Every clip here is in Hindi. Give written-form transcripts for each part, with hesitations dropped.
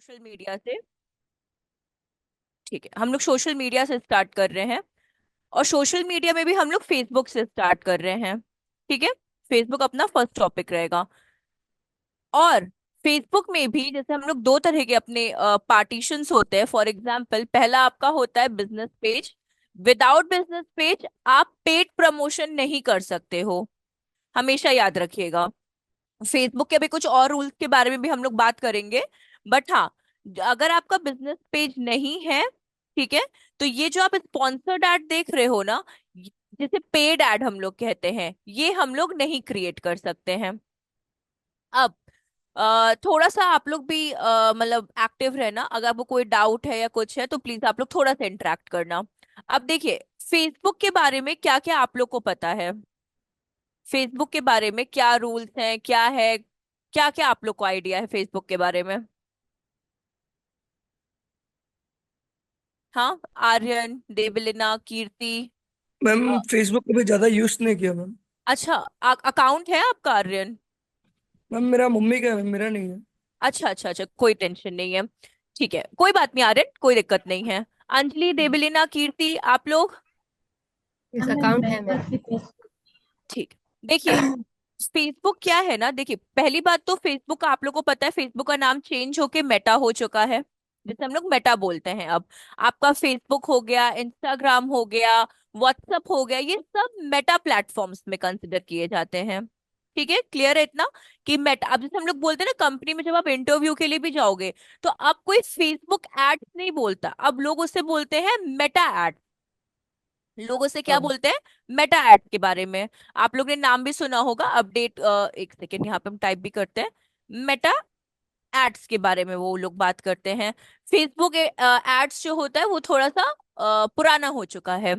सोशल मीडिया से। ठीक है, हम लोग सोशल मीडिया से स्टार्ट कर रहे हैं। और सोशल मीडिया में भी हम लोग फेसबुक से स्टार्ट कर रहे हैं। ठीक है, फेसबुक अपना फर्स्ट टॉपिक रहेगा। और फेसबुक में भी जैसे हम लोग दो तरह के अपने पार्टीशंस होते हैं। फॉर एग्जांपल, पहला आपका होता है business page. Without business page आप पेड प्रमोशन नहीं कर सकते हो, हमेशा याद रखिएगा। फेसबुक के भी कुछ और रूल्स के बारे में भी हम लोग बात करेंगे। बट हाँ, अगर आपका बिजनेस पेज नहीं है, ठीक है, तो ये जो आप स्पॉन्सर्ड ऐड देख रहे हो ना, जिसे पेड ऐड हम लोग कहते हैं, ये हम लोग नहीं क्रिएट कर सकते हैं। अब थोड़ा सा आप लोग भी मतलब एक्टिव रहना। अगर आपको कोई डाउट है या कुछ है तो प्लीज आप लोग थोड़ा सा इंटरेक्ट करना। अब देखिए, फेसबुक के बारे में क्या क्या आप लोग को पता है। फेसबुक के बारे में क्या रूल्स हैं, क्या है, क्या क्या आप लोग को आइडिया है फेसबुक के बारे में। हाँ, आर्यन, देवलिना, कीर्ति। मैम अ, फेसबुक कभी ज्यादा यूज नहीं किया मैम। अच्छा, अकाउंट है आपका आर्यन? मैम मेरा मम्मी का है मैम, मेरा नहीं है। अच्छा अच्छा अच्छा, कोई टेंशन नहीं है। ठीक है, कोई बात नहीं आर्यन, कोई दिक्कत नहीं है। अंजलि, देवलिना, कीर्ति, आप लोग? इस अकाउंट है मेरा। ठीक। देखिए, फेसबुक क्या है ना, देखिए पहली बात तो फेसबुक का आप लोग को पता है, फेसबुक का नाम चेंज होके मेटा हो चुका है, जिसे हम लोग मेटा बोलते हैं अब। आपका फेसबुक हो गया, इंस्टाग्राम हो गया, व्हाट्सअप हो गया, ये सब मेटा प्लेटफॉर्म्स में कंसिडर किए जाते हैं। ठीक है, क्लियर है इतना कि मेटा। अब जैसे हम लोग बोलते हैं ना, कंपनी में जब आप इंटरव्यू के लिए भी जाओगे तो अब कोई फेसबुक एड्स नहीं बोलता, अब लोग उससे बोलते हैं मेटा एड। लोग उसे क्या हाँ। बोलते हैं? मेटा एड के बारे में आप लोग ने नाम भी सुना होगा। अपडेट, एक सेकेंड, यहाँ पे हम टाइप भी करते हैं। मेटा एड्स के बारे में वो लोग बात करते हैं। फेसबुक एड्स जो होता है वो थोड़ा सा पुराना हो चुका है।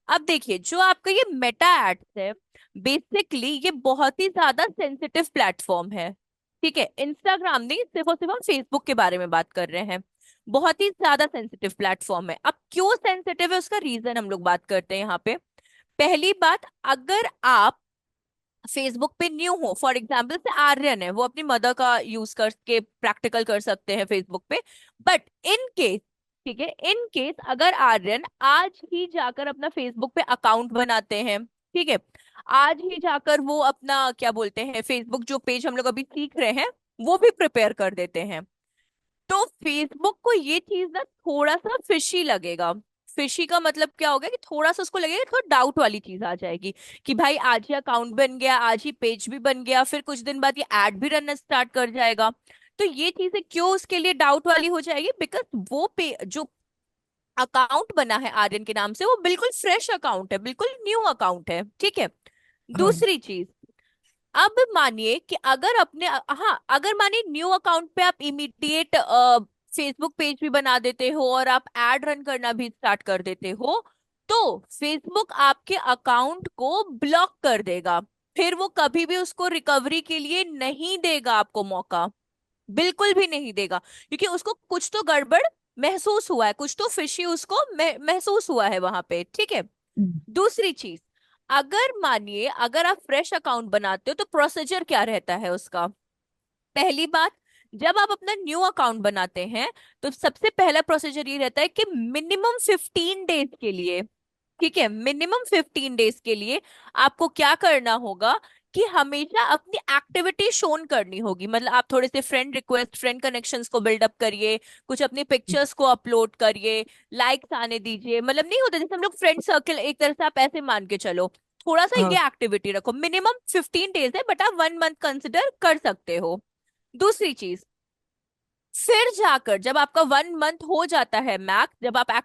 अब देखिए, जो आपका ये मेटा एड्स है, बेसिकली ये बहुत ही ज्यादा सेंसिटिव प्लेटफॉर्म है। ठीक है, इंस्टाग्राम नहीं, सिर्फ और सिर्फ हम फेसबुक के बारे में बात कर रहे हैं। बहुत ही ज्यादा सेंसिटिव प्लेटफॉर्म है। अब क्यों सेंसिटिव है उसका रीजन हम लोग बात करते हैं यहाँ पे। पहली बात, अगर आप फेसबुक पे न्यू हो, फॉर एग्जाम्पल से आर्यन है, वो अपनी मदर का यूज करके प्रैक्टिकल कर सकते हैं फेसबुक पे। बट इन केस, ठीक है, इन केस अगर आर्यन आज ही जाकर अपना फेसबुक पे अकाउंट बनाते हैं, ठीक है, आज ही जाकर वो अपना क्या बोलते हैं, फेसबुक जो पेज हम लोग अभी सीख रहे हैं वो भी प्रिपेयर कर देते हैं, तो फेसबुक को ये चीज ना थोड़ा सा फिशी लगेगा। फिशी का मतलब क्या होगा कि थोड़ा सा उसको लगेगा, थोड़ा डाउट वाली चीज आ जाएगी कि भाई आज ही अकाउंट बन गया, आज ही पेज भी बन गया, फिर कुछ दिन बाद ये ऐड भी रनना स्टार्ट कर जाएगा। तो ये चीजें क्यों उसके लिए डाउट वाली हो जाएगी, बिकॉज वो पे जो अकाउंट बना है आर्यन के नाम से वो बिल्कुल फ्रेश अकाउंट है, बिल्कुल न्यू अकाउंट है। ठीक है। हाँ। दूसरी चीज, अब मानिए कि अगर अपने, हाँ, अगर मानिए न्यू अकाउंट पे आप इमीडिएट फेसबुक पेज भी बना देते हो और आप एड रन करना भी स्टार्ट कर देते हो, तो फेसबुक आपके अकाउंट को ब्लॉक कर देगा। फिर वो कभी भी उसको रिकवरी के लिए नहीं देगा आपको मौका, बिल्कुल भी नहीं देगा, क्योंकि उसको कुछ तो गड़बड़ महसूस हुआ है, कुछ तो फिशी उसको महसूस हुआ है वहां पे। ठीक है। दूसरी चीज, अगर मानिए अगर आप फ्रेश अकाउंट बनाते हो तो प्रोसीजर क्या रहता है उसका। पहली बात, जब आप अपना न्यू अकाउंट बनाते हैं तो सबसे पहला प्रोसीजर ये रहता है कि मिनिमम 15 डेज के लिए, ठीक है, मिनिमम 15 डेज के लिए आपको क्या करना होगा कि हमेशा अपनी एक्टिविटी शोन करनी होगी। मतलब आप थोड़े से फ्रेंड रिक्वेस्ट, फ्रेंड कनेक्शंस को बिल्डअप करिए, कुछ अपनी पिक्चर्स को अपलोड करिए, लाइक्स आने दीजिए। मतलब नहीं होता जैसे हम लोग फ्रेंड सर्कल, एक तरह से आप ऐसे मान के चलो, थोड़ा सा हाँ। ये एक्टिविटी रखो। मिनिमम 15 डेज है, बट आप 1 मंथ कंसिडर कर सकते हो। दूसरी चीज, फिर जाकर जब आपका 1 मंथ हो जाता है मैक्स, जब आप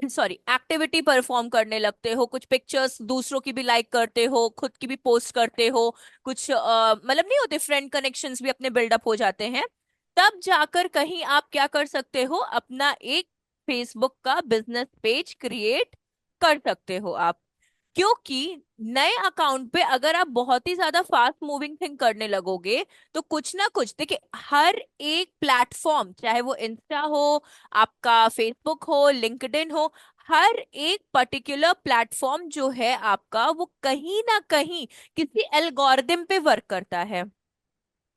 सॉरी एक्टिविटी परफॉर्म करने लगते हो, कुछ पिक्चर्स दूसरों की भी लाइक करते हो, खुद की भी पोस्ट करते हो, कुछ मतलब नहीं होते, फ्रेंड कनेक्शंस भी अपने बिल्डअप हो जाते हैं, तब जाकर कहीं आप क्या कर सकते हो, अपना एक फेसबुक का बिजनेस पेज क्रिएट कर सकते हो आप। क्योंकि नए अकाउंट पे अगर आप बहुत ही ज्यादा फास्ट मूविंग थिंग करने लगोगे तो कुछ ना कुछ, देखिए, हर एक प्लेटफॉर्म, चाहे वो इंस्टा हो, आपका फेसबुक हो, लिंक्डइन हो, हर एक पर्टिकुलर प्लेटफॉर्म जो है आपका, वो कहीं ना कहीं किसी एल्गोरिदम पे वर्क करता है।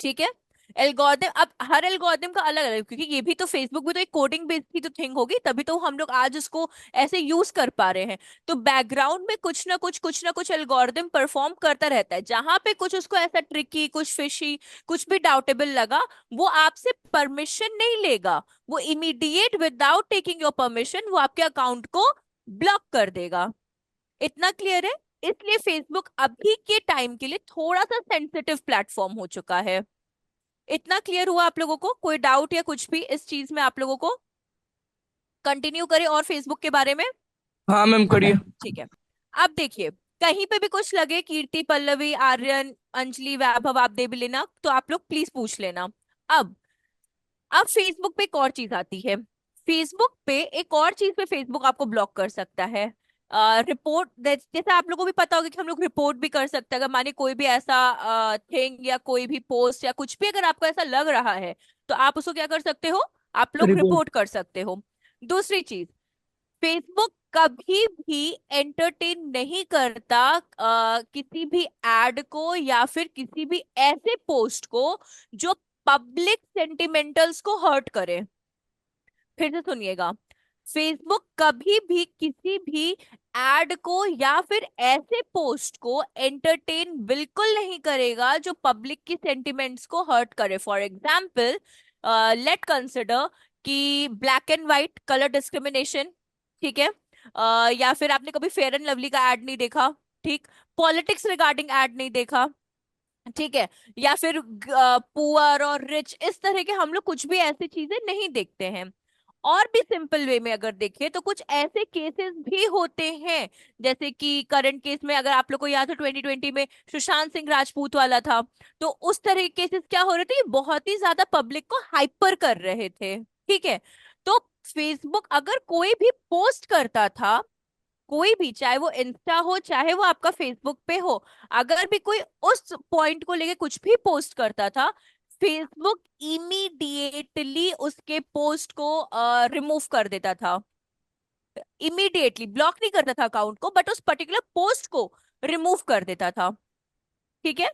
ठीक है। एल्गोरिदम, अब हर एल्गोरिदम का अलग अलग, क्योंकि ये भी तो फेसबुक भी तो एक कोडिंग बेस्ड ही तो थिंग होगी, तभी तो हम लोग आज उसको ऐसे यूज कर पा रहे हैं। तो बैकग्राउंड में कुछ ना कुछ एल्गोरिदम परफॉर्म करता रहता है। जहां पे कुछ उसको ऐसा ट्रिकी, कुछ फिशी, कुछ भी डाउटेबल लगा, वो आपसे परमिशन नहीं लेगा। वो immediate without taking your permission वो आपके अकाउंट को ब्लॉक कर देगा। इतना क्लियर है? इसलिए फेसबुक अभी के टाइम के लिए थोड़ा सा सेंसिटिव प्लेटफॉर्म हो चुका है। इतना क्लियर हुआ आप लोगों को? कोई डाउट या कुछ भी इस चीज में आप लोगों को? कंटिन्यू करें और फेसबुक के बारे में? हाँ मैम करिए। ठीक है। अब देखिए, कहीं पे भी कुछ लगे, कीर्ति, पल्लवी, आर्यन, अंजलि, वैभव, आप दे भी लेना, तो आप लोग प्लीज पूछ लेना। अब अब फेसबुक पे एक और चीज आती है। फेसबुक पे एक और चीज पे फेसबुक आपको ब्लॉक कर सकता है। रिपोर्ट, जैसे आप लोगों को भी पता होगा कि हम लोग रिपोर्ट भी कर सकते हैं। अगर माने कोई भी ऐसा थिंग या कोई भी पोस्ट या कुछ भी अगर आपको ऐसा लग रहा है, तो आप उसको क्या कर सकते हो? आप लोग रिपोर्ट। रिपोर्ट कर सकते हो। दूसरी चीज, फेसबुक कभी भी एंटरटेन नहीं करता किसी भी एड को या फिर किसी भी ऐसे पोस्ट को जो पब्लिक सेंटिमेंटल्स को हर्ट करे। फिर से सुनिएगा, फेसबुक कभी भी किसी भी एड को या फिर ऐसे पोस्ट को एंटरटेन बिल्कुल नहीं करेगा जो पब्लिक की सेंटिमेंट्स को हर्ट करे। फॉर एग्जाम्पल, लेट कंसिडर कि black and white colour discrimination, ठीक है? या फिर आपने कभी फेयर एंड लवली का एड नहीं देखा, ठीक? पॉलिटिक्स रिगार्डिंग एड नहीं देखा, ठीक है? या फिर पुअर और रिच, इस तरह के हम लोग कुछ भी ऐसी चीजें नहीं देखते हैं। और भी सिंपल वे में अगर देखें तो कुछ ऐसे केसेस भी होते हैं, जैसे कि करंट केस में अगर आप लोग को याद हो 2020 में सुशांत सिंह राजपूत वाला था, तो उस तरह के केसेस क्या हो रहे थे, ये बहुत ही ज्यादा पब्लिक को हाइपर कर रहे थे, ठीक है? तो फेसबुक अगर कोई भी पोस्ट करता था, कोई भी, चाहे वो इंस्टा हो चाहे वो आपका फेसबुक पे हो, अगर भी कोई उस पॉइंट को लेके कुछ भी पोस्ट करता था, फेसबुक इमीडिएटली उसके पोस्ट को रिमूव कर देता था। इमीडिएटली ब्लॉक नहीं करता था अकाउंट को, बट उस पर्टिकुलर पोस्ट को रिमूव कर देता था, ठीक है?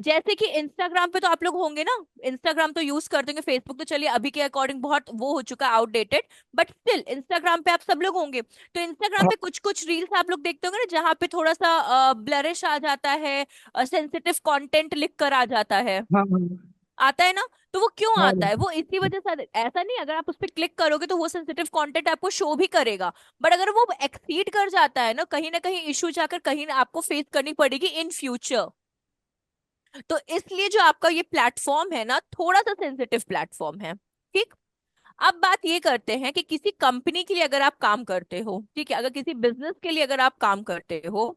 जैसे कि इंस्टाग्राम पे तो आप लोग होंगे ना, इंस्टाग्राम तो यूज कर देंगे, फेसबुक तो चलिए अभी के अकॉर्डिंग बहुत वो हो चुका है, आउटडेटेड, बट स्टिल इंस्टाग्राम पे आप सब लोग होंगे। तो इंस्टाग्राम हाँ पे कुछ कुछ रील्स आप लोग देखते होंगे ना, जहाँ पे थोड़ा सा ब्लरिश आ जाता है, सेंसिटिव कंटेंट लिख कर आ जाता है, हाँ हाँ आता है ना? तो वो क्यों हाँ आता है? वो इसी वजह से ऐसा नहीं, अगर आप उस पर क्लिक करोगे तो वो सेंसिटिव कंटेंट आपको शो भी करेगा, बट अगर वो एक्सीड कर जाता है ना कहीं इशू जाकर कहीं ना आपको फेस करनी पड़ेगी इन फ्यूचर। तो इसलिए जो आपका ये प्लेटफॉर्म है ना, थोड़ा सा सेंसिटिव प्लेटफॉर्म है, ठीक? अब बात ये करते हैं कि किसी कंपनी के लिए अगर आप काम करते हो, ठीक है, अगर किसी बिजनेस के लिए अगर आप काम करते हो,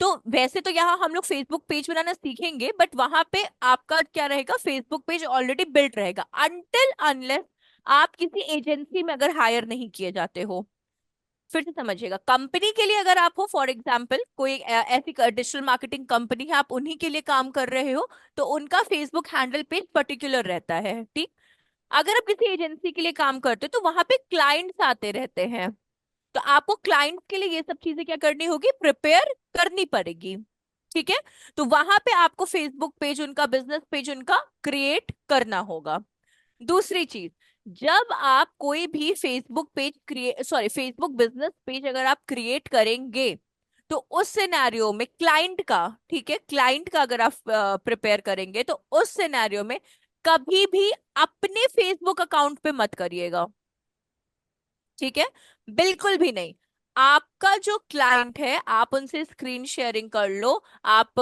तो वैसे तो यहाँ हम लोग फेसबुक पेज बनाना सीखेंगे, बट वहां पे आपका क्या रहेगा, फेसबुक पेज ऑलरेडी बिल्ट रहेगा, अनटिल अनलेस आप किसी एजेंसी में अगर हायर नहीं किए जाते हो। फिर से समझिएगा, कंपनी के लिए अगर आप हो, फॉर एग्जाम्पल कोई ऐसी डिजिटल मार्केटिंग कंपनी है, आप उन्हीं के लिए काम कर रहे हो, तो उनका फेसबुक हैंडल पेज पर्टिकुलर रहता है, ठीक? अगर आप किसी एजेंसी के लिए काम करते हो तो वहां पे क्लाइंट्स आते रहते हैं, तो आपको क्लाइंट्स के लिए ये सब चीजें क्या करनी होगी, प्रिपेयर करनी पड़ेगी, ठीक है? तो वहां पे आपको फेसबुक पेज उनका, बिजनेस पेज उनका क्रिएट करना होगा। दूसरी चीज, जब आप कोई भी Facebook page create, sorry, Facebook business page अगर आप क्रिएट करेंगे, तो उस सिनेरियो में क्लाइंट का, ठीक है, क्लाइंट का अगर आप प्रिपेयर करेंगे, तो उस सिनेरियो में कभी भी अपने फेसबुक अकाउंट पे मत करिएगा, ठीक है? बिल्कुल भी नहीं। आपका जो क्लाइंट है आप उनसे स्क्रीन शेयरिंग कर लो, आप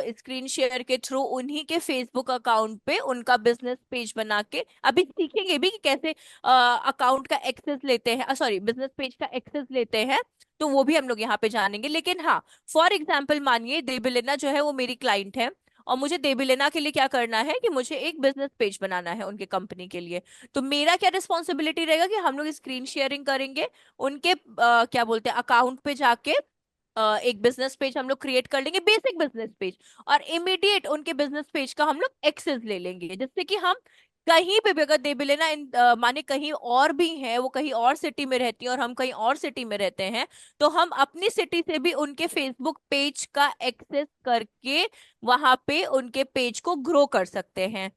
स्क्रीन शेयर के थ्रू उन्हीं के फेसबुक अकाउंट पे उनका बिजनेस पेज बना के, अभी सीखेंगे भी कि कैसे अकाउंट का एक्सेस लेते हैं, सॉरी, बिजनेस पेज का एक्सेस लेते हैं, तो वो भी हम लोग यहाँ पे जानेंगे। लेकिन हाँ, फॉर एग्जाम्पल मानिए देवलीना जो है वो मेरी क्लाइंट है, और मुझे देवलीना के लिए क्या करना है कि मुझे एक बिजनेस पेज बनाना है उनके कंपनी के लिए। तो मेरा क्या रिस्पॉन्सिबिलिटी रहेगा कि हम लोग स्क्रीन शेयरिंग करेंगे, उनके क्या बोलते हैं, अकाउंट पे जाके एक बिजनेस पेज हम लोग क्रिएट कर लेंगे, बेसिक बिजनेस पेज, और इमीडिएट उनके बिजनेस पेज का हम लोग एक्सेस ले लेंगे, जिससे कि हम कहीं पे भी अगर दे भी लेना माने कहीं और भी है, वो कहीं और सिटी में रहती है और हम कहीं और सिटी में रहते हैं, तो हम अपनी सिटी से भी उनके फेसबुक पेज का एक्सेस करके वहां पे उनके पेज को ग्रो कर सकते हैं।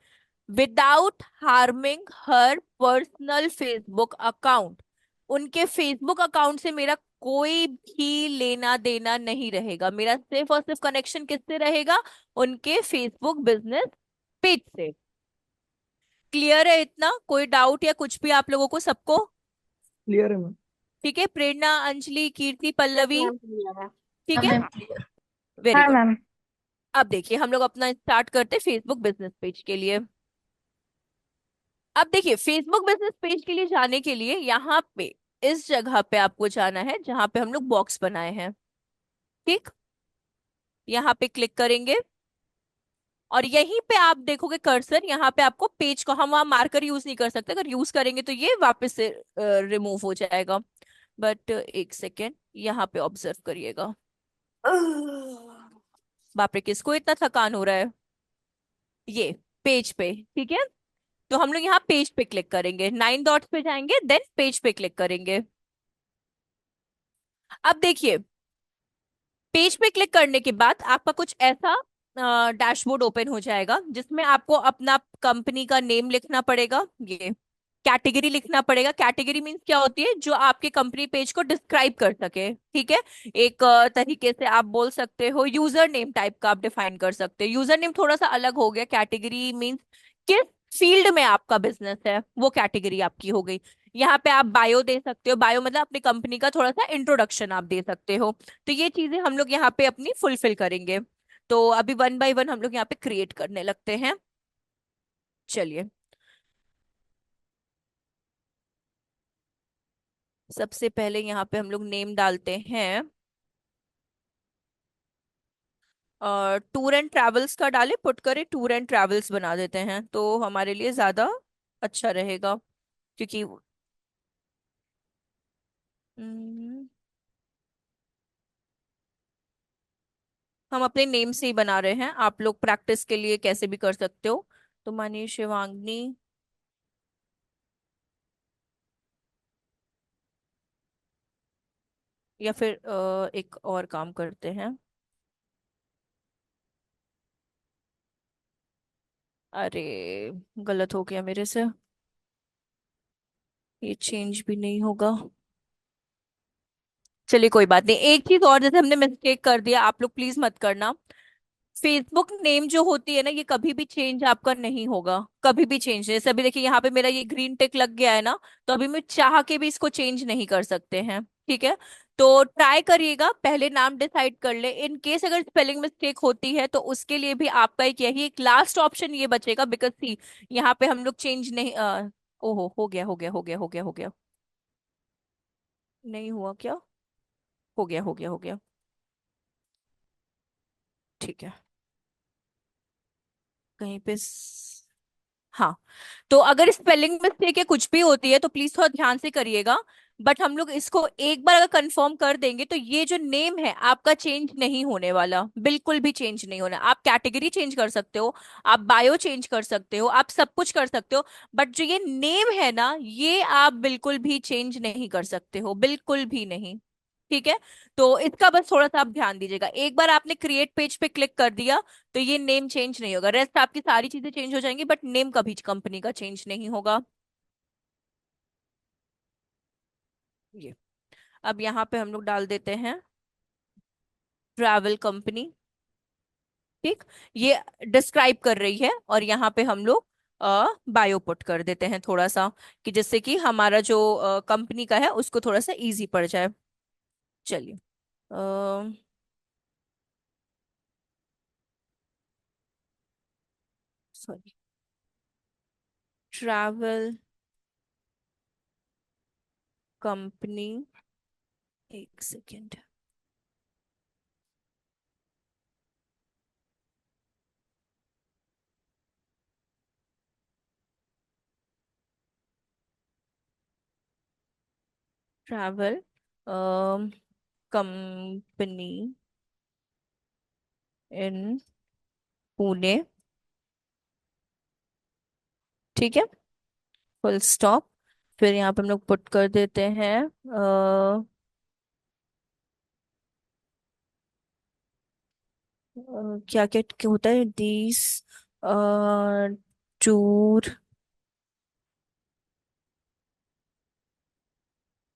विदाउट हार्मिंग हर पर्सनल फेसबुक अकाउंट। उनके फेसबुक अकाउंट से मेरा कोई भी लेना देना नहीं रहेगा, मेरा सिर्फ और सिर्फ कनेक्शन किससे रहेगा? उनके फेसबुक बिजनेस पेज से। क्लियर है इतना? कोई डाउट या कुछ भी आप लोगों को, सबको? क्लियर है मैम। ठीक है, प्रेरणा, अंजलि, कीर्ति, यस पल्लवी, मैम, क्लियर है। ठीक हाँ है, मैम क्लियर। वेरी हाँ गुड। मैम। अब देखिए हम लोग अपना स्टार्ट करते हैं फेसबुक बिजनेस पेज के लिए। अब देखिए फेसबुक बिजनेस पेज के लिए जाने के लिए यहाँ पे इस जगह पे आपको जाना है जहां पे हम लोग बॉक्स बनाए हैं। ठीक, यहाँ पे क्लिक करेंगे और यहीं पे आप देखोगे कर्सर, यहाँ पे आपको पेज को, हम वहाँ मार्कर यूज नहीं कर सकते, अगर यूज करेंगे तो ये वापस से रिमूव हो जाएगा। बट एक सेकेंड, यहाँ पे ऑब्जर्व करिएगा। बाप रे, किसको इतना थकान हो रहा है? ये पेज पे, ठीक है। तो हम लोग यहाँ पेज पे क्लिक करेंगे, 9 डॉट्स पे जाएंगे, देन पेज पे क्लिक करेंगे। अब देखिए पेज पे क्लिक करने के बाद आपका कुछ ऐसा डैशबोर्ड ओपन हो जाएगा जिसमें आपको अपना कंपनी का नेम लिखना पड़ेगा, ये कैटेगरी लिखना पड़ेगा। कैटेगरी मीन्स क्या होती है? जो आपके कंपनी पेज को डिस्क्राइब कर सके, ठीक है। एक तरीके से आप बोल सकते हो यूजर नेम टाइप का आप डिफाइन कर सकते हो। यूजर नेम थोड़ा सा अलग हो गया, कैटेगरी मीन्स किस फील्ड में आपका बिजनेस है, वो कैटेगरी आपकी हो गई। यहाँ पे आप बायो दे सकते हो, बायो मतलब अपनी कंपनी का थोड़ा सा इंट्रोडक्शन आप दे सकते हो। तो ये चीजें हम लोग यहाँ पे अपनी फुलफिल करेंगे। तो अभी वन बाय वन हम लोग यहाँ पे क्रिएट करने लगते हैं। चलिए, सबसे पहले यहाँ पे हम लोग नेम डालते हैं, और टूर एंड ट्रैवल्स का डाले, पुट करे टूर एंड ट्रैवल्स बना देते हैं तो हमारे लिए ज्यादा अच्छा रहेगा। क्योंकि हम्म, हम अपने नेम से ही बना रहे हैं, आप लोग प्रैक्टिस के लिए कैसे भी कर सकते हो। तो मानिए शिवांगनी, या फिर एक और काम करते हैं। अरे, गलत हो गया मेरे से, ये चेंज भी नहीं होगा। चलिए कोई बात नहीं, एक चीज और, जैसे हमने मिस्टेक कर दिया, आप लोग प्लीज मत करना। फेसबुक नेम जो होती है ना, ये कभी भी चेंज आपका नहीं होगा, कभी भी चेंज नहीं। जैसे अभी देखिए यहाँ पे मेरा ये ग्रीन टिक लग गया है ना, तो अभी मैं चाह के भी इसको चेंज नहीं कर सकते हैं, ठीक है। तो ट्राई करिएगा, पहले नाम डिसाइड कर ले, इन केस अगर स्पेलिंग मिस्टेक होती है तो उसके लिए भी आपका एक यही एक लास्ट ऑप्शन ये बचेगा, बिकॉज सी यहाँ पे हम लोग चेंज नहीं ओहो, हो गया हो गया हो गया हो गया हो गया। नहीं हुआ क्या? हो गया हो गया हो गया, ठीक है। कहीं पे हाँ, तो अगर स्पेलिंग मिस्टेक या कुछ भी होती है तो प्लीज थोड़ा ध्यान से करिएगा। बट हम लोग इसको एक बार अगर कंफर्म कर देंगे तो ये जो नेम है आपका चेंज नहीं होने वाला, बिल्कुल भी चेंज नहीं होना। आप कैटेगरी चेंज कर सकते हो, आप बायो चेंज कर सकते हो, आप सब कुछ कर सकते हो, बट जो ये नेम है ना, ये आप बिल्कुल भी चेंज नहीं कर सकते हो, बिल्कुल भी नहीं, ठीक है। तो इसका बस थोड़ा सा आप ध्यान दीजिएगा, एक बार आपने क्रिएट पेज पे क्लिक कर दिया तो ये नेम चेंज नहीं होगा, रेस्ट आपकी सारी चीजें चेंज हो जाएंगी, बट नेम कभी कंपनी का चेंज नहीं होगा। ये अब यहाँ पे हम लोग डाल देते हैं ट्रैवल कंपनी, ठीक। ये डिस्क्राइब कर रही है, और यहाँ पे हम लोग बायो पुट कर देते हैं थोड़ा सा, कि जिससे कि हमारा जो कंपनी का है उसको थोड़ा सा इजी पड़ जाए। चलिए, सॉरी, ट्रैवल कंपनी, एक सेकेंड। ट्रैवल कंपनी इन पुणे, ठीक है, फुल स्टॉप। फिर यहाँ पे हम लोग पुट कर देते हैं क्या क्या क्या होता है, दीस टूर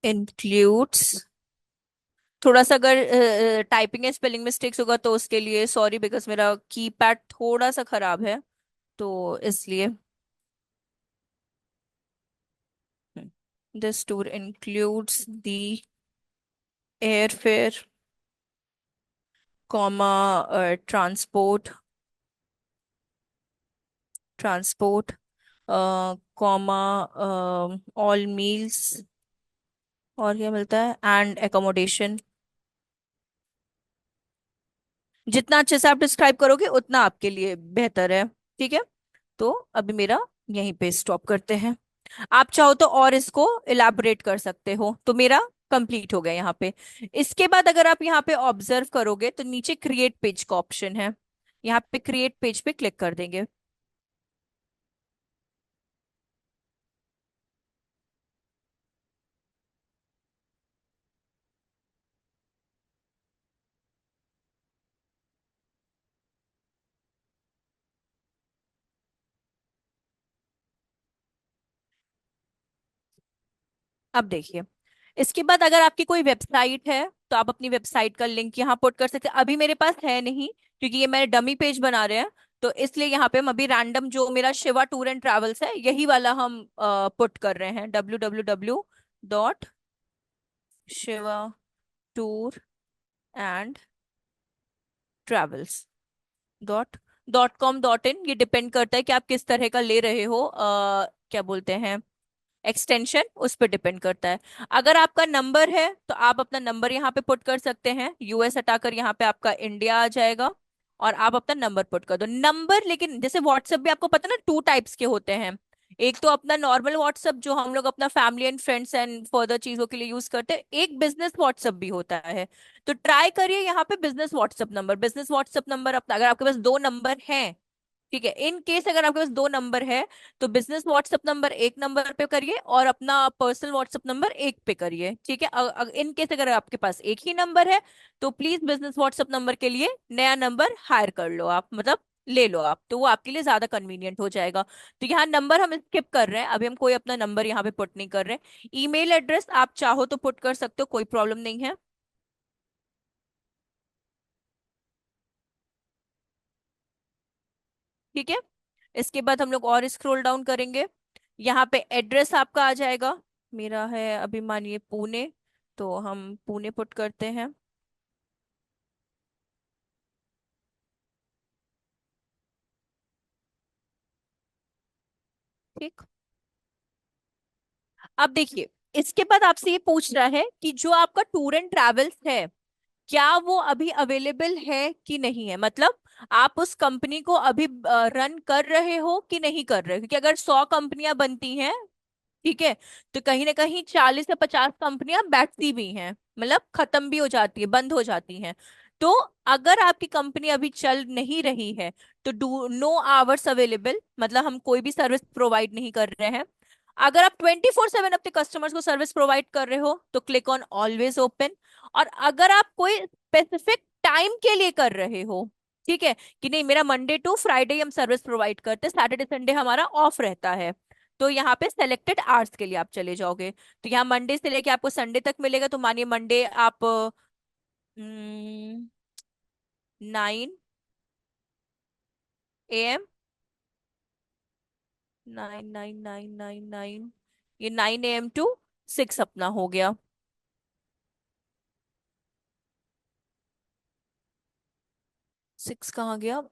इंक्लूड्स, थोड़ा सा अगर टाइपिंग या स्पेलिंग मिस्टेक्स होगा तो उसके लिए सॉरी, बिकॉज मेरा कीपैड थोड़ा सा खराब है, तो इसलिए। This tour includes the airfare, comma, transport, transport, comma, all meals, और क्या मिलता है, एंड एकोमोडेशन। जितना अच्छे से आप डिस्क्राइब करोगे उतना आपके लिए बेहतर है। ठीक है, तो अभी मेरा यहीं पे स्टॉप करते हैं। आप चाहो तो और इसको इलाबोरेट कर सकते हो, तो मेरा कंप्लीट हो गया यहाँ पे। इसके बाद अगर आप यहाँ पे ऑब्जर्व करोगे तो नीचे क्रिएट पेज का ऑप्शन है, यहाँ पे क्रिएट पेज पे क्लिक कर देंगे। अब देखिए, इसके बाद अगर आपकी कोई वेबसाइट है तो आप अपनी वेबसाइट का लिंक यहाँ पुट कर सकते हैं। अभी मेरे पास है नहीं, क्योंकि ये मेरे डमी पेज बना रहे हैं, तो इसलिए यहाँ पे हम अभी रैंडम जो मेरा शिवा टूर एंड ट्रैवल्स है यही वाला हम पुट कर रहे हैं, www.shiva tour and travels dot dot com dot in. ये डिपेंड करता है कि आप किस तरह का ले रहे हो, क्या बोलते हैं, एक्सटेंशन, उस पर डिपेंड करता है। अगर आपका नंबर है तो आप अपना नंबर यहाँ पे पुट कर सकते हैं, यूएस हटाकर यहाँ पे आपका इंडिया आ जाएगा, और आप अपना नंबर पुट कर दो। नंबर, लेकिन जैसे व्हाट्सएप भी आपको पता ना 2 टाइप्स के होते हैं। एक तो अपना नॉर्मल व्हाट्सएप जो हम लोग अपना family and friends and further चीजों के लिए यूज करते हैं, एक बिजनेस व्हाट्सएप भी होता है। तो ट्राई करिए यहाँ पे बिजनेस व्हाट्सएप नंबर अपना, अगर आपके पास 2 नंबर हैं, ठीक है, इन केस अगर आपके पास 2 नंबर है तो बिजनेस व्हाट्सएप नंबर एक नंबर पे करिए और अपना पर्सनल व्हाट्सएप नंबर एक पे करिए। ठीक है, इन केस अगर आपके पास एक ही नंबर है तो प्लीज बिजनेस व्हाट्सएप नंबर के लिए नया नंबर हायर कर लो आप, मतलब ले लो आप, तो वो आपके लिए ज्यादा कन्वीनियंट हो जाएगा। तो यहाँ नंबर हम स्किप कर रहे हैं, अभी हम कोई अपना नंबर यहाँ पे पुट नहीं कर रहे हैं। ईमेल एड्रेस आप चाहो तो पुट कर सकते हो, कोई प्रॉब्लम नहीं है। ठीक है, इसके बाद हम लोग और स्क्रॉल डाउन करेंगे, यहाँ पे एड्रेस आपका आ जाएगा। मेरा है अभी मानिए पुणे, तो हम पुणे पुट करते हैं। ठीक, अब देखिए, इसके बाद आपसे ये पूछ रहा है कि जो आपका टूर एंड ट्रैवल्स है क्या वो अभी अवेलेबल है कि नहीं है, मतलब आप उस कंपनी को अभी रन कर रहे हो कि नहीं कर रहे हो, क्योंकि अगर 100 कंपनियां बनती हैं, ठीक है, तो कहीं ना कहीं 40 से 50 कंपनियां बैठती भी हैं, मतलब खत्म भी हो जाती है, बंद हो जाती हैं। तो अगर आपकी कंपनी अभी चल नहीं रही है तो डू नो आवर्स अवेलेबल, मतलब हम कोई भी सर्विस प्रोवाइड नहीं कर रहे हैं। अगर आप 24/7 अपने कस्टमर्स को सर्विस प्रोवाइड कर रहे हो तो क्लिक ऑन ऑलवेज ओपन। और अगर आप कोई स्पेसिफिक टाइम के लिए कर रहे हो, ठीक है, कि नहीं मेरा मंडे टू फ्राइडे हम सर्विस प्रोवाइड करते हैं, सैटरडे संडे हमारा ऑफ रहता है, तो यहाँ पे सेलेक्टेड आवर्स के लिए आप चले जाओगे। तो यहाँ मंडे से लेके आपको संडे तक मिलेगा, तो मानिए मंडे आप 9 AM, 9 9 9 9 9, ये 9 AM to 6 अपना हो गया। 6 कहाँ गया,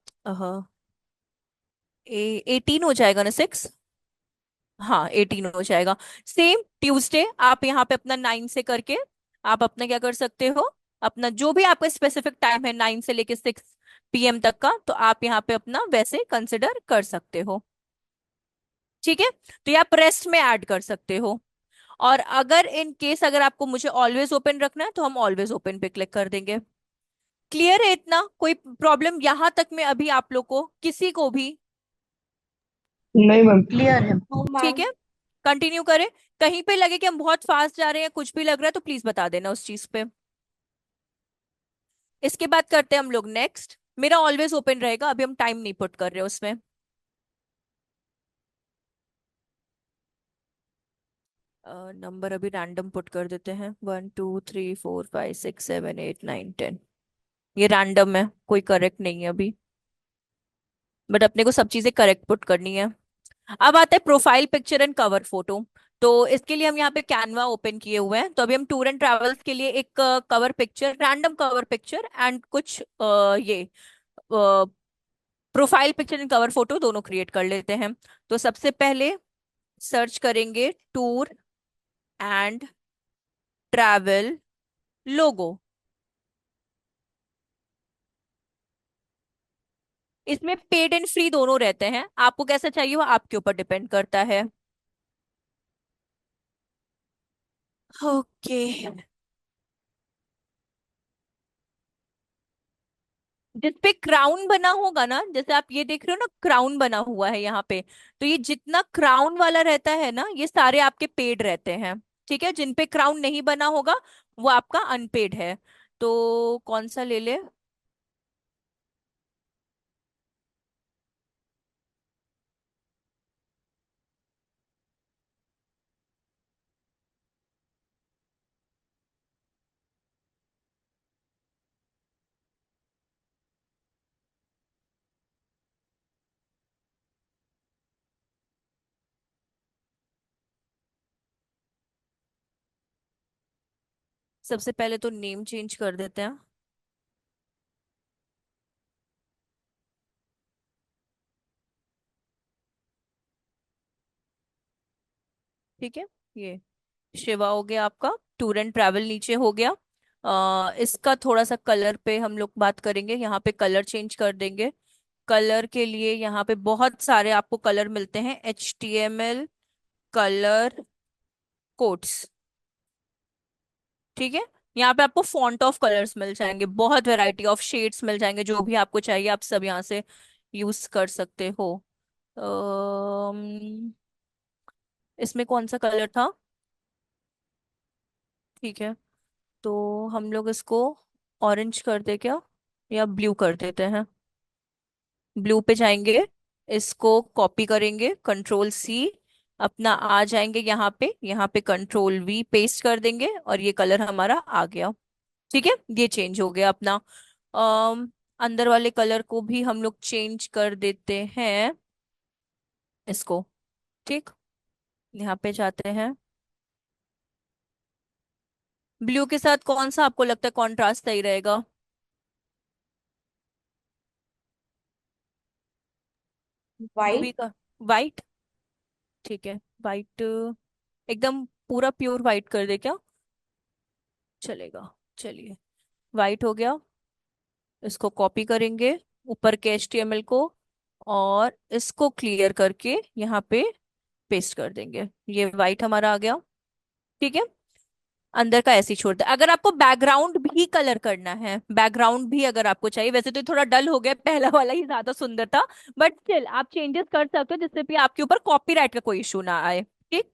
18 हो जाएगा ना 6, हाँ 18 हो जाएगा। सेम ट्यूसडे आप यहाँ पे अपना 9 से करके आप अपना क्या कर सकते हो, अपना जो भी आपका स्पेसिफिक टाइम है 9 से लेके 6 PM तक का, तो आप यहाँ पे अपना वैसे कंसिडर कर सकते हो। ठीक है, तो ये आप रेस्ट में ऐड कर सकते हो। और अगर इन केस अगर आपको मुझे ऑलवेज ओपन रखना है तो हम ऑलवेज ओपन पे क्लिक कर देंगे। क्लियर है इतना, कोई प्रॉब्लम यहां तक में अभी आप लोग को किसी को भी? नहीं मैम। क्लियर है। ठीक है, कंटिन्यू करें। कहीं पे लगे कि हम बहुत फास्ट जा रहे हैं, कुछ भी लग रहा है तो प्लीज बता देना उस चीज पे। इसके बाद करते हैं हम लोग नेक्स्ट। मेरा ऑलवेज ओपन रहेगा, अभी हम टाइम नहीं पुट कर रहे उसमें। नंबर अभी रैंडम पुट कर देते हैं, 1 2 3 4 5 6 7 8 9 10। ये रैंडम है, कोई करेक्ट नहीं है अभी, बट अपने को सब चीजें करेक्ट पुट करनी है। अब आता है profile picture and cover photo. तो इसके लिए हम यहाँ पे कैनवा ओपन किए हुए हैं। तो अभी हम टूर एंड ट्रैवल्स के लिए एक cover picture, random cover picture and कुछ ये profile picture and cover photo दोनों क्रिएट कर लेते हैं। तो सबसे पहले सर्च करेंगे टूर एंड ट्रैवल लोगो। इसमें पेड एंड फ्री दोनों रहते हैं, आपको कैसा चाहिए वो आपके ऊपर डिपेंड करता है। ओके। जिसपे क्राउन बना होगा ना, जैसे आप ये देख रहे हो ना, क्राउन बना हुआ है यहाँ पे। तो ये जितना क्राउन वाला रहता है ना, ये सारे आपके पेड रहते हैं। ठीक है, जिन पे क्राउन नहीं बना होगा वो आपका अनपेड है। तो कौन सा ले ले। सबसे पहले तो नेम चेंज कर देते हैं। ठीक है, ये शिवा हो गया आपका। टूर एंड ट्रैवल नीचे हो गया। इसका थोड़ा सा कलर पे हम लोग बात करेंगे, यहाँ पे कलर चेंज कर देंगे। कलर के लिए यहाँ पे बहुत सारे आपको कलर मिलते हैं, HTML कलर कोड्स। ठीक है, यहाँ पे आपको फॉन्ट ऑफ कलर्स मिल जाएंगे, बहुत वैरायटी ऑफ शेड्स मिल जाएंगे, जो भी आपको चाहिए आप सब यहाँ से यूज कर सकते हो। इसमें कौन सा कलर था। ठीक है, तो हम लोग इसको ऑरेंज कर दे क्या, या ब्लू कर देते हैं। ब्लू पे जाएंगे, इसको कॉपी करेंगे, कंट्रोल C, अपना आ जाएंगे यहाँ पे कंट्रोल V पेस्ट कर देंगे और ये कलर हमारा आ गया। ठीक है, ये चेंज हो गया अपना। अम अंदर वाले कलर को भी हम लोग चेंज कर देते हैं इसको। ठीक, यहाँ पे जाते हैं। ब्लू के साथ कौन सा आपको लगता है कॉन्ट्रास्ट सही रहेगा। वाइट। ब्लू का वाइट। ठीक है, वाइट एकदम पूरा प्योर वाइट कर दे क्या, चलेगा। चलिए, वाइट हो गया। इसको कॉपी करेंगे ऊपर के HTML को, और इसको क्लियर करके यहाँ पे पेस्ट कर देंगे। ये वाइट हमारा आ गया। ठीक है, अंदर का ऐसे ही छोड़ दे। अगर आपको बैकग्राउंड भी कलर करना है, बैकग्राउंड भी अगर आपको चाहिए, वैसे तो ये थोड़ा डल हो गया, पहला वाला ही ज्यादा सुंदर था, बट स्टिल आप चेंजेस कर सकते हो जिससे भी आपके ऊपर कॉपीराइट का कोई इशू ना आए। ठीक।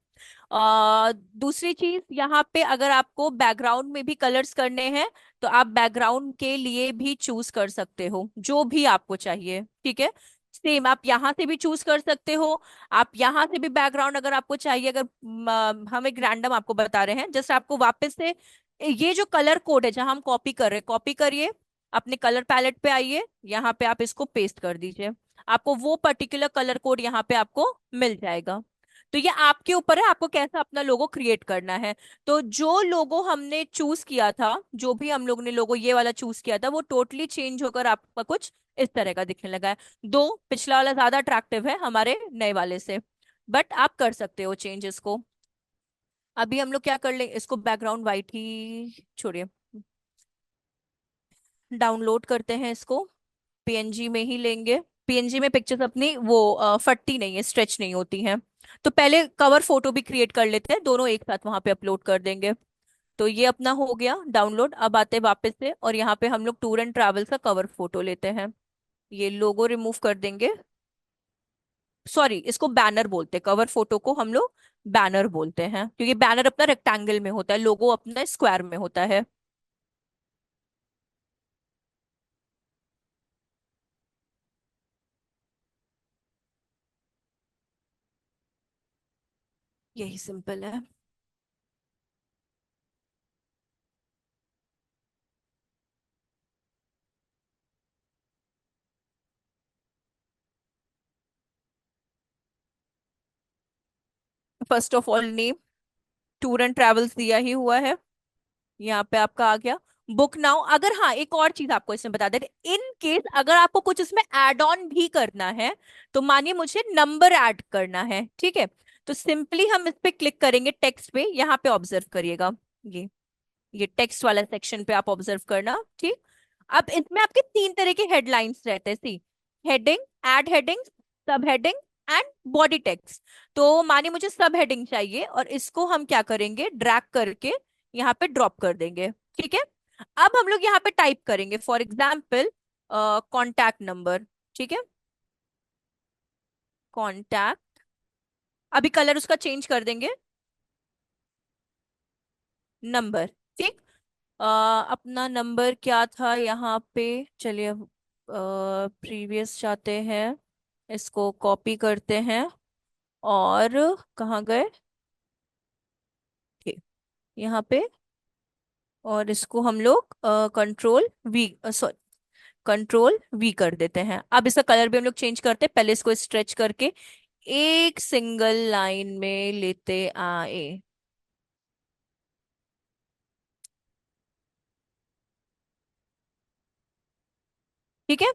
दूसरी चीज, यहाँ पे अगर आपको बैकग्राउंड में भी कलर्स करने हैं तो आप बैकग्राउंड के लिए भी चूज कर सकते हो जो भी आपको चाहिए। ठीक है, सेम आप यहाँ से भी चूज कर सकते हो। आप यहाँ से भी बैकग्राउंड अगर आपको चाहिए, अगर हम एक रैंडम आपको बता रहे हैं, जस्ट आपको वापस से ये जो कलर कोड है जहां हम कॉपी कर रहे हैं, कॉपी करिए, अपने कलर पैलेट पे आइए, यहाँ पे आप इसको पेस्ट कर दीजिए, आपको वो पर्टिकुलर कलर कोड यहाँ पे आपको मिल जाएगा। तो ये आपके ऊपर है, आपको कैसा अपना लोगो क्रिएट करना है। तो जो लोगो हमने चूज किया था, जो भी हम लोग ने लोगो ये वाला चूज किया था, वो टोटली चेंज होकर आपका कुछ इस तरह का दिखने लगा है। दो, पिछला वाला ज्यादा अट्रैक्टिव है हमारे नए वाले से, बट आप कर सकते हो चेंजेस को। अभी हम लोग क्या कर ले, इसको बैकग्राउंड वाइट ही छोड़िए, डाउनलोड करते हैं इसको, PNG में ही लेंगे। PNG में पिक्चर्स अपनी वो फटती नहीं है, स्ट्रेच नहीं होती हैं। तो पहले कवर फोटो भी क्रिएट कर लेते हैं, दोनों एक साथ वहां पे अपलोड कर देंगे। तो ये अपना हो गया डाउनलोड। अब आते हैं वापस से, और यहाँ पे हम लोग टूर एंड ट्रैवल का कवर फोटो लेते हैं। ये लोगो रिमूव कर देंगे, सॉरी इसको बैनर बोलते हैं, कवर फोटो को हम लोग बैनर बोलते हैं, क्योंकि बैनर अपना रेक्टेंगल में होता है, लोगो अपना स्क्वायर में होता है। यही सिंपल है। First of all name, tour and travels दिया ही हुआ है, यहाँ पे आपका आ गया। Book now. अगर हाँ, एक और चीज आपको इसमें बता दें, इन केस अगर आपको कुछ इसमें एड ऑन भी करना है, तो मानिए मुझे नंबर ऐड करना है, ठीक है, तो सिंपली हम इस पे क्लिक करेंगे टेक्स्ट पे, यहाँ पे ऑब्जर्व करिएगा, ये टेक्स्ट वाला सेक्शन पे आप ऑब्जर्व करना, ठीक। अब इसमें आपके तीन तरह के हेडलाइंस रहते हैं, सी, हेडिंग, एड हेडिंग, सब हेडिंग एंड बॉडी टेक्स्ट। तो मानिए मुझे सब हेडिंग चाहिए, और इसको हम क्या करेंगे, ड्रैग करके यहाँ पे ड्रॉप कर देंगे, ठीक है। अब हम लोग यहाँ पे टाइप करेंगे, फॉर एग्जाम्पल कॉन्टैक्ट नंबर, ठीक है, कॉन्टैक्ट। अभी कलर उसका चेंज कर देंगे, नंबर, ठीक। अपना नंबर क्या था यहाँ पे, चलिए प्रीवियस जाते हैं, इसको कॉपी करते हैं, और कहाँ गए, ठीक, यहाँ पे, और इसको हम लोग control we, sorry, control we कर देते हैं। अब इसका कलर भी हम लोग चेंज करते हैं, पहले इसको स्ट्रेच करके एक सिंगल लाइन में लेते आए, ठीक है,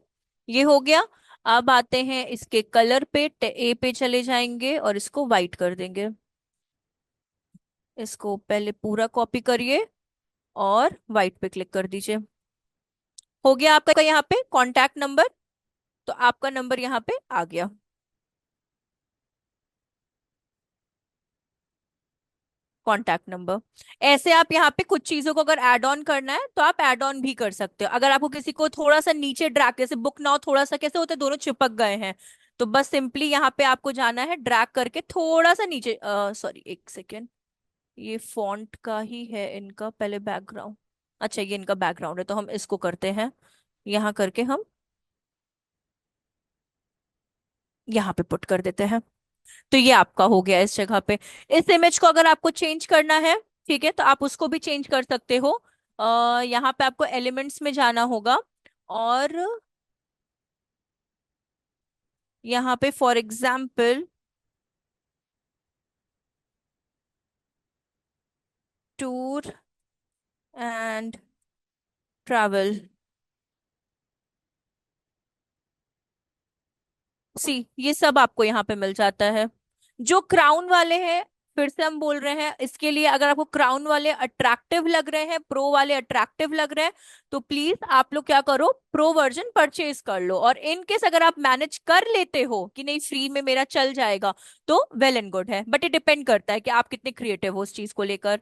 ये हो गया। अब आते हैं इसके कलर पे, ए पे चले जाएंगे और इसको वाइट कर देंगे, इसको पहले पूरा कॉपी करिए और वाइट पे क्लिक कर दीजिए। हो गया आपका यहाँ पे कॉन्टैक्ट नंबर, तो आपका नंबर यहाँ पे आ गया, कॉन्टैक्ट नंबर। ऐसे आप यहाँ पे कुछ चीजों को अगर ऐड ऑन करना है तो आप ऐड ऑन भी कर सकते हो। अगर आपको किसी को थोड़ा सा नीचे ड्रैग, जैसे बुक नाउ थोड़ा सा कैसे होते हैं, दोनों चिपक गए हैं, तो बस सिंपली यहाँ पे आपको जाना है, ड्रैग करके थोड़ा सा नीचे, सॉरी एक सेकेंड, ये फॉन्ट का ही है इनका, पहले बैकग्राउंड, अच्छा ये इनका बैकग्राउंड है, तो हम इसको करते हैं, यहाँ करके हम यहाँ पे पुट कर देते हैं। तो ये आपका हो गया इस जगह पे। इस इमेज को अगर आपको चेंज करना है, ठीक है, तो आप उसको भी चेंज कर सकते हो। यहाँ पे आपको एलिमेंट्स में जाना होगा, और यहाँ पे for example tour and travel, see, ये सब आपको यहाँ पे मिल जाता है। जो क्राउन वाले हैं, फिर से हम बोल रहे हैं, इसके लिए अगर आपको क्राउन वाले अट्रैक्टिव लग रहे हैं, प्रो वाले अट्रैक्टिव लग रहे हैं, तो प्लीज आप लोग क्या करो, प्रो वर्जन परचेज कर लो। और इन केस अगर आप मैनेज कर लेते हो कि नहीं फ्री में मेरा चल जाएगा, तो वेल एंड गुड है, बट ये डिपेंड करता है कि आप कितने क्रिएटिव हो उस चीज को लेकर।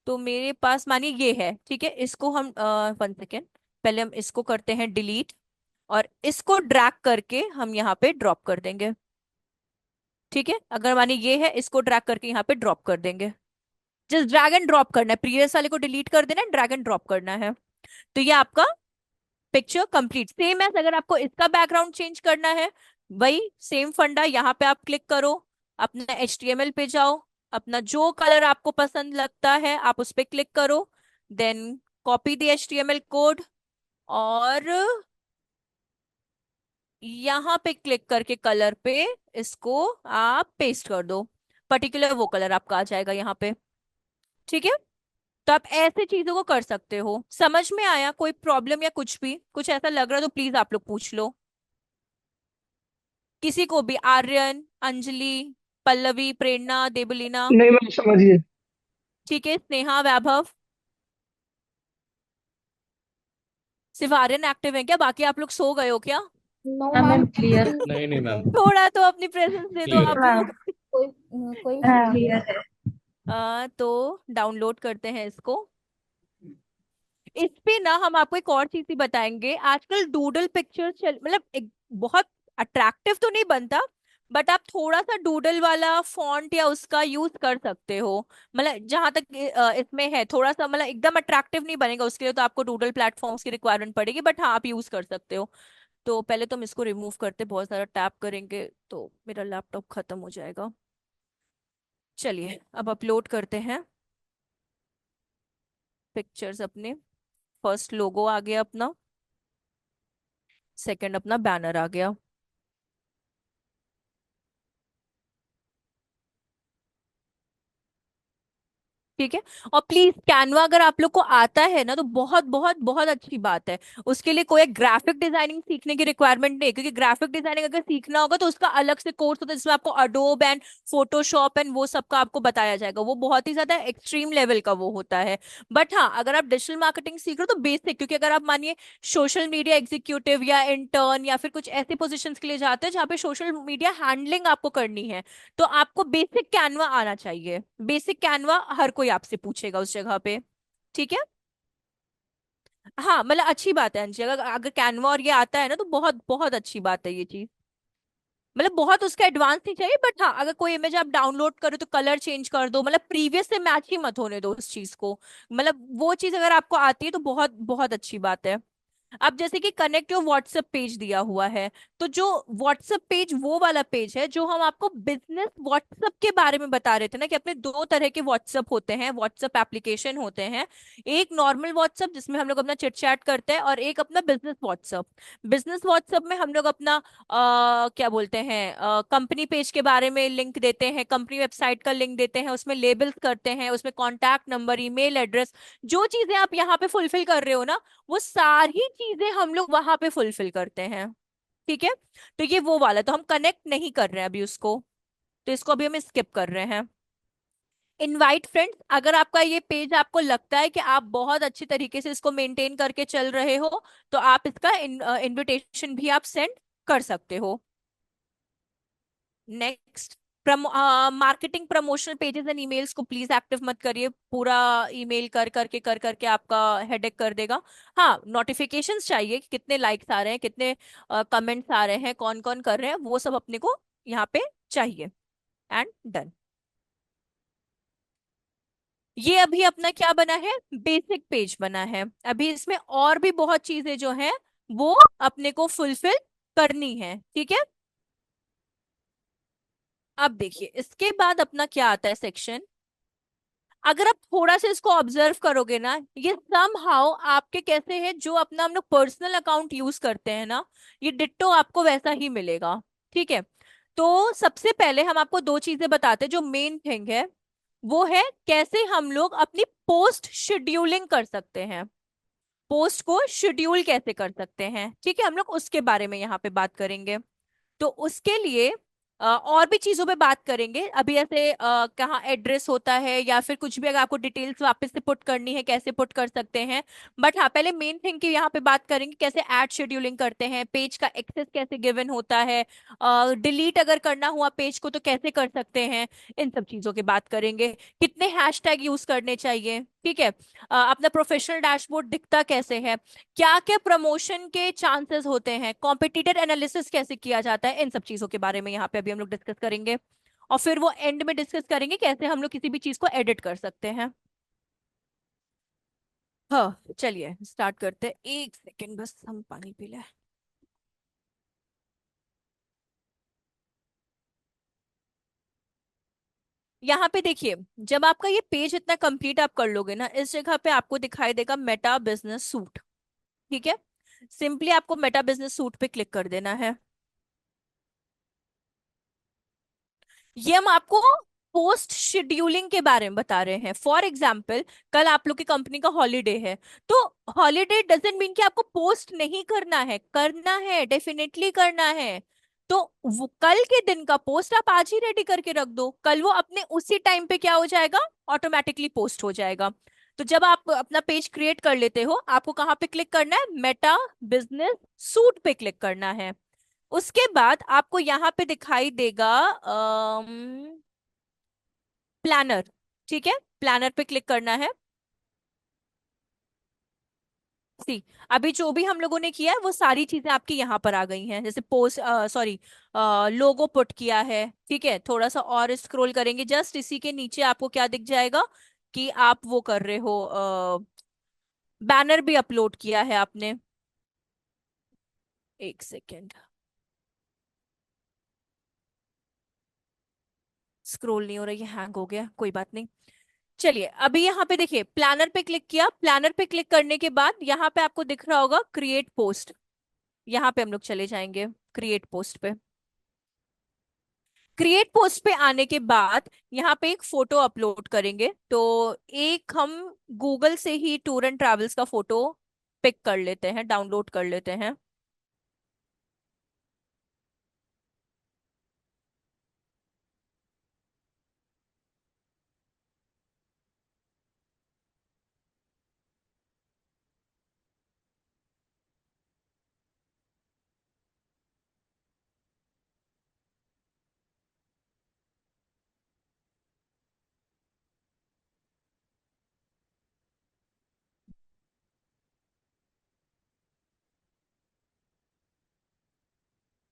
तो मेरे पास मानिए ये है, ठीक है, इसको हम 1 सेकेंड, पहले हम इसको करते हैं डिलीट, और इसको ड्रैग करके हम यहाँ पे ड्रॉप कर देंगे, ठीक है। अगर मानिए ये है, इसको ड्रैग करके यहाँ पे ड्रॉप कर देंगे, जस्ट ड्रैग एंड ड्रॉप करना है, प्रीवियस वाले को डिलीट कर देना है, ड्रैग एंड ड्रॉप करना है। तो ये आपका पिक्चर कंप्लीट। सेम एज अगर आपको इसका बैकग्राउंड चेंज करना है, वही सेम फंडा, यहाँ पे आप क्लिक करो, अपना HTML पे जाओ, अपना जो कलर आपको पसंद लगता है आप उस पे क्लिक करो, then copy the HTML code, और यहाँ पे क्लिक करके कलर पे इसको आप पेस्ट कर दो, पर्टिकुलर वो कलर आपका आ जाएगा यहाँ पे, ठीक है। तो आप ऐसे चीजों को कर सकते हो। समझ में आया? कोई प्रॉब्लम या कुछ भी कुछ ऐसा लग रहा है तो प्लीज आप लोग पूछ लो, किसी को भी, आर्यन, अंजलि, पल्लवी, प्रेरणा, देवलीना, नहीं मैम, समझिए। ठीक है, स्नेहा, वैभव, सिर्फ आर्यन एक्टिव है क्या? बाकी आप लोग सो गए हो क्या? नो हाँ मैम। Ma'am clear. नहीं नहीं मैम, थोड़ा तो अपनी प्रेजेंस दे दो क्लियर आप है। हाँ लोग। कोई कोई हाँ क्लियर है। तो डाउनलोड करते हैं इसको। इस पे ना हम आपको एक और चीज ही बताएंगे, आजकल डूडल पिक्चर्स चल, मतलब एक बहुत अट्रैक्टिव तो नहीं बनता, बट आप थोड़ा सा डूडल वाला फॉन्ट या उसका यूज कर सकते हो। मतलब जहां तक इसमें है, थोड़ा सा मतलब एकदम अट्रैक्टिव नहीं बनेगा, उसके लिए तो आपको डूडल प्लेटफॉर्म्स की रिक्वायरमेंट पड़ेगी, बट हाँ आप यूज कर सकते हो। तो पहले तो हम इसको रिमूव करते, बहुत सारा टैप करेंगे तो मेरा लैपटॉप खत्म हो जाएगा। चलिए अब अपलोड करते हैं पिक्चर्स अपने। फर्स्ट लोगो आ गया अपना, सेकंड अपना बैनर आ गया। ठीक है। और प्लीज कैनवा अगर आप लोग को आता है ना तो बहुत बहुत बहुत अच्छी बात है। उसके लिए कोई ग्राफिक डिजाइनिंग सीखने की रिक्वायरमेंट नहीं है, क्योंकि ग्राफिक डिजाइनिंग अगर सीखना होगा तो उसका अलग से कोर्स होता है जिसमें आपको अडोब एंड फोटोशॉप एंड वो सब का आपको बताया जाएगा, वो बहुत ही ज्यादा एक्सट्रीम लेवल का वो होता है। बट हाँ, अगर आप डिजिटल मार्केटिंग सीख रहे हो तो बेसिक, क्योंकि अगर आप मानिए सोशल मीडिया एग्जीक्यूटिव या इंटर्न या फिर कुछ ऐसे पोजीशंस के लिए जाते हैं जहाँ पे सोशल मीडिया हैंडलिंग आपको करनी है, तो आपको बेसिक कैनवा आना चाहिए। बेसिक कैनवा हर कोई आपसे पूछेगा उस जगह पे। ठीक है। हाँ मतलब अच्छी बात है अंशी, अगर अगर कैनवा और ये आता है ना तो बहुत बहुत अच्छी बात है ये चीज। मतलब बहुत उसका एडवांस नहीं चाहिए, बट हाँ अगर कोई इमेज आप डाउनलोड करो तो कलर चेंज कर दो, मतलब प्रीवियस से मैच ही मत होने दो उस चीज को। मतलब वो चीज अगर आपको आती है तो बहुत बहुत अच्छी बात है। अब जैसे कि कनेक्ट योर व्हाट्सएप पेज दिया हुआ है, तो जो व्हाट्सएप पेज वो वाला पेज है जो हम आपको बिजनेस व्हाट्सएप के बारे में बता रहे थे ना, कि अपने दो तरह के व्हाट्सएप होते हैं, व्हाट्सएप एप्लीकेशन होते हैं। एक नॉर्मल व्हाट्सएप जिसमें हम लोग अपना चिट चैट करते हैं, और एक अपना बिजनेस व्हाट्सएप। बिजनेस व्हाट्सएप में हम लोग अपना क्या बोलते हैं, कंपनी पेज के बारे में लिंक देते हैं, कंपनी वेबसाइट का लिंक देते हैं, उसमें लेबल्स करते हैं, उसमें कॉन्टैक्ट नंबर, ईमेल एड्रेस, जो चीजें आप यहाँ पे फुलफिल कर रहे हो ना, वो सारी चीजें हम लोग वहां पे फुलफिल करते हैं। ठीक है। तो ये वो वाला तो हम कनेक्ट नहीं कर रहे हैं अभी उसको, तो इसको अभी हम स्किप कर रहे हैं। इनवाइट फ्रेंड्स, अगर आपका ये पेज आपको लगता है कि आप बहुत अच्छी तरीके से इसको मेंटेन करके चल रहे हो, तो आप इसका इनविटेशन भी आप सेंड कर सकते हो। Next, marketing promotional pages and emails को प्लीज एक्टिव मत करिए, पूरा ईमेल कर करके आपका हेडेक कर देगा। हाँ, नोटिफिकेशंस चाहिए कि कितने लाइक्स आ रहे हैं, कितने कमेंट्स आ रहे हैं, कौन कौन कर रहे हैं, वो सब अपने को यहाँ पे चाहिए। And done. ये अभी अपना क्या बना है, बेसिक पेज बना है। अभी इसमें और भी बहुत चीजें जो हैं वो अपने को फुलफिल करनी है। ठीक है। अब देखिए इसके बाद अपना क्या आता है सेक्शन। अगर आप थोड़ा सा इसको ऑब्जर्व करोगे ना, ये सम हाउ आपके कैसे है जो अपना हम लोग पर्सनल अकाउंट यूज करते हैं ना, ये डिट्टो आपको वैसा ही मिलेगा। ठीक है। तो सबसे पहले हम आपको दो चीजें बताते हैं, जो मेन थिंग है वो है कैसे हम लोग अपनी पोस्ट शेड्यूलिंग कर सकते हैं, पोस्ट को शेड्यूल कैसे कर सकते हैं। ठीक है, हम लोग उसके बारे में यहाँ पे बात करेंगे। तो उसके लिए और भी चीजों पे बात करेंगे अभी, ऐसे कहाँ एड्रेस होता है या फिर कुछ भी, अगर आपको डिटेल्स वापस से पुट करनी है कैसे पुट कर सकते हैं। बट हाँ, पहले मेन थिंग की यहाँ पे बात करेंगे कैसे एड शेड्यूलिंग करते हैं, पेज का एक्सेस कैसे गिवन होता है, डिलीट अगर करना हुआ पेज को तो कैसे कर सकते हैं, इन सब चीजों की बात करेंगे। कितने हैशटैग यूज करने चाहिए। ठीक है। अपना प्रोफेशनल डैशबोर्ड दिखता कैसे है, क्या क्या प्रमोशन के चांसेस होते हैं, कॉम्पिटिटर एनालिसिस कैसे किया जाता है, इन सब चीजों के बारे में यहाँ पे अभी हम लोग डिस्कस करेंगे। और फिर वो एंड में डिस्कस करेंगे कैसे हम लोग किसी भी चीज को एडिट कर सकते हैं। हाँ चलिए स्टार्ट करते हैं, एक सेकेंड बस हम पानी पी लें। यहाँ पे देखिए, जब आपका ये पेज इतना कंप्लीट आप कर लोगे ना, इस जगह पे आपको दिखाई देगा मेटा बिजनेस सूट। ठीक है। सिंपली आपको मेटा बिजनेस सूट पे क्लिक कर देना है। ये हम आपको पोस्ट शेड्यूलिंग के बारे में बता रहे हैं। फॉर एग्जाम्पल, कल आप लोग की कंपनी का हॉलीडे है, तो हॉलीडे डजेंट मीन कि आपको पोस्ट नहीं करना है, करना है, डेफिनेटली करना है। तो वो कल के दिन का पोस्ट आप आज ही रेडी करके रख दो, कल वो अपने उसी टाइम पे क्या हो जाएगा, ऑटोमेटिकली पोस्ट हो जाएगा। तो जब आप अपना पेज क्रिएट कर लेते हो, आपको कहाँ पे क्लिक करना है, मेटा बिजनेस सूट पे क्लिक करना है। उसके बाद आपको यहाँ पे दिखाई देगा प्लानर। ठीक है, प्लानर पे क्लिक करना है। सी, अभी जो भी हम लोगों ने किया है वो सारी चीजें आपकी यहाँ पर आ गई हैं, जैसे पोस्ट, सॉरी, लोगो पुट किया है। ठीक है, थोड़ा सा और स्क्रॉल करेंगे, जस्ट इसी के नीचे आपको क्या दिख जाएगा कि आप वो कर रहे हो, बैनर भी अपलोड किया है आपने। एक सेकेंड, स्क्रॉल नहीं हो रहा, ये हैंग हो गया, कोई बात नहीं। चलिए अभी यहाँ पे देखिए, प्लानर पे क्लिक किया, प्लानर पे क्लिक करने के बाद यहाँ पे आपको दिख रहा होगा क्रिएट पोस्ट। यहाँ पे हम लोग चले जाएंगे क्रिएट पोस्ट पे। क्रिएट पोस्ट पे आने के बाद यहाँ पे एक फोटो अपलोड करेंगे। तो एक हम गूगल से ही टूर एंड ट्रैवल्स का फोटो पिक कर लेते हैं, डाउनलोड कर लेते हैं।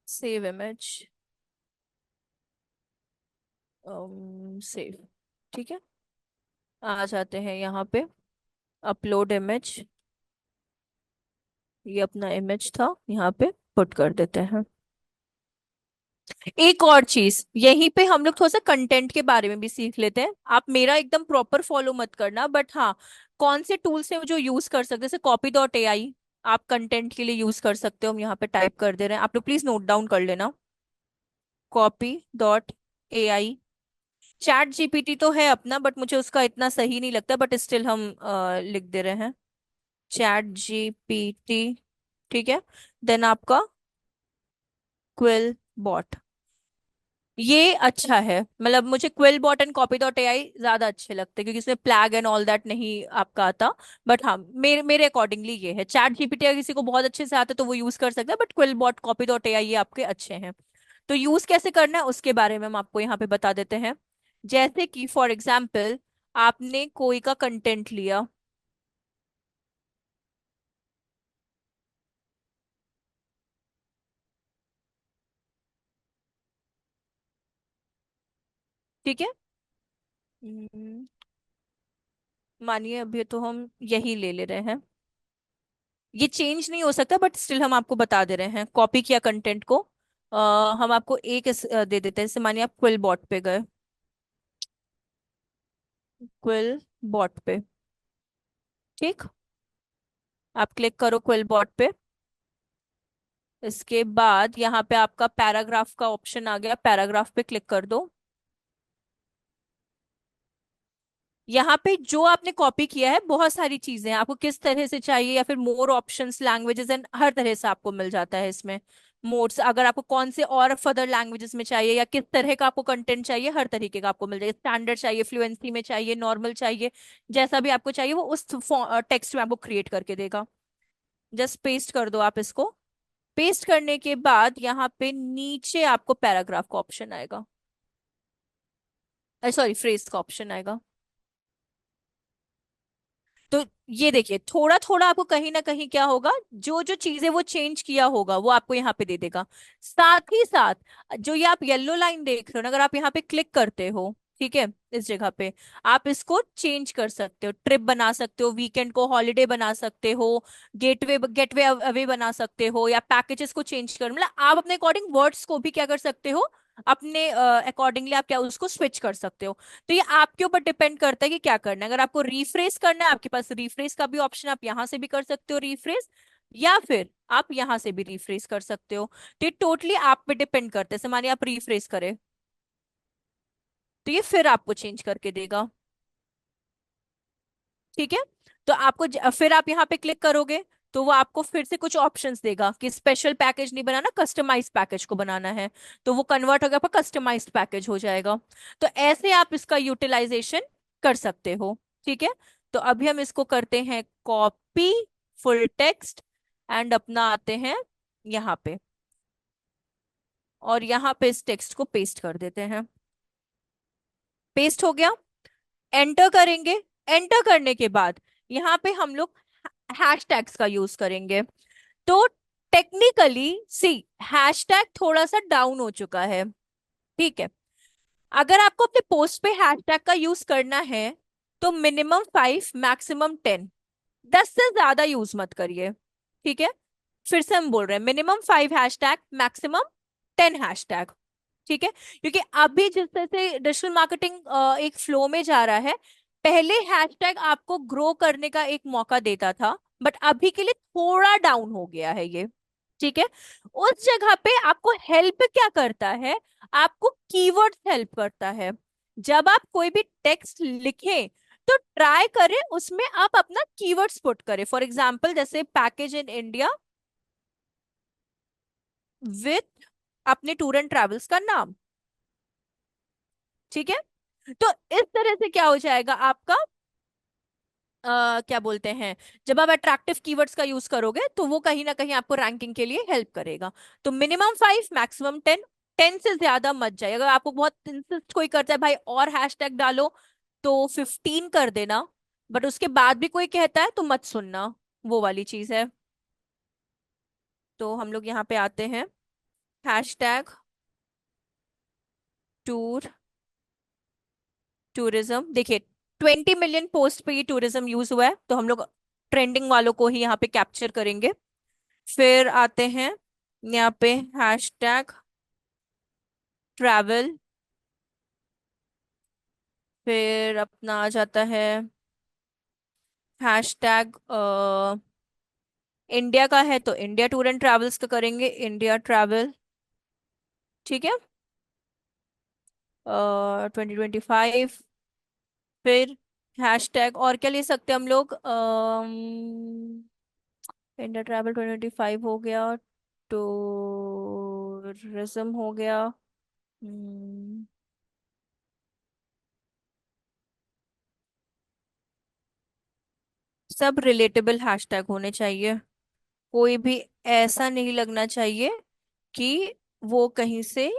सेव इमेज, सेव, ठीक है। आ जाते हैं यहाँ पे, अपलोड इमेज, ये अपना इमेज था, यहाँ पे पुट कर देते हैं। एक और चीज यहीं पे हम लोग थोड़ा सा कंटेंट के बारे में भी सीख लेते हैं। आप मेरा एकदम प्रॉपर फॉलो मत करना, बट हाँ, कौन से टूल्स हैं जो यूज कर सकते हैं, जैसे copy.ai आप कंटेंट के लिए यूज कर सकते हो। हम यहाँ पे टाइप कर दे रहे हैं, आप लोग प्लीज नोट डाउन कर लेना। copy.ai, चैट जीपीटी तो है अपना, बट मुझे उसका इतना सही नहीं लगता, बट स्टिल हम लिख दे रहे हैं चैट जीपीटी, ठीक है। देन आपका क्विल बॉट, ये अच्छा है, मतलब मुझे क्विल बॉट एंड copy.ai ज्यादा अच्छे लगते हैं, क्योंकि इसमें प्लैग एंड ऑल दैट नहीं आपका आता। बट हाँ, मेरे अकॉर्डिंगली ये है। चैट जीपीटी अगर किसी को बहुत अच्छे से आता है तो वो यूज कर सकता है, बट क्विल बॉट copy.ai ये आपके अच्छे हैं। तो यूज कैसे करना है उसके बारे में हम आपको यहाँ पे बता देते हैं। जैसे कि फॉर एग्जाम्पल, आपने कोई का कंटेंट लिया, ठीक है। हम्म, मानिए अभी तो हम यही ले रहे हैं, ये चेंज नहीं हो सकता, बट स्टिल हम आपको बता दे रहे हैं। कॉपी किया कंटेंट को, हम आपको दे देते हैं। जैसे मानिए आप क्विल बॉट पे गए, क्विल बॉट पे, ठीक, आप क्लिक करो क्विल बॉट पे। इसके बाद यहाँ पे आपका पैराग्राफ का ऑप्शन आ गया, पैराग्राफ पे क्लिक कर दो। यहाँ पे जो आपने कॉपी किया है, बहुत सारी चीजें हैं, आपको किस तरह से चाहिए, या फिर मोर ऑप्शंस, लैंग्वेजेस एंड हर तरह से आपको मिल जाता है इसमें। मोड्स, अगर आपको कौन से और फर्दर लैंग्वेजेस में चाहिए या किस तरह का आपको कंटेंट चाहिए, हर तरीके का आपको मिल जाएगा। स्टैंडर्ड चाहिए, फ्लुएंसी में चाहिए, नॉर्मल चाहिए, जैसा भी आपको चाहिए वो उस टेक्स्ट में आपको क्रिएट करके देगा। जस्ट पेस्ट कर दो आप इसको। पेस्ट करने के बाद यहाँ पे नीचे आपको पैराग्राफ का ऑप्शन आएगा, सॉरी फ्रेज का ऑप्शन आएगा। तो ये देखिए, थोड़ा थोड़ा आपको कहीं ना कहीं क्या होगा, जो जो चीजें वो चेंज किया होगा वो आपको यहाँ पे दे देगा। साथ ही साथ जो ये आप येलो लाइन देख रहे हो ना, अगर आप यहाँ पे क्लिक करते हो, ठीक है, इस जगह पे आप इसको चेंज कर सकते हो, ट्रिप बना सकते हो, वीकेंड को हॉलीडे बना सकते हो, गेटवे गेटवे अवे बना सकते हो, या पैकेजेस को चेंज कर, मतलब आप अपने अकॉर्डिंग वर्ड्स को भी क्या कर सकते हो, अपने अकॉर्डिंगली आप क्या उसको स्विच कर सकते हो। तो ये आपके ऊपर डिपेंड करता है कि क्या करना है। अगर आपको रिफ्रेश करना है, आपके पास रिफ्रेश का भी ऑप्शन, आप यहां से भी कर सकते हो रिफ्रेश, या फिर आप यहां से भी रिफ्रेश कर सकते हो। तो ये टोटली आप पे डिपेंड करता है। जैसे मानिए आप रिफ्रेश करें, तो ये फिर आपको चेंज करके देगा, ठीक है। तो आपको फिर आप यहाँ पे क्लिक करोगे तो वो आपको फिर से कुछ ऑप्शंस देगा कि स्पेशल पैकेज नहीं बनाना, कस्टमाइज्ड पैकेज को बनाना है। तो वो कन्वर्ट होकर आपका कस्टमाइज्ड पैकेज हो जाएगा। तो ऐसे आप इसका यूटिलाइजेशन कर सकते हो, ठीक है। तो अभी हम इसको करते हैं कॉपी, फुल टेक्स्ट, एंड अपना आते हैं यहाँ पे, और यहाँ पे इस टेक्स्ट को पेस्ट कर देते हैं। पेस्ट हो गया, एंटर करेंगे। एंटर करने के बाद यहाँ पे हम लोग हैशटैग्स का यूज करेंगे। तो टेक्निकली सी, हैशटैग थोड़ा सा डाउन हो चुका है, ठीक है। अगर आपको अपने पोस्ट पे हैशटैग का यूज करना है तो मिनिमम 5 मैक्सिमम 10, 10 से ज्यादा यूज मत करिए, ठीक है। फिर से हम बोल रहे हैं मिनिमम 5 हैशटैग, मैक्सिमम 10 हैशटैग, ठीक है। क्योंकि अभी जिस तरह से डिजिटल मार्केटिंग एक फ्लो में जा रहा है, पहले हैशटैग आपको ग्रो करने का एक मौका देता था, बट अभी के लिए थोड़ा डाउन हो गया है ये, ठीक है। उस जगह पे आपको हेल्प क्या करता है, आपको कीवर्ड्स हेल्प करता है। जब आप कोई भी टेक्स्ट लिखें तो ट्राई करें उसमें आप अपना कीवर्ड्स पुट करें। फॉर एग्जांपल जैसे पैकेज इन इंडिया विथ अपने टूर एंड ट्रेवल्स का नाम। ठीक है। तो इस तरह से क्या हो जाएगा आपका, क्या बोलते हैं, जब आप अट्रैक्टिव कीवर्ड्स का यूज करोगे तो वो कहीं ना कहीं आपको रैंकिंग के लिए हेल्प करेगा। तो मिनिमम 5, मैक्सिमम 10। 10 से ज्यादा मत जाइए। अगर आपको बहुत इंसिस्ट कोई करता है भाई और हैशटैग डालो तो 15 कर देना, बट उसके बाद भी कोई कहता है तो मत सुनना, वो वाली चीज है। तो हम लोग यहाँ पे आते हैं, हैशटैग टूर टूरिज्म। देखिए 20 मिलियन पोस्ट पे ये टूरिज्म यूज हुआ है, तो हम लोग ट्रेंडिंग वालों को ही यहाँ पे कैप्चर करेंगे। फिर आते हैं यहाँ पे हैशटैग ट्रैवल। फिर अपना आ जाता है हैशटैग इंडिया का है तो इंडिया टूर एंड ट्रैवल्स का करेंगे, इंडिया ट्रैवल। ठीक है। 2025। फिर हैशटैग और क्या ले सकते हैं हम लोग, इंडिया ट्रैवल 2025 हो गया, टूरिज्म हो गया। हम्म, सब रिलेटेबल हैशटैग होने चाहिए। कोई भी ऐसा नहीं लगना चाहिए कि वो कहीं से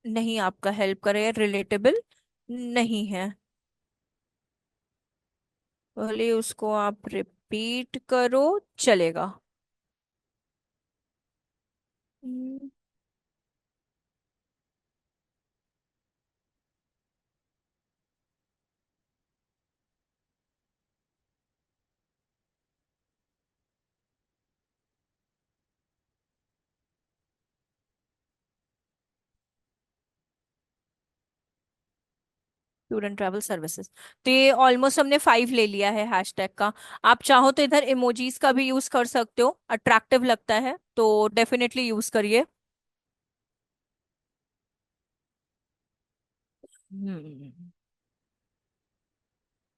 नहीं आपका हेल्प करे या रिलेटेबल नहीं है। भले उसको आप रिपीट करो, चलेगा। Tour and travel services. तो ये ऑलमोस्ट हमने 5 ले लिया है हैशटैग का। आप चाहो तो इधर इमोजीज का भी यूज कर सकते हो, अट्रैक्टिव लगता है तो डेफिनेटली यूज करिए। हम्म।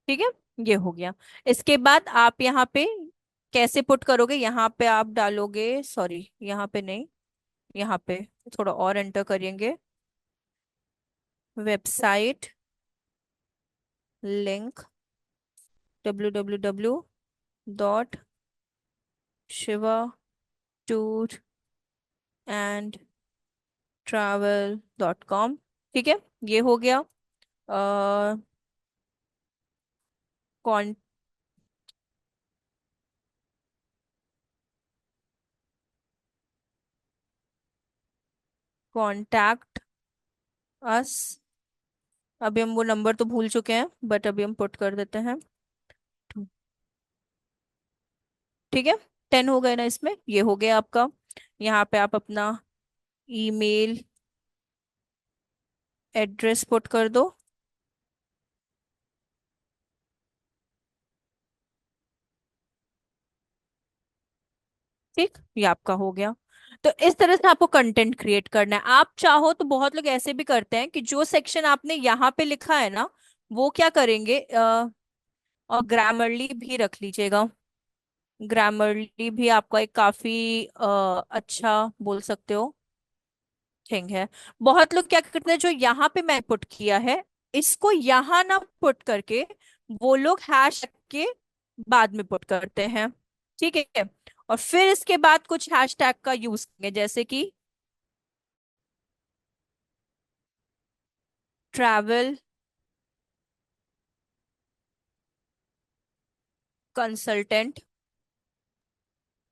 ठीक है, ये हो गया। इसके बाद आप यहाँ पे कैसे पुट करोगे, यहाँ पे आप डालोगे, सॉरी यहाँ पे नहीं, यहाँ पे थोड़ा और एंटर करेंगे, website link www.shiva tour and travel.com। ठीक है, ये हो गया। Con contact us. अभी हम वो नंबर तो भूल चुके हैं बट अभी हम पुट कर देते हैं। ठीक है, 10 हो गए ना इसमें, ये हो गया आपका। यहाँ पे आप अपना ईमेल एड्रेस पुट कर दो। ठीक, ये आपका हो गया। तो इस तरह से आपको कंटेंट क्रिएट करना है। आप चाहो तो बहुत लोग ऐसे भी करते हैं कि जो सेक्शन आपने यहाँ पे लिखा है ना, वो क्या करेंगे, और ग्रामरली भी रख लीजिएगा। ग्रामरली भी आपका एक काफी अच्छा बोल सकते हो थिंग है। बहुत लोग क्या करते हैं, जो यहाँ पे मैं पुट किया है इसको यहाँ ना पुट करके वो लोग हैश के बाद में पुट करते हैं। ठीक है। और फिर इसके बाद कुछ हैशटैग का यूज करेंगे, जैसे कि ट्रैवल कंसल्टेंट।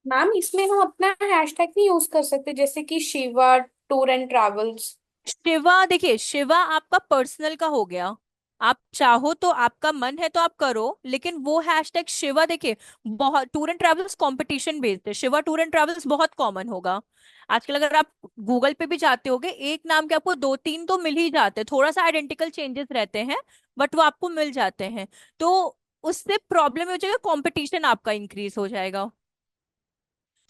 मैम इसमें हम अपना हैशटैग नहीं यूज कर सकते, जैसे कि Shiva tour and travels. Shiva, देखिए शिवा आपका पर्सनल का हो गया। आप चाहो तो, आपका मन है तो आप करो, लेकिन वो हैशटैग शिवा देखिए, बहुत tour and travels competition based है, शिवा टूर एंड ट्रैवल्स बहुत कॉमन होगा। आजकल अगर आप गूगल पे भी जाते होगे, एक नाम के आपको 2-3 तो मिल ही जाते हैं, थोड़ा सा आइडेंटिकल चेंजेस रहते हैं बट वो आपको मिल जाते हैं। तो उससे प्रॉब्लम हो जाएगा, कंपटीशन आपका इंक्रीज हो जाएगा।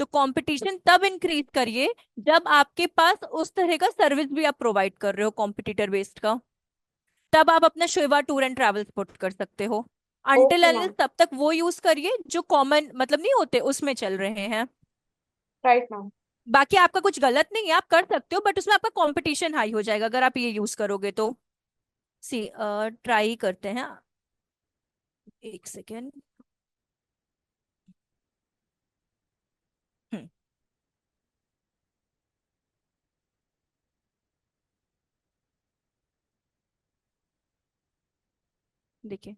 तो कंपटीशन तब इंक्रीज करिए जब आपके पास उस तरह का सर्विस भी आप प्रोवाइड कर रहे हो कॉम्पिटिटर बेस्ड का, तब आप अपना Shiva tour and travels put कर सकते हो। Until okay unless ma'am. तब तक वो यूज करिए जो कॉमन मतलब नहीं होते उसमें चल रहे हैं। Right ma'am. बाकी आपका कुछ गलत नहीं है, आप कर सकते हो, बट उसमें आपका कंपटीशन हाई हो जाएगा अगर आप ये यूज करोगे तो। सी ट्राई करते हैं, एक सेकेंड। देखिए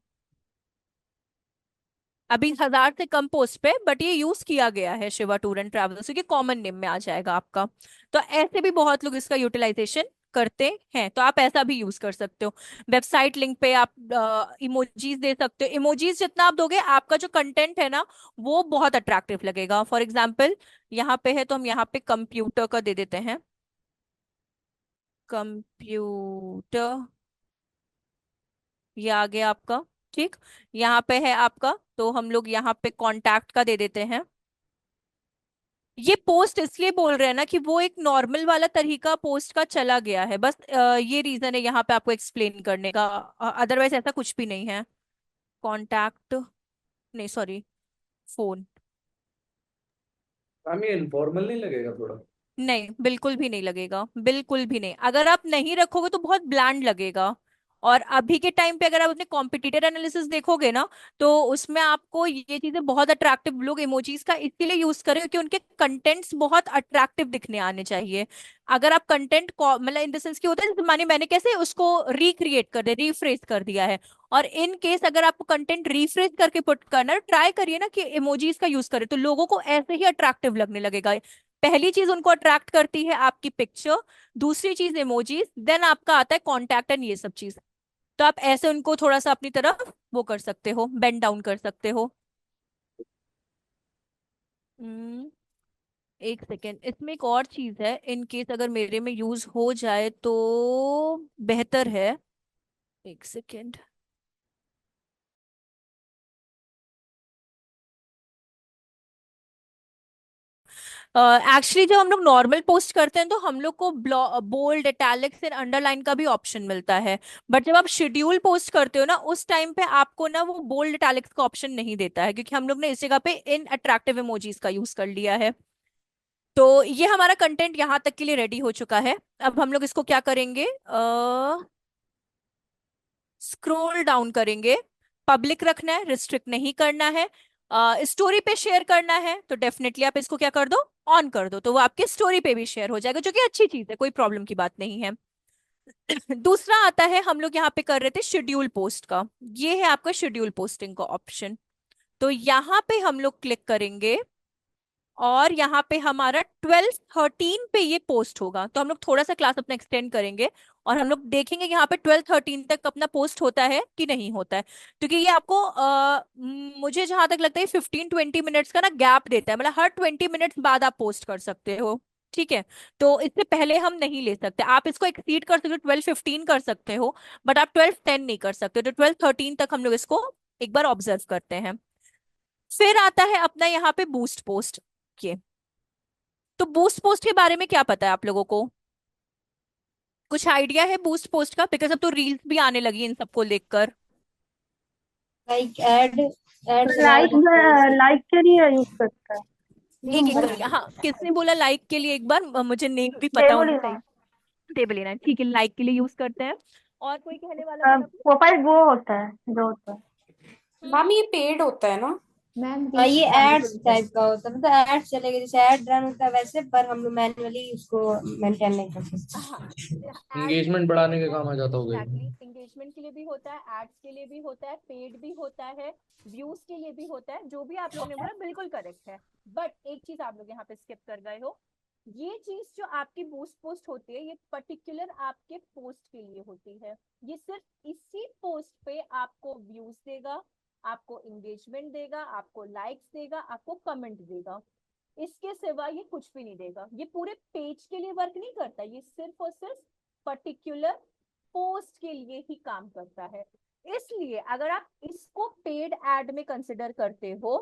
अभी 1000 से कम पोस्ट पे, बट ये यूज किया गया है शिवा टूर एंड ट्रैवल्स, क्योंकि कॉमन नेम में आ जाएगा आपका। तो ऐसे भी बहुत लोग इसका यूटिलाइजेशन करते हैं, तो आप ऐसा भी यूज कर सकते हो। वेबसाइट लिंक पे आप इमोजीज दे सकते हो। इमोजीज जितना आप दोगे आपका जो कंटेंट है ना वो बहुत अट्रैक्टिव लगेगा। फॉर एग्जाम्पल यहाँ पे है तो हम यहाँ पे कंप्यूटर का दे देते हैं, कंप्यूटर, ये आ गया आपका। ठीक, यहाँ पे है आपका, तो हम लोग यहाँ पे कांटेक्ट का दे देते हैं। ये पोस्ट इसलिए बोल रहे हैं ना कि वो एक नॉर्मल वाला तरीका पोस्ट का चला गया है, बस ये रीजन है यहाँ पे आपको एक्सप्लेन करने का, अदरवाइज ऐसा कुछ भी नहीं है। कांटेक्ट, नहीं सॉरी, फोन। मैम ये इनफॉर्मल नहीं लगेगा थोड़ा? नहीं बिल्कुल भी नहीं लगेगा, बिल्कुल भी नहीं। अगर आप नहीं रखोगे तो बहुत ब्लैंड लगेगा। और अभी के टाइम पे अगर आप अपने कॉम्पिटिटर एनालिसिस देखोगे ना, तो उसमें आपको ये चीजें बहुत अट्रैक्टिव, लोग इमोजीज का इसीलिए यूज करें क्योंकि उनके कंटेंट्स बहुत अट्रैक्टिव दिखने आने चाहिए। अगर आप कंटेंट मतलब इन द सेंस की होता है, जैसे माने मैंने कैसे उसको रिक्रिएट कर दिया, रिफ्रेश कर दिया है, और इन केस अगर आपको कंटेंट रिफ्रेश करके पुट करना है, ट्राई करिए ना कि इमोजीज का यूज करें, तो लोगों को ऐसे ही अट्रैक्टिव लगने लगेगा। पहली चीज उनको अट्रैक्ट करती है आपकी पिक्चर, दूसरी चीज इमोजीज, देन आपका आता है कॉन्टैक्ट एंड ये सब चीज। तो आप ऐसे उनको थोड़ा सा अपनी तरफ वो कर सकते हो, बेंड डाउन कर सकते हो। हम्म, एक सेकेंड, इसमें एक और चीज है, इन केस अगर मेरे में यूज हो जाए तो बेहतर है। एक सेकेंड। एक्चुअली जब हम लोग नॉर्मल पोस्ट करते हैं तो हम लोग को बोल्ड, इटैलिक्स एंड अंडरलाइन का भी ऑप्शन मिलता है। बट जब आप शेड्यूल पोस्ट करते हो ना, उस टाइम पे आपको ना वो बोल्ड, इटैलिक्स का ऑप्शन नहीं देता है, क्योंकि हम लोग ने इस जगह पे इन अट्रैक्टिव इमोजीज का यूज कर लिया है। तो ये हमारा कंटेंट यहाँ तक के लिए रेडी हो चुका है। अब हम लोग इसको क्या करेंगे, स्क्रॉल डाउन करेंगे। पब्लिक रखना है, रिस्ट्रिक्ट नहीं करना है। स्टोरी पे शेयर करना है तो डेफिनेटली आप इसको क्या कर दो, ऑन कर दो, तो वो आपके स्टोरी पे भी शेयर हो जाएगा, जो कि अच्छी चीज है, कोई प्रॉब्लम की बात नहीं है। दूसरा आता है, हम लोग यहाँ पे कर रहे थे शेड्यूल पोस्ट का, ये है आपका शेड्यूल पोस्टिंग का ऑप्शन। तो यहाँ पे हम लोग क्लिक करेंगे और यहाँ पे हमारा 12/13 पे ये पोस्ट होगा, तो हम लोग थोड़ा सा क्लास अपना एक्सटेंड करेंगे और हम लोग देखेंगे कि यहाँ पे 12/13 तक अपना पोस्ट होता है कि नहीं होता है। क्योंकि ये आपको मुझे जहां तक लगता है 15-20 मिनट्स का ना गैप देता है, मतलब हर 20 मिनट्स बाद आप पोस्ट कर सकते हो। ठीक है, तो इससे पहले हम नहीं ले सकते। आप इसको एक्सीड कर सकते हो, 12:15 कर सकते हो, बट आप 12:10 नहीं कर सकते। तो 12:13 तक हम लोग इसको एक बार ऑब्जर्व करते हैं। फिर आता है अपना यहाँ पे बूस्ट पोस्ट। ये, तो बूस्ट पोस्ट के बारे में क्या पता है आप लोगों को, कुछ आइडिया है बूस्ट पोस्ट का? बिकॉज अब तो रील्स भी आने लगी इन सबको लेकर। लाइक ऐड ऐड चला लाइक सकते हैं इससे। लाइक के लिए यूज करता है। एक एक करके, हाँ किसने बोला लाइक के लिए, एक बार मुझे नेम भी पता डेमो होना लेना चाहिए। टेबल लेना है, ठीक है, लाइक के लिए यूज करते हैं। और कोई कहने वाला है, था कुछ? प्रोफाइल वो होता है जो होता है। मैम ये पेड होता है ना? मैम हाँ ये एड्स टाइप का होता है, मतलब एड्स चलेगा जैसे एड रन होता है वैसे, पर हम लोग मैन्युअली उसको मेंटेन नहीं कर सकते। हाँ, एड के एंगेजमेंट बढ़ाने के काम आ जाता होगा ये। एग्जैक्टली, एंगेजमेंट के लिए भी होता है, एड्स के लिए भी होता है, पेड भी होता है, व्यूज के लिए भी होता है। जो भी आप लोगों ने बोला बिल्कुल करेक्ट है। बट एक चीज आप लोग यहाँ पे स्किप कर गए हो, ये चीज जो आपकी बूस्ट पोस्ट होती है ये पर्टिकुलर आपके पोस्ट के लिए होती है। ये सिर्फ इसी पोस्ट पे आपको व्यूज देगा, आपको एंगेजमेंट देगा, आपको लाइक्स देगा, आपको कमेंट देगा। इसके सिवा ये कुछ भी नहीं देगा। ये पूरे पेज के लिए वर्क नहीं करता, ये सिर्फ और सिर्फ पर्टिकुलर पोस्ट के लिए ही काम करता है। इसलिए अगर आप इसको पेड एड में कंसिडर करते हो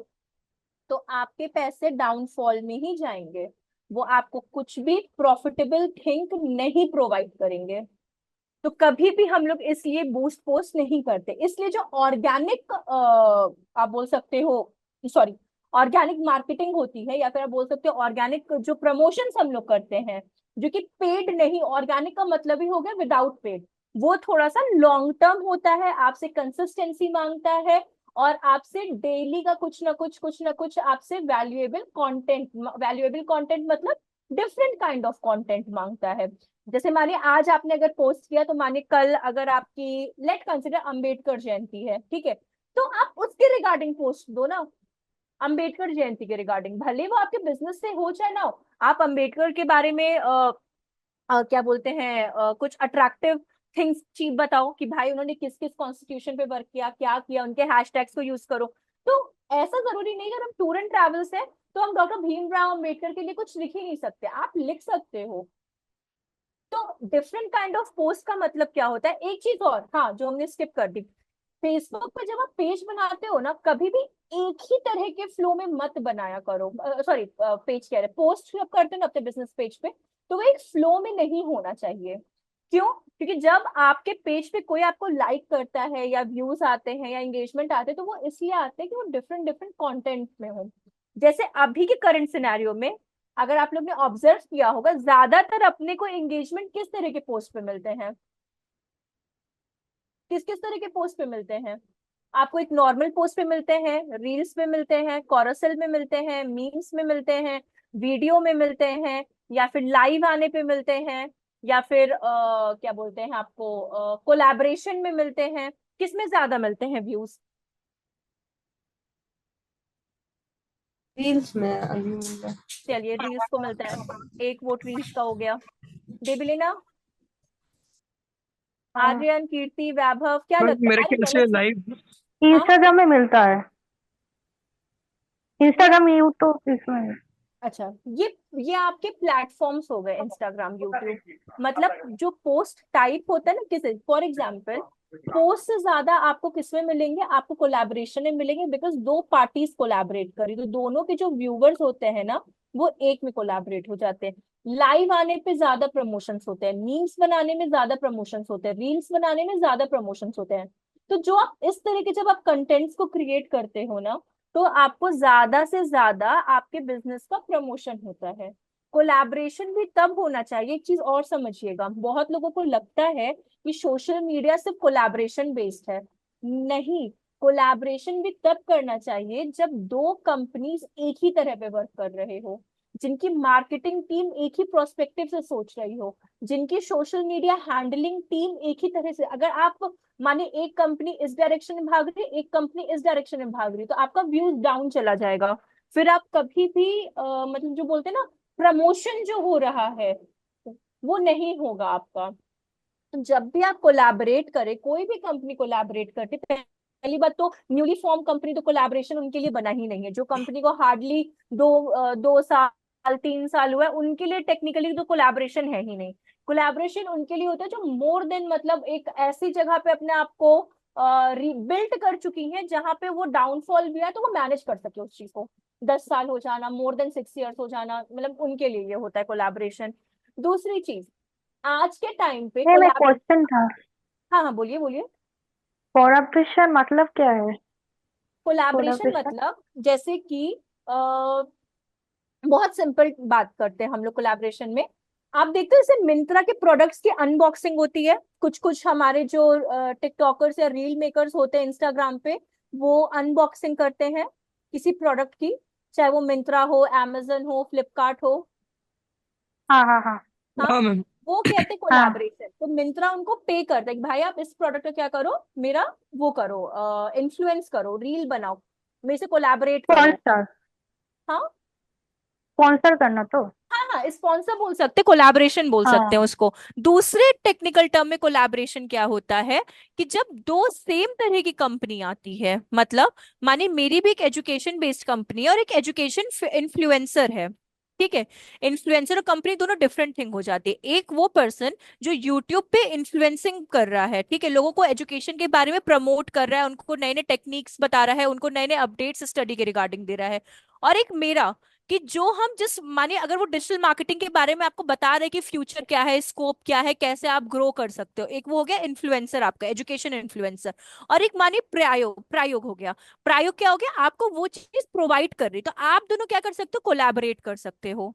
तो आपके पैसे डाउनफॉल में ही जाएंगे। वो आपको कुछ भी प्रॉफिटेबल थिंक नहीं प्रोवाइड करेंगे। तो कभी भी हम लोग इसलिए बूस्ट पोस्ट नहीं करते। इसलिए जो ऑर्गेनिक आप बोल सकते हो, सॉरी, ऑर्गेनिक मार्केटिंग होती है, या फिर आप बोल सकते हो ऑर्गेनिक जो प्रमोशंस हम लोग करते हैं, जो कि पेड नहीं, ऑर्गेनिक का मतलब ही हो गया विदाउट पेड, वो थोड़ा सा लॉन्ग टर्म होता है, आपसे कंसिस्टेंसी मांगता है, और आपसे डेली का कुछ ना कुछ आपसे वैल्यूएबल कंटेंट मतलब डिफरेंट काइंड ऑफ कंटेंट मांगता है। जैसे मानिए आज आपने अगर पोस्ट किया, तो मानिए कल अगर आपकी लेट कंसिडर अंबेडकर जयंती है, ठीक है, तो आप उसके रिगार्डिंग पोस्ट दो ना, अंबेडकर जयंती के रिगार्डिंग, भले वो आपके बिजनेस से हो चाहे ना हो। आप अंबेडकर के बारे में क्या बोलते हैं कुछ अट्रैक्टिव थिंग्स चीज बताओ कि भाई उन्होंने किस किस कॉन्स्टिट्यूशन पे वर्क किया, क्या किया, उनके हैशटैग्स को यूज करो। तो ऐसा जरूरी नहीं, अगर हम टूर एंड ट्रैवल्स है तो हम डॉक्टर भीमराव अंबेडकर के लिए कुछ लिख ही नहीं सकते, आप लिख सकते हो। तो डिफरेंट काइंड ऑफ पोस्ट का मतलब क्या होता है। एक चीज और, हाँ, जो हमने स्किप कर दी, फेसबुक पे जब आप पेज बनाते हो ना, कभी भी एक ही तरह के फ्लो में मत बनाया करो। सॉरी, पेज कह रहे, पोस्ट जब करते हो ना अपने बिजनेस पेज पे, तो वो एक फ्लो में नहीं होना चाहिए। क्यों? क्योंकि जब आपके पेज पे कोई आपको लाइक करता है, या व्यूज आते हैं, या एंगेजमेंट आते हैं, तो वो इसलिए आते हैं कि वो डिफरेंट डिफरेंट कंटेंट में हो। जैसे अभी के करंट सिनेरियो में, अगर आप लोग ने ऑब्जर्व किया होगा, ज्यादातर अपने को एंगेजमेंट किस तरह के पोस्ट पे मिलते हैं, किस किस तरह के पोस्ट पे मिलते हैं? आपको एक नॉर्मल पोस्ट पे मिलते हैं, रील्स में मिलते हैं, कोरोसेल में मिलते हैं, मीम्स में मिलते हैं, वीडियो में मिलते हैं, या फिर लाइव आने पे मिलते हैं, या फिर क्या बोलते हैं आपको कोलैबोरेशन में मिलते हैं। किस में ज्यादा मिलते हैं व्यूज? रील्स में अभी मिल रहा है। चलिए रील्स को मिलता है, एक वोट रील्स का हो गया। देबिलिना, हाँ, आर्यन, कीर्ति, वैभव, क्या बस लगता है? मेरे अरे ख्याल से गलत। लाइव हाँ, इंस्टाग्राम में मिलता है। इंस्टाग्राम, यूट्यूब, इसमें है। अच्छा, ये आपके प्लेटफॉर्म्स हो गए, इंस्टाग्राम, यूट्यूब। मतलब जो पोस्ट टाइप होता है ना, किसे, फॉर एग्जांपल, पोस्ट से ज्यादा आपको किसमें मिलेंगे? आपको कोलैबोरेशन में मिलेंगे, बिकॉज दो पार्टीज कोलैबोरेट करी, तो दोनों के जो व्यूवर्स होते हैं ना, वो एक में कोलैबोरेट हो जाते हैं। लाइव आने पे ज्यादा प्रमोशंस होते हैं, मीम्स बनाने में ज्यादा प्रमोशंस होते हैं, रील्स बनाने में ज्यादा प्रमोशंस होते हैं। तो जो आप इस तरह के जब आप कंटेंट्स को क्रिएट करते हो ना, तो आपको ज्यादा से ज्यादा आपके बिजनेस का प्रमोशन होता है। कोलैबोरेशन भी तब होना चाहिए। एक चीज और समझिएगा, बहुत लोगों को लगता है कि सोशल मीडिया सिर्फ कोलैबोरेशन बेस्ड है। नहीं, कोलैबोरेशन भी तब करना चाहिए जब दो कंपनीज एक ही तरह पे वर्क कर रहे हो, जिनकी मार्केटिंग टीम एक ही प्रोस्पेक्टिव से सोच रही हो, जिनकी सोशल मीडिया हैंडलिंग टीम एक ही तरह से। अगर आप माने एक कंपनी इस डायरेक्शन में भाग रही है, एक कंपनी इस डायरेक्शन में भाग रही है, तो आपका व्यूज डाउन चला जाएगा। फिर आप कभी भी मतलब जो बोलते हैं ना, प्रमोशन जो हो रहा है वो नहीं होगा आपका। तो जब भी आप कोलैबोरेट करें, कोई भी कंपनी कोलैबोरेट करते, पहली बात तो न्यूली फॉर्म कंपनी, तो कोलैबोरेशन उनके लिए बना ही नहीं है। जो कंपनी को हार्डली 2 साल 3 साल हुआ है, उनके लिए टेक्निकली तो कोलैबोरेशन है ही नहीं। कोलैबोरेशन उनके लिए होता है जो मोर देन, मतलब एक ऐसी जगह पे अपने आप को रिबिल्ड कर चुकी है, जहां पे वो डाउनफॉल भी है तो वो मैनेज कर सके उस चीज को। 10 साल हो जाना, मोर देन 6 years हो जाना, मतलब उनके लिए ये होता है कोलैबोरेशन। दूसरी चीज, आज के टाइम पे नहीं, मैं कोलैबोरेशन, क्वेश्चन था, हाँ हाँ, बोलिए बोलिए। कोलैबोरेशन मतलब क्या है? Collaboration collaboration. मतलब जैसे कि बहुत सिंपल बात करते हैं हम लोग कोलैबोरेशन में। आप देखते हो जैसे मिंत्रा के प्रोडक्ट्स की अनबॉक्सिंग होती है, कुछ कुछ हमारे जो टिकटॉकर्स या रील मेकर्स होते हैं इंस्टाग्राम पे, वो अनबॉक्सिंग करते हैं किसी प्रोडक्ट की, चाहे वो मिंत्रा हो, amazon हो, फ्लिपकार्ट हो। हाँ हाँ हाँ हाँ, हाँ मैम। वो कहते हैं हाँ। कोलैबोरेशन। तो मिंत्रा उनको पे करता है कि भाई आप इस प्रोडक्ट का क्या करो, मेरा वो करो, इन्फ्लुएंस करो, रील बनाओ, मेरे से कोलैबोरेट करो। स्पॉन्सर, हाँ स्पॉन्सर करना तो। हाँ हाँ, स्पॉन्सर बोल सकते, कोलैबोरेशन बोल सकते हैं हाँ उसको। दूसरे टेक्निकल टर्म में कोलैबोरेशन क्या होता है कि जब दो सेम तरह की कंपनी आती है, मतलब माने मेरी भी एक एजुकेशन बेस्ड कंपनी है और एक एजुकेशन इन्फ्लुएंसर है, ठीक है। इन्फ्लुएंसर और कंपनी दोनों डिफरेंट थिंग हो जाती है। एक वो पर्सन जो यूट्यूब पे इन्फ्लुएंसिंग कर रहा है, ठीक है, लोगों को एजुकेशन के बारे में प्रमोट कर रहा है, उनको नए नए टेक्निक्स बता रहा है, उनको नए नए अपडेट्स स्टडी के रिगार्डिंग दे रहा है। और एक मेरा, कि जो हम जिस मानिए अगर वो डिजिटल मार्केटिंग के बारे में आपको बता रहे कि फ्यूचर क्या है, स्कोप क्या है, कैसे आप ग्रो कर सकते हो, एक वो हो गया इन्फ्लुएंसर, आपका एजुकेशन इन्फ्लुएंसर। और एक मानिए प्रायोग, प्रायोग हो गया। प्रायोग क्या हो गया, आपको वो चीज प्रोवाइड कर रही, तो आप दोनों क्या कर सकते हो, कोलैबोरेट कर सकते हो।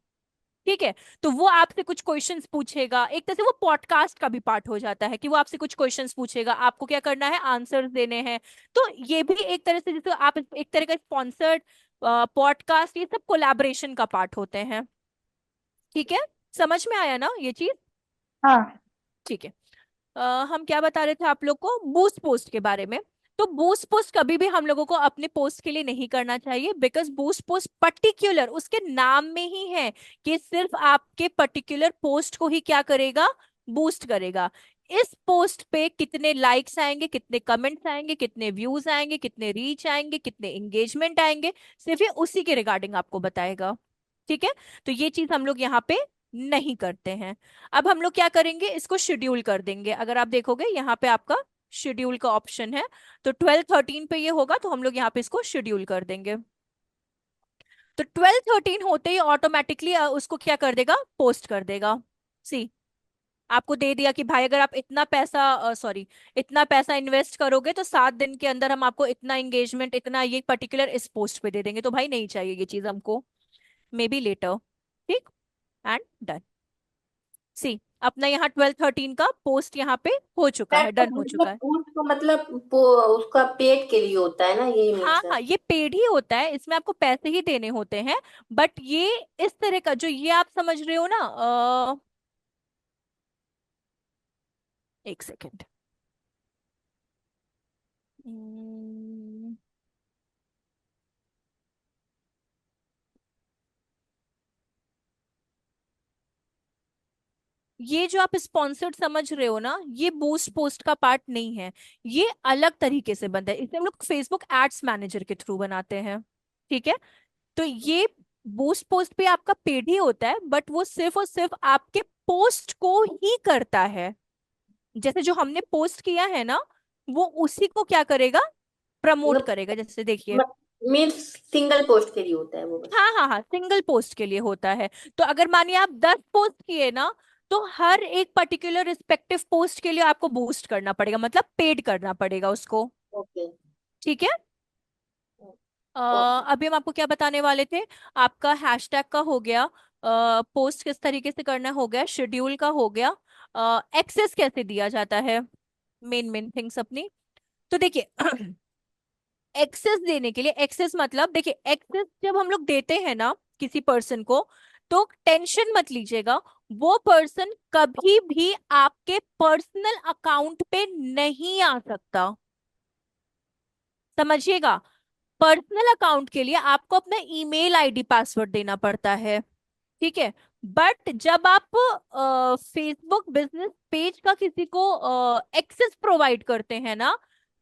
ठीक है। तो वो आपसे कुछ क्वेश्चंस पूछेगा, एक तरह से वो पॉडकास्ट का भी पार्ट हो जाता है कि वो आपसे कुछ क्वेश्चंस पूछेगा, आपको क्या करना है, आंसर्स देने हैं। तो ये भी एक तरह से, जैसे आप एक तरह का स्पॉन्सर्ड पॉडकास्ट, ये सब कोलैबोरेशन का पार्ट होते हैं। ठीक है, समझ में आया ना ये चीज? हाँ। ठीक है। हम क्या बता रहे थे आप लोग को, बूस्ट पोस्ट के बारे में। तो बूस्ट पोस्ट कभी भी हम लोगों को अपने पोस्ट के लिए नहीं करना चाहिए, बिकॉज बूस्ट पोस्ट पर्टिकुलर उसके नाम में ही है कि सिर्फ आपके पर्टिकुलर पोस्ट को ही क्या करेगा, बूस्ट करेगा। इस पोस्ट पे कितने लाइक्स आएंगे, कितने कमेंट्स आएंगे, कितने व्यूज आएंगे, कितने रीच आएंगे, कितने एंगेजमेंट आएंगे, सिर्फ ये उसी के रिगार्डिंग आपको बताएगा। ठीक है। तो ये चीज हम लोग यहाँ पे नहीं करते हैं। अब हम लोग क्या करेंगे, इसको शेड्यूल कर देंगे। अगर आप देखोगे यहाँ पे आपका शेड्यूल का ऑप्शन है, तो 12-13 पे ये होगा, तो हम लोग यहाँ पे इसको शेड्यूल कर देंगे। तो 12-13 होते ही ऑटोमेटिकली उसको क्या कर देगा, पोस्ट कर देगा। सी, आपको दे दिया कि भाई अगर आप इतना पैसा सॉरी इतना पैसा इन्वेस्ट करोगे तो 7 दिन के अंदर हम आपको इतना एंगेजमेंट, इतना ये पर्टिकुलर इस पोस्ट पे दे देंगे। तो भाई नहीं चाहिए ये चीज हमको, मे बी लेटर। ठीक, एंड डन। सी, अपना यहाँ 12-13 का पोस्ट यहाँ पे हो चुका है, डन हो चुका मतलब है। बूस्ट तो मतलब उसका पेट के लिए होता है ना, यही हाँ मीन्स है। हाँ, ये पेड ही होता है, इसमें आपको पैसे ही देने होते हैं। बट ये इस तरह का जो ये आप समझ रहे हो ना, एक सेकेंड। ये जो आप स्पॉन्सर्ड समझ रहे हो ना, ये बूस्ट पोस्ट का पार्ट नहीं है। ये अलग तरीके से बनता है, इसे हम लोग फेसबुक एड्स मैनेजर के थ्रू बनाते हैं। ठीक है। तो ये बूस्ट पोस्ट पे आपका पेड ही होता है, बट वो सिर्फ और सिर्फ आपके पोस्ट को ही करता है। जैसे जो हमने पोस्ट किया है ना, वो उसी को क्या करेगा, प्रमोट मतलब करेगा। जैसे देखिए, मीन्स सिंगल पोस्ट के लिए होता है वो बस। हाँ हाँ हाँ, सिंगल पोस्ट के लिए होता है। तो अगर मानिए आप 10 पोस्ट किए ना, तो हर एक पर्टिकुलर रिस्पेक्टिव पोस्ट के लिए आपको बूस्ट करना पड़ेगा, मतलब पेड करना पड़ेगा उसको। ओके। ठीक है। ओके। अभी हम आपको क्या बताने वाले थे, आपका हैशटैग का हो गया, पोस्ट किस तरीके से करना हो गया, शेड्यूल का हो गया, एक्सेस कैसे दिया जाता है, मेन मेन थिंग्स अपनी। तो देखिए एक्सेस देने के लिए, एक्सेस मतलब देखिए, एक्सेस जब हम लोग देते हैं ना किसी पर्सन को, तो टेंशन मत लीजिएगा, वो पर्सन कभी भी आपके पर्सनल अकाउंट पे नहीं आ सकता। समझिएगा, पर्सनल अकाउंट के लिए आपको अपना ईमेल आईडी पासवर्ड देना पड़ता है। ठीक है। बट जब आप फेसबुक बिजनेस पेज का किसी को एक्सेस प्रोवाइड करते हैं ना,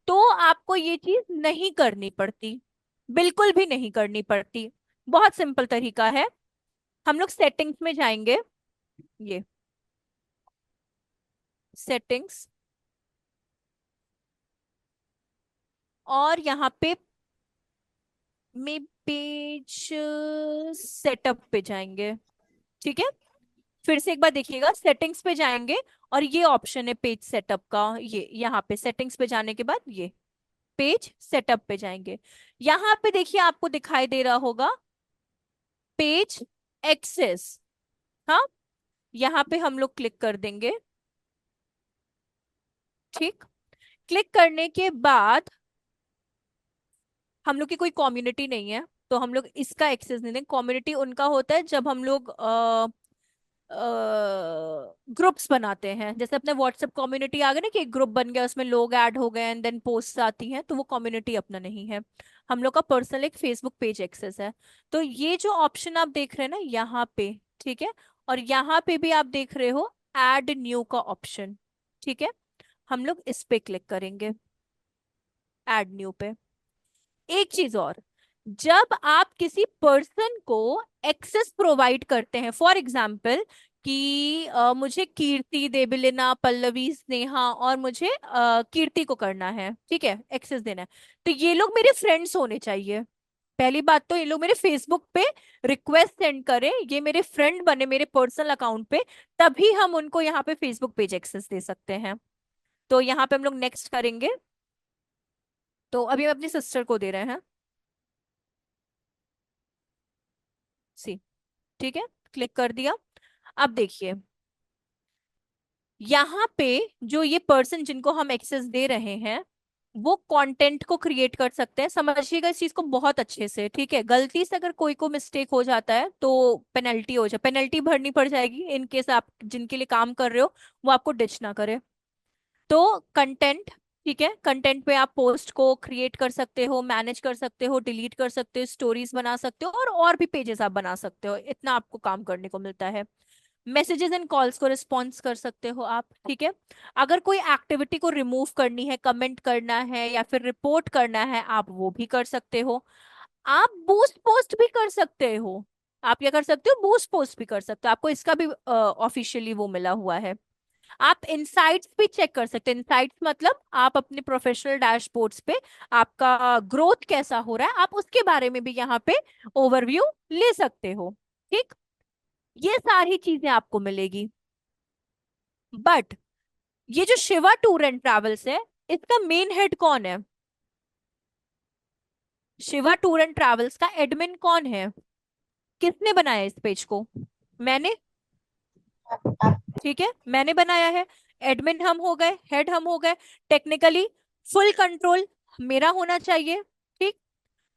तो आपको ये चीज नहीं करनी पड़ती, बिल्कुल भी नहीं करनी पड़ती। बहुत सिंपल तरीका है। हम लोग सेटिंग्स में जाएंगे, ये सेटिंग्स, और यहाँ पे में पेज सेटअप पे जाएंगे। ठीक है। फिर से एक बार देखिएगा, सेटिंग्स पे जाएंगे और ये ऑप्शन है पेज सेटअप का, ये यहाँ पे सेटिंग्स पे जाने के बाद ये पेज सेटअप पे जाएंगे। यहाँ पे देखिए आपको दिखाई दे रहा होगा पेज एक्सेस। हाँ, यहाँ पे हम लोग क्लिक कर देंगे। ठीक, क्लिक करने के बाद हम लोग की कोई कम्युनिटी नहीं है, तो हम लोग इसका एक्सेस नहीं देंगे। कम्युनिटी उनका होता है जब हम लोग ग्रुप्स बनाते हैं, जैसे अपने व्हाट्सएप कम्युनिटी आ गए ना, कि एक ग्रुप बन गया, उसमें लोग ऐड हो गए एंड देन पोस्ट आती हैं, तो वो कम्युनिटी अपना नहीं है। हम लोग का पर्सनल एक फेसबुक पेज एक्सेस है। तो ये जो ऑप्शन आप देख रहे हैं ना यहाँ पे, ठीक है, और यहाँ पे भी आप देख रहे हो ऐड न्यू का ऑप्शन। ठीक है, हम लोग इस पे क्लिक करेंगे, ऐड न्यू पे। एक चीज और, जब आप किसी पर्सन को एक्सेस प्रोवाइड करते हैं, फॉर एग्जाम्पल कि मुझे कीर्ति, देवलीना, पल्लवी, स्नेहा और मुझे कीर्ति को करना है, ठीक है, एक्सेस देना है, तो ये लोग मेरे फ्रेंड्स होने चाहिए। पहली बात तो ये लोग मेरे फेसबुक पे रिक्वेस्ट सेंड करें, ये मेरे फ्रेंड बने मेरे पर्सनल अकाउंट पे, तभी हम उनको यहाँ पे फेसबुक पेज एक्सेस दे सकते हैं। तो यहाँ पे हम लोग नेक्स्ट करेंगे। तो अभी हम अपनी सिस्टर को दे रहे हैं, सी, ठीक है, क्लिक कर दिया। अब देखिए यहाँ पे जो ये पर्सन जिनको हम एक्सेस दे रहे हैं वो कंटेंट को क्रिएट कर सकते हैं। समझिएगा इस चीज को बहुत अच्छे से, ठीक है। गलती से अगर कोई को मिस्टेक हो जाता है तो पेनल्टी हो जाए, पेनल्टी भरनी पड़ जाएगी इन केस आप जिनके लिए काम कर रहे हो वो आपको डिच ना करे। तो कंटेंट, ठीक है, कंटेंट पे आप पोस्ट को क्रिएट कर सकते हो, मैनेज कर सकते हो, डिलीट कर सकते हो, स्टोरीज बना सकते हो और भी पेजेस आप बना सकते हो। इतना आपको काम करने को मिलता है। मैसेजेस एंड कॉल्स को रिस्पॉन्स कर सकते हो आप, ठीक है। अगर कोई एक्टिविटी को रिमूव करनी है, कमेंट करना है या फिर रिपोर्ट करना है, आप वो भी कर सकते हो। आप बूस्ट पोस्ट भी कर सकते हो। आप क्या कर सकते हो, बूस्ट पोस्ट भी कर सकते हो, आपको इसका भी ऑफिशियली वो मिला हुआ है। आप इनसाइट्स भी चेक कर सकते हैं। इनसाइट्स मतलब आप अपने प्रोफेशनल डैशबोर्ड्स पे आपका ग्रोथ कैसा हो रहा है, आप उसके बारे में भी यहाँ पे ओवरव्यू ले सकते हो, ठीक। ये सारी चीजें आपको मिलेगी। बट ये जो शिवा टूर एंड ट्रैवल्स है, इसका मेन हेड कौन है? शिवा टूर एंड ट्रैवल्स का एडमिन कौन है? किसने बनाया इस पेज को? मैंने, ठीक है, मैंने बनाया है। एडमिन हम हो गए, हेड हम हो गए। टेक्निकली फुल कंट्रोल मेरा होना चाहिए, ठीक।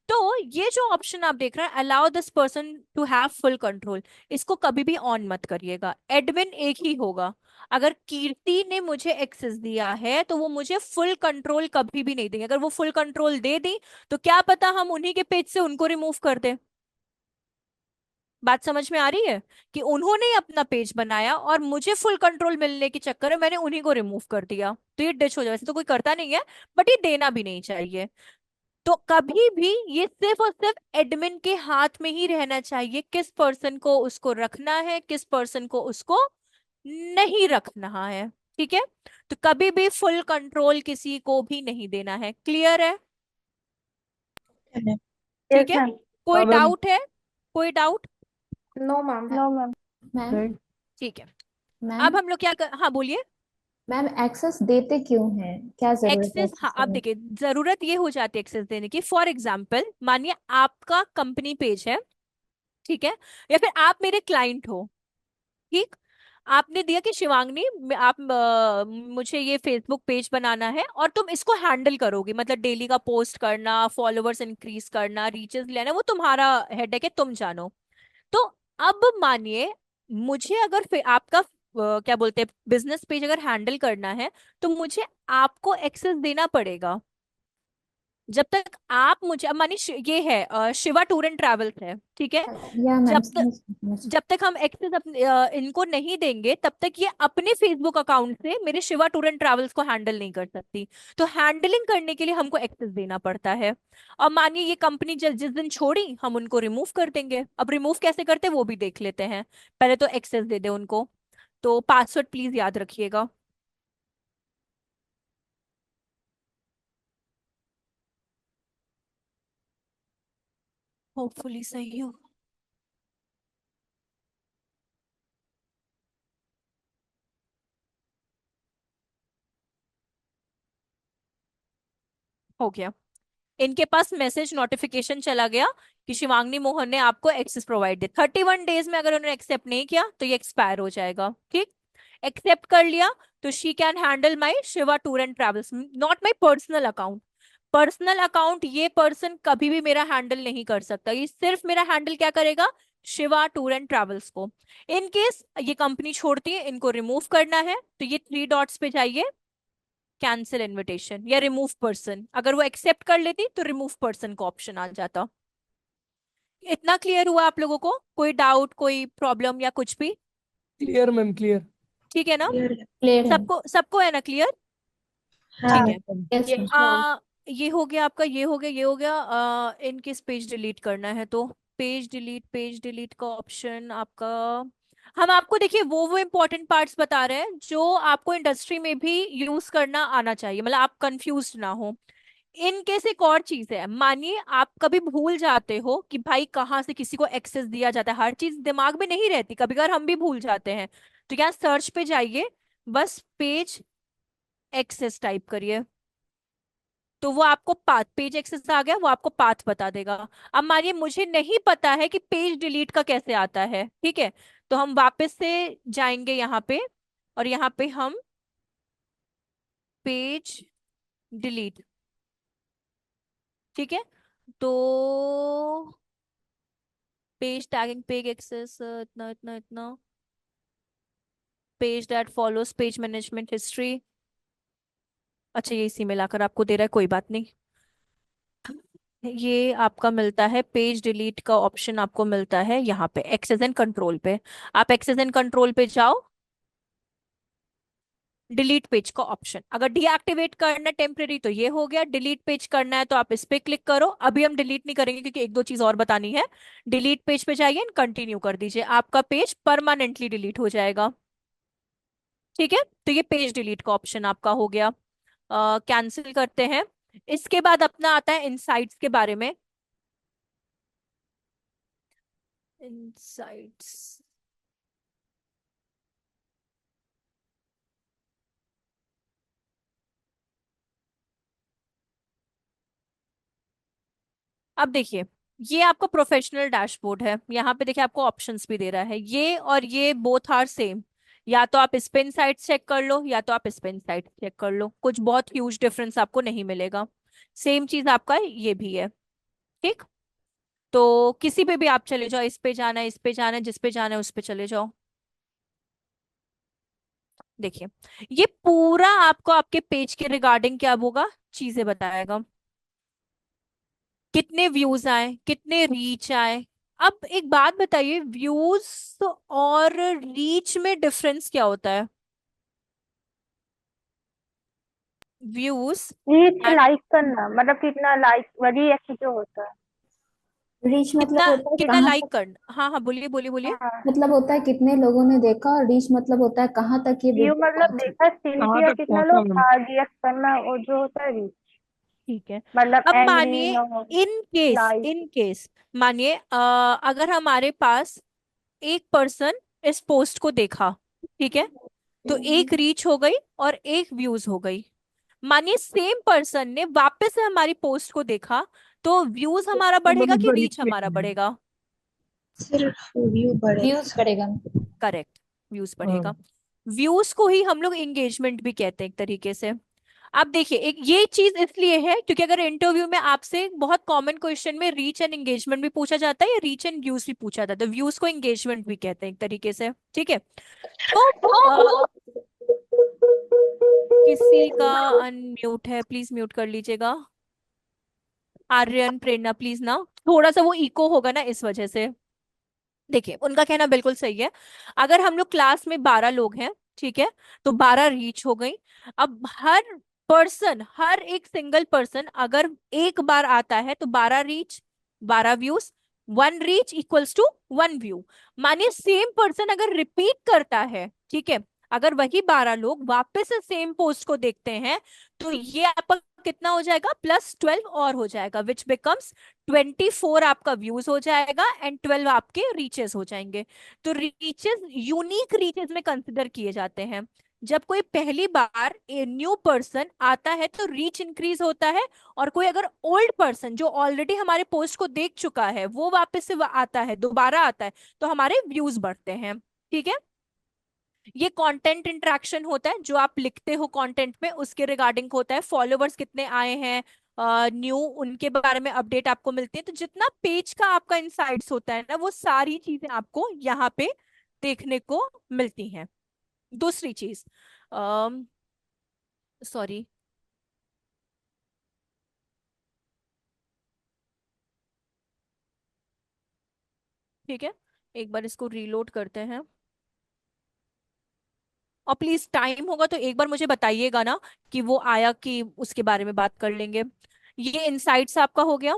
तो ये जो ऑप्शन आप देख रहे हैं, allow this person to have full control, इसको कभी भी ऑन मत करिएगा। एडमिन एक ही होगा। अगर कीर्ति ने मुझे एक्सेस दिया है तो वो मुझे फुल कंट्रोल कभी भी नहीं देंगे। अगर वो फुल कंट्रोल दे दी तो क्या पता हम उन्हीं के पेज से उनको रिमूव कर दें। बात समझ में आ रही है कि उन्होंने ही अपना पेज बनाया और मुझे फुल कंट्रोल मिलने के चक्कर में मैंने उन्हीं को रिमूव कर दिया, तो ये डिच हो जाए। वैसे तो कोई करता नहीं है, बट ये देना भी नहीं चाहिए। तो कभी भी ये सिर्फ और सिर्फ एडमिन के हाथ में ही रहना चाहिए, किस पर्सन को उसको रखना है, किस पर्सन को उसको नहीं रखना है, ठीक है। तो कभी भी फुल कंट्रोल किसी को भी नहीं देना है। क्लियर है? यस ठीक है। मैम। कोई हाँ मैम। डाउट है? कोई doubt? No ma'am. No ma'am. Ma'am ठीक है। मैम अब हम लोग क्या हाँ बोलिए। मैम एक्सेस देते क्यों हैं, क्या जरूरत है एक्सेस, हाँ एक्सेस अब करने की? देखिए जरूरत ये हो जाती है एक्सेस देने की। फॉर एग्जाम्पल मानिए आपका कंपनी पेज है, ठीक है, या फिर आप मेरे क्लाइंट हो, ठीक। आपने दिया कि शिवांगनी आप मुझे ये फेसबुक पेज बनाना है और तुम इसको हैंडल करोगी, मतलब डेली का पोस्ट करना, फॉलोअर्स इंक्रीज करना, रीचेस लेना, वो तुम्हारा हेडेक है, तुम जानो। तो अब मानिए मुझे अगर आपका क्या बोलते हैं बिजनेस पेज अगर हैंडल करना है तो मुझे आपको एक्सेस देना पड़ेगा। जब तक आप मुझे, अब मानिए ये है शिवा टूर एंड ट्रैवल्स है, ठीक है। या मैम जब तक समझ समझ जब तक हम एक्सेस अपने इनको नहीं देंगे तब तक ये अपने फेसबुक अकाउंट से मेरे शिवा टूर एंड ट्रैवल्स को हैंडल नहीं कर सकती। तो हैंडलिंग करने के लिए हमको एक्सेस देना पड़ता है। और मानिए ये कंपनी जिस दिन छोड़ी हम उनको रिमूव कर देंगे। अब रिमूव कैसे करते हैं वो भी देख लेते हैं। पहले तो एक्सेस दे दे उनको। तो पासवर्ड प्लीज याद रखिएगा। होपफुली सही हो गया। इनके पास मैसेज नोटिफिकेशन चला गया कि शिवांगनी मोहन ने आपको एक्सेस प्रोवाइड दिया। 31 डेज में अगर उन्होंने एक्सेप्ट नहीं किया तो ये एक्सपायर हो जाएगा, ठीक। एक्सेप्ट कर लिया तो she can handle my Shiva tour and travels, not my personal account. Personal account ये पर्सन कभी भी मेरा हैंडल नहीं कर सकता, ये सिर्फ मेरा हैंडल क्या करेगा, शिवा टूर एंड ट्रैवल्स को। इन केस ये कंपनी छोड़ती है, इनको रिमूव करना है तो ये 3 डॉट्स पे जाइए, कैंसिल इनविटेशन या रिमूव पर्सन। अगर वो एक्सेप्ट कर लेती तो रिमूव पर्सन का ऑप्शन आ जाता। इतना क्लियर हुआ आप लोगों को? कोई डाउट, कोई प्रॉब्लम या कुछ भी? Clear ma'am, clear. ठीक है ना? क्लियर है सबको सबको है ना क्लियर? हाँ ठीक है। Yes Yes, ma'am ma'am. ये हो गया आपका, ये हो गया, ये हो गया। इनकेस पेज डिलीट करना है तो पेज डिलीट का ऑप्शन आपका, हम आपको देखिए वो इंपॉर्टेंट पार्ट्स बता रहे हैं जो आपको इंडस्ट्री में भी यूज करना आना चाहिए, मतलब आप कंफ्यूज ना हो। इन केस एक और चीज है, मानिए आप कभी भूल जाते हो कि भाई कहाँ से किसी को एक्सेस दिया जाता है, हर चीज दिमाग में नहीं रहती, कभी कभार हम भी भूल जाते हैं। तो यहाँ सर्च पे जाइए, बस पेज एक्सेस टाइप करिए, तो वो आपको पाथ, पेज एक्सेस आ गया, वो आपको पाथ बता देगा। अब मानिए मुझे नहीं पता है कि पेज डिलीट का कैसे आता है, ठीक है, तो हम वापस से जाएंगे यहाँ पे, और यहाँ पे हम पेज डिलीट, ठीक है, तो पेज टैगिंग, पेज एक्सेस, इतना इतना इतना, page that follows page management history. अच्छा ये इसी में लाकर आपको दे रहा है, कोई बात नहीं। ये आपका मिलता है, पेज डिलीट का ऑप्शन आपको मिलता है यहाँ पे एक्सेस एंड कंट्रोल पे। आप एक्सेस एंड कंट्रोल पे जाओ, डिलीट पेज का ऑप्शन, अगर डीएक्टिवेट करना टेम्परेरी तो ये हो गया, डिलीट पेज करना है तो आप इस पे क्लिक करो। अभी हम डिलीट नहीं करेंगे क्योंकि एक दो चीज और बतानी है। डिलीट पेज पे जाइए, कंटिन्यू कर दीजिए, आपका पेज परमानेंटली डिलीट हो जाएगा। ठीक है, तो ये पेज डिलीट का ऑप्शन आपका हो गया। कैंसिल करते हैं। इसके बाद अपना आता है इनसाइट्स के बारे में। इनसाइट्स, अब देखिए, ये आपका प्रोफेशनल डैशबोर्ड है, यहाँ पे देखिए आपको ऑप्शंस भी दे रहा है, ये और ये बोथ आर सेम। या तो आप इस पे इनसाइट्स चेक कर लो, या तो आप इस पे इनसाइट्स चेक कर लो, कुछ बहुत ह्यूज डिफरेंस आपको नहीं मिलेगा। सेम चीज आपका ये भी है। ठीक, तो किसी पे भी आप चले जाओ, इस पे जाना है, इस पे जाना है, जिस पे जाना है उस पे चले जाओ। देखिए, ये पूरा आपको आपके पेज के रिगार्डिंग क्या होगा, चीजें बताएगा, कितने व्यूज आए, कितने रीच आए। अब एक बात बताइए, व्यूज और रीच में डिफरेंस क्या होता है? व्यूज रीच एंड लाइक करना, मतलब कितना लाइक, वही ऐसे जो होता है। रीच मतलब कितना, होता है कितना कहाँ लाइक तक, करना, हाँ हाँ बोलिए बोलिए बोलिए। हाँ, मतलब होता है कितने लोगों ने देखा, और रीच मतलब होता है कहाँ तक ये व्यू वीडियो मतलब पहुंची। देखा, सीन कहाँ किया, तक कितना पहुंचा लोग हम। रिएक्ट करना, वो जो होता है रीच। ठीक है, मतलब अब एंग्री मानिए, ना, लाइक। इन केस मानिए अगर हमारे पास एक पर्सन इस पोस्ट को देखा, ठीक है, तो एक रीच हो गई और एक व्यूज हो गई। मानिए सेम पर्सन ने वापस से हमारी पोस्ट को देखा, तो व्यूज हमारा बढ़ेगा कि बराबर रीच इसके हमारा बढ़ेगा? सिर्फ व्यू बढ़ेगा। व्यूज बढ़ेगा। करेक्ट, व्यूज बढ़ेगा। हाँ। व्यूज को ही हम लोग एंगेजमेंट भी कहते हैं एक तरीके से। आप देखिए, एक ये चीज इसलिए है क्योंकि अगर इंटरव्यू में आपसे बहुत कॉमन क्वेश्चन में रीच एंड एंगेजमेंट भी पूछा जाता है, या रीच एंड व्यूज भी पूछा जाता है, तो व्यूज को एंगेजमेंट भी कहते हैं एक तरीके से। ठीक है, तो किसी का अनम्यूट है, प्लीज म्यूट कर लीजिएगा। आर्यन, प्रेरणा, प्लीज ना, थोड़ा सा वो इको होगा ना इस वजह से। देखिए उनका कहना बिल्कुल सही है, अगर हम लोग क्लास में 12 लोग हैं, ठीक है, तो 12 रीच हो गई। अब हर पर्सन, हर एक सिंगल पर्सन अगर एक बार आता है तो 12 reach, 12 views, 1 reach equals to 1 view. मानिए सेम पर्सन अगर रिपीट करता है, ठीक है, अगर वही 12 लोग वापस से सेम पोस्ट को देखते हैं, तो ये आपका कितना हो जाएगा, +12 और हो जाएगा, विच बिकम्स 24 आपका व्यूज हो जाएगा एंड 12 आपके रीचेस हो जाएंगे। तो रीचेस यूनिक रीचेस में कंसिडर किए जाते हैं। जब कोई पहली बार ए न्यू पर्सन आता है तो रीच इंक्रीज होता है, और कोई अगर ओल्ड पर्सन जो ऑलरेडी हमारे पोस्ट को देख चुका है वो वापस से आता है, दोबारा आता है, तो हमारे व्यूज बढ़ते हैं। ठीक है, ये कंटेंट इंटरेक्शन होता है, जो आप लिखते हो कंटेंट में उसके रिगार्डिंग होता है, फॉलोवर्स कितने आए हैं, न्यू उनके बारे में अपडेट आपको मिलती है। तो जितना पेज का आपका इंसाइट्स होता है ना, वो सारी चीजें आपको यहाँ पे देखने को मिलती हैं। दूसरी चीज, सॉरी, ठीक है, एक बार इसको रीलोड करते हैं। और प्लीज टाइम होगा तो एक बार मुझे बताइएगा ना कि वो आया, कि उसके बारे में बात कर लेंगे। ये इनसाइट्स आपका हो गया।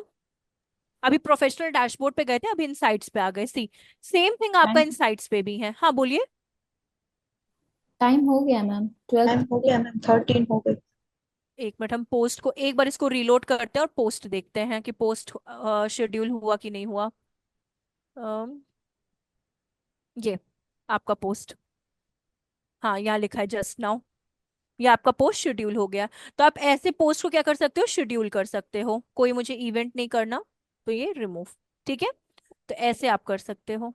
अभी प्रोफेशनल डैशबोर्ड पे गए थे, अभी इनसाइट्स पे आ गए। सी सेम थिंग आपका टाइम इनसाइट्स पे भी है। हाँ बोलिए। टाइम हो गया मैम, टाइम 12। हो गया मैम, 13 हो गई। एक मिनट, हम पोस्ट को एक बार इसको रीलोड करते हैं और पोस्ट देखते हैं कि पोस्ट शेड्यूल हुआ कि नहीं हुआ। अम, ये आपका पोस्ट, हाँ यहाँ लिखा है जस्ट नाउ, ये आपका पोस्ट शेड्यूल हो गया। तो आप ऐसे पोस्ट को क्या कर सकते हो, शेड्यूल कर सकते हो। कोई मुझे इवेंट नहीं करना, तो ये रिमूव। ठीक है, तो ऐसे आप कर सकते हो।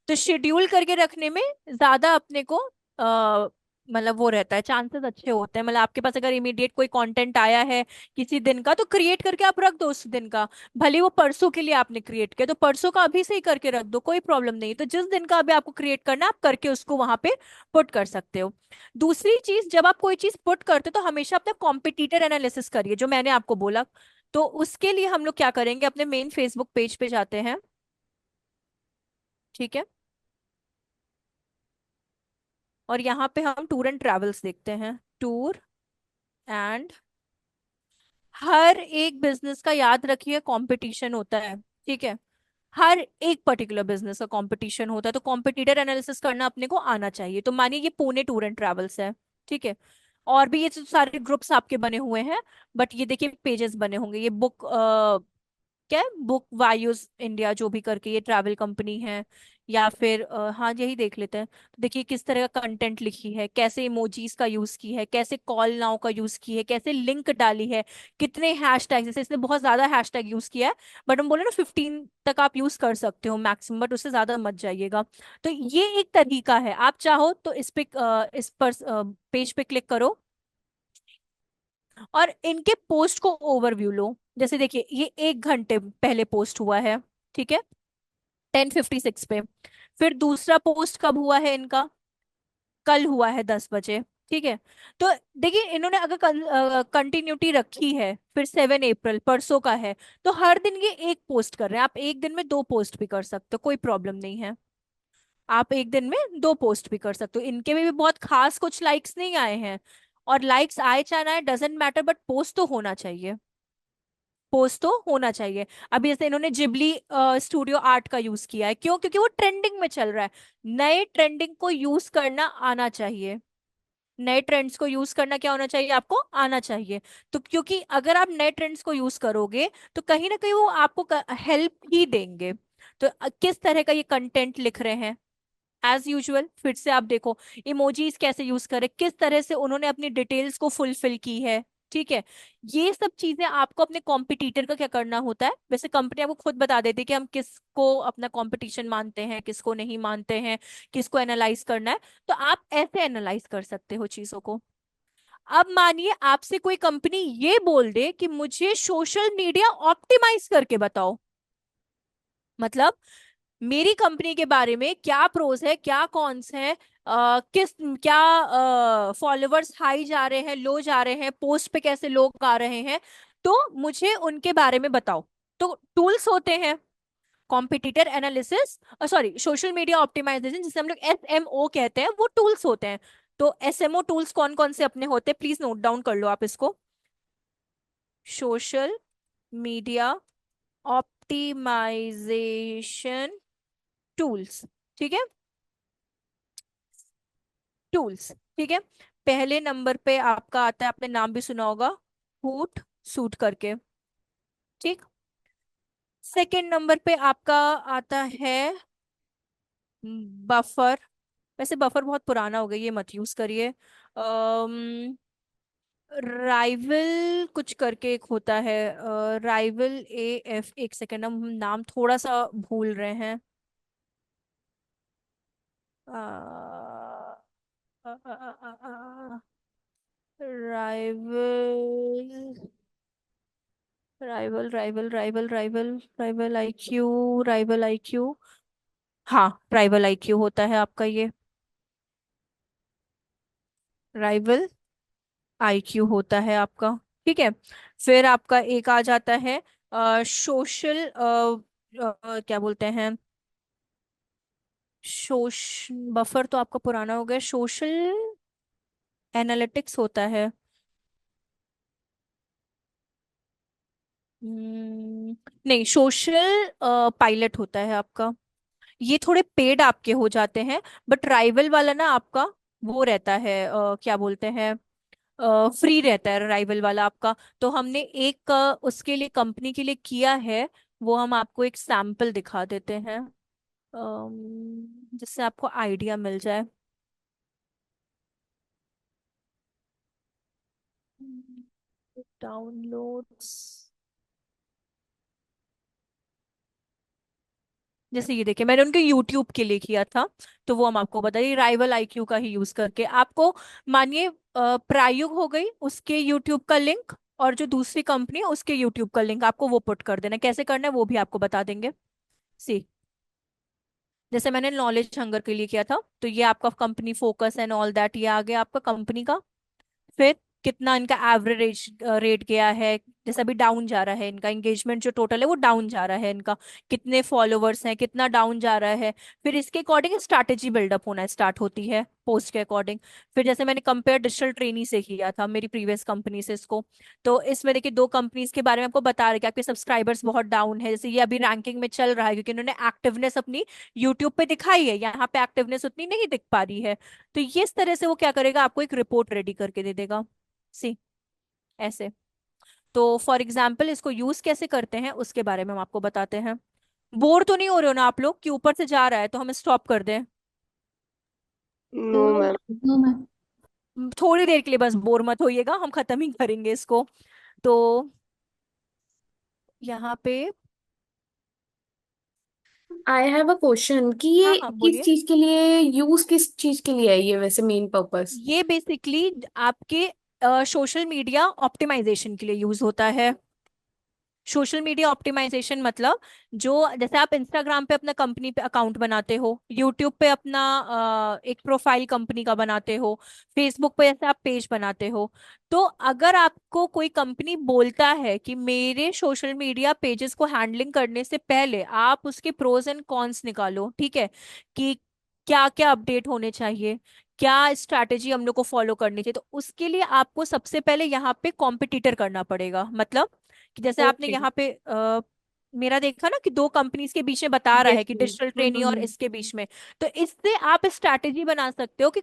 तो शेड्यूल करके रखने में ज्यादा अपने को मतलब वो रहता है, चांसेस अच्छे होते हैं। मतलब आपके पास अगर इमीडिएट कोई कंटेंट आया है किसी दिन का, तो क्रिएट करके आप रख दो उस दिन का। भले वो परसों के लिए आपने क्रिएट किया, तो परसों का अभी से ही करके रख दो, कोई प्रॉब्लम नहीं। तो जिस दिन का अभी आपको क्रिएट करना है, आप करके उसको वहां पे पुट कर सकते हो। दूसरी चीज, जब आप कोई चीज पुट करते हो तो हमेशा अपना कॉम्पिटिटर एनालिसिस करिए, जो मैंने आपको बोला। तो उसके लिए हम लोग क्या करेंगे, अपने मेन फेसबुक पेज पे जाते हैं। ठीक है, और यहाँ पे हम टूर एंड ट्रैवल्स देखते हैं। टूर एंड, हर एक बिजनेस का याद रखिए कंपटीशन होता है। ठीक है, हर एक पर्टिकुलर बिजनेस का कंपटीशन होता है, तो कॉम्पिटिटर एनालिसिस करना अपने को आना चाहिए। तो मानिए ये पुणे टूर एंड ट्रैवल्स है। ठीक है, और भी ये जो सारे ग्रुप्स आपके बने हुए हैं, बट ये देखिए पेजेस बने होंगे। ये बुक क्या है, बुक वायुस इंडिया जो भी करके ये ट्रैवल कंपनी है, या फिर हाँ यही देख लेते हैं। तो देखिए किस तरह का कंटेंट लिखी है, कैसे इमोजीज का यूज की है, कैसे कॉल नाउ का यूज की है, कैसे लिंक डाली है, कितने हैशटैग, जैसे इसने बहुत ज्यादा हैशटैग यूज किया है। बट हम बोले ना 15 तक आप यूज कर सकते हो मैक्सिमम, बट उससे ज्यादा मत जाइएगा। तो ये एक तरीका है। आप चाहो तो इस पे इस पर पेज पे क्लिक करो और इनके पोस्ट को ओवरव्यू लो। जैसे देखिए ये 1 घंटे पहले पोस्ट हुआ है। ठीक है, 10:56 पे। फिर दूसरा पोस्ट कब हुआ है इनका, कल हुआ है 10 बजे। ठीक है, तो देखिए इन्होंने अगर कंटिन्यूटी रखी है, फिर 7 अप्रैल परसों का है, तो हर दिन ये एक पोस्ट कर रहे हैं। आप एक दिन में 2 पोस्ट भी कर सकते हो, कोई प्रॉब्लम नहीं है। आप एक दिन में 2 पोस्ट भी कर सकते हो। इनके में भी बहुत खास कुछ लाइक्स नहीं आए हैं, और लाइक्स आए चाहे ना आए डजेंट मैटर, बट पोस्ट तो होना चाहिए। पोस्ट तो होना चाहिए। अभी जैसे इन्होंने जिबली स्टूडियो आर्ट का यूज किया है, क्यों? क्योंकि वो ट्रेंडिंग में चल रहा है। नए ट्रेंडिंग को यूज करना आना चाहिए। नए ट्रेंड्स को यूज करना क्या होना चाहिए, आपको आना चाहिए। तो क्योंकि अगर आप नए ट्रेंड्स को यूज करोगे, तो कहीं ना कहीं वो आपको हेल्प ही देंगे। तो किस तरह का ये कंटेंट लिख रहे हैं, एज यूजुअल फिर से आप देखो इमोजीज कैसे यूज करे, किस तरह से उन्होंने अपनी डिटेल्स को फुलफिल की है। ठीक है, ये सब चीजें आपको अपने कॉम्पिटिटर का क्या करना होता है। वैसे कंपनी आपको खुद बता देती है कि हम किसको अपना कंपटीशन मानते हैं, किसको नहीं मानते हैं, किसको एनालाइज करना है। तो आप ऐसे एनालाइज कर सकते हो चीजों को। अब मानिए आपसे कोई कंपनी ये बोल दे कि मुझे सोशल मीडिया ऑप्टिमाइज करके बताओ, मतलब मेरी कंपनी के बारे में क्या प्रोज है, क्या कॉन्स है, किस क्या फॉलोवर्स हाई जा रहे हैं, लो जा रहे हैं, पोस्ट पे कैसे लोग आ रहे हैं, तो मुझे उनके बारे में बताओ। तो टूल्स होते हैं competitor analysis, sorry social media optimization, जिसे हम लोग SMO कहते हैं, वो टूल्स होते हैं। तो SMO टूल्स कौन कौन से अपने होते हैं, प्लीज नोट डाउन कर लो आप इसको। Social media optimization tools. ठीक है, टूल्स। ठीक है, पहले नंबर पे आपका आता है, आपने नाम भी सुना होगा, हूट सूट करके। ठीक, सेकंड नंबर पे आपका आता है बफर। वैसे बफर बहुत पुराना हो गया, ये मत यूज करिए। राइवल कुछ करके एक होता है, राइवल AF, एक सेकेंड, हम नाम थोड़ा सा भूल रहे हैं। Rival rival rival rival rival rival IQ, rival IQ, हाँ राइवल IQ होता है आपका ये, राइवल IQ होता है आपका। ठीक है, फिर आपका एक आ जाता है सोशल, क्या बोलते हैं, सोश बफर तो आपका पुराना हो गया, सोशल एनालिटिक्स होता है। नहीं, सोशल पायलट होता है आपका। ये थोड़े पेड आपके हो जाते हैं, बट राइवल वाला ना आपका वो रहता है, क्या बोलते हैं, फ्री रहता है राइवल वाला आपका। तो हमने एक उसके लिए कंपनी के लिए किया है, वो हम आपको एक सैंपल दिखा देते हैं, जिससे आपको आइडिया मिल जाए। डाउनलोड्स, जैसे ये देखिए, मैंने उनके यूट्यूब के लिए किया था, तो वो हम आपको बताइए राइवल आईक्यू का ही यूज करके आपको, मानिए प्रायुग हो गई, उसके यूट्यूब का लिंक, और जो दूसरी कंपनी है उसके यूट्यूब का लिंक आपको वो पुट कर देना। कैसे करना है वो भी आपको बता देंगे। सी, जैसे मैंने नॉलेज हंगर के लिए किया था, तो ये आपका company focus and all that, ये आ गया आपका कंपनी का। फिर कितना इनका एवरेज रेट गया है, जैसे अभी डाउन जा रहा है इनका एंगेजमेंट, जो टोटल है वो डाउन जा रहा है इनका, कितने फॉलोवर्स हैं, कितना डाउन जा रहा है। फिर इसके अकॉर्डिंग स्ट्रैटेजी बिल्डअप होना स्टार्ट होती है पोस्ट के अकॉर्डिंग। फिर जैसे मैंने कंपेयर डिजिटल ट्रेनी से किया था मेरी प्रीवियस कंपनी से इसको, तो इसमें देखिए दो कंपनीज के बारे में आपको बता रहे कि आपके सब्सक्राइबर्स बहुत डाउन है, जैसे ये अभी रैंकिंग में चल रहा है क्योंकि इन्होंने एक्टिवनेस अपनी यूट्यूब पे दिखाई है, यहाँ पे एक्टिवनेस उतनी नहीं दिख पा रही है। तो ये इस तरह से वो क्या करेगा, आपको एक रिपोर्ट रेडी करके दे देगा। सी, ऐसे। तो फॉर एग्जाम्पल इसको यूज कैसे करते हैं उसके बारे में हम आपको बताते हैं। बोर तो नहीं हो रहे हो ना आप लोग कि ऊपर से जा रहा है तो हम स्टॉप कर दें? No ma'am. No ma'am. थोड़ी देर के लिए बस बोर मत होइएगा, हम खत्म ही करेंगे इसको। तो यहाँ पे, आई हैव अ क्वेश्चन कि हाँ ये हाँ किस बोलिए। चीज के लिए यूज, किस चीज के लिए है ये वैसे मेन पर्पस? ये बेसिकली आपके सोशल मीडिया ऑप्टिमाइजेशन के लिए यूज होता है। सोशल मीडिया ऑप्टिमाइजेशन मतलब, जो जैसे आप इंस्टाग्राम पे अपना कंपनी पे अकाउंट बनाते हो, यूट्यूब पे अपना एक प्रोफाइल कंपनी का बनाते हो, फेसबुक पे जैसे आप पेज बनाते हो, तो अगर आपको कोई कंपनी बोलता है कि मेरे सोशल मीडिया पेजेस को हैंडलिंग करने से पहले आप उसके प्रोज एंड कॉन्स निकालो, ठीक है, कि क्या क्या अपडेट होने चाहिए, क्या स्ट्रैटेजी हम लोग को फॉलो करनी चाहिए, तो उसके लिए आपको सबसे पहले यहाँ पे कॉम्पिटिटर करना पड़ेगा। मतलब कि जैसे आपने ओके। यहाँ पे मेरा देखा ना कि दो कंपनीज के बीच में बता रहा यस है कि मैम। डिजिटल ट्रेनी और इसके बीच में, तो इससे आप स्ट्रैटेजी बना सकते हो कि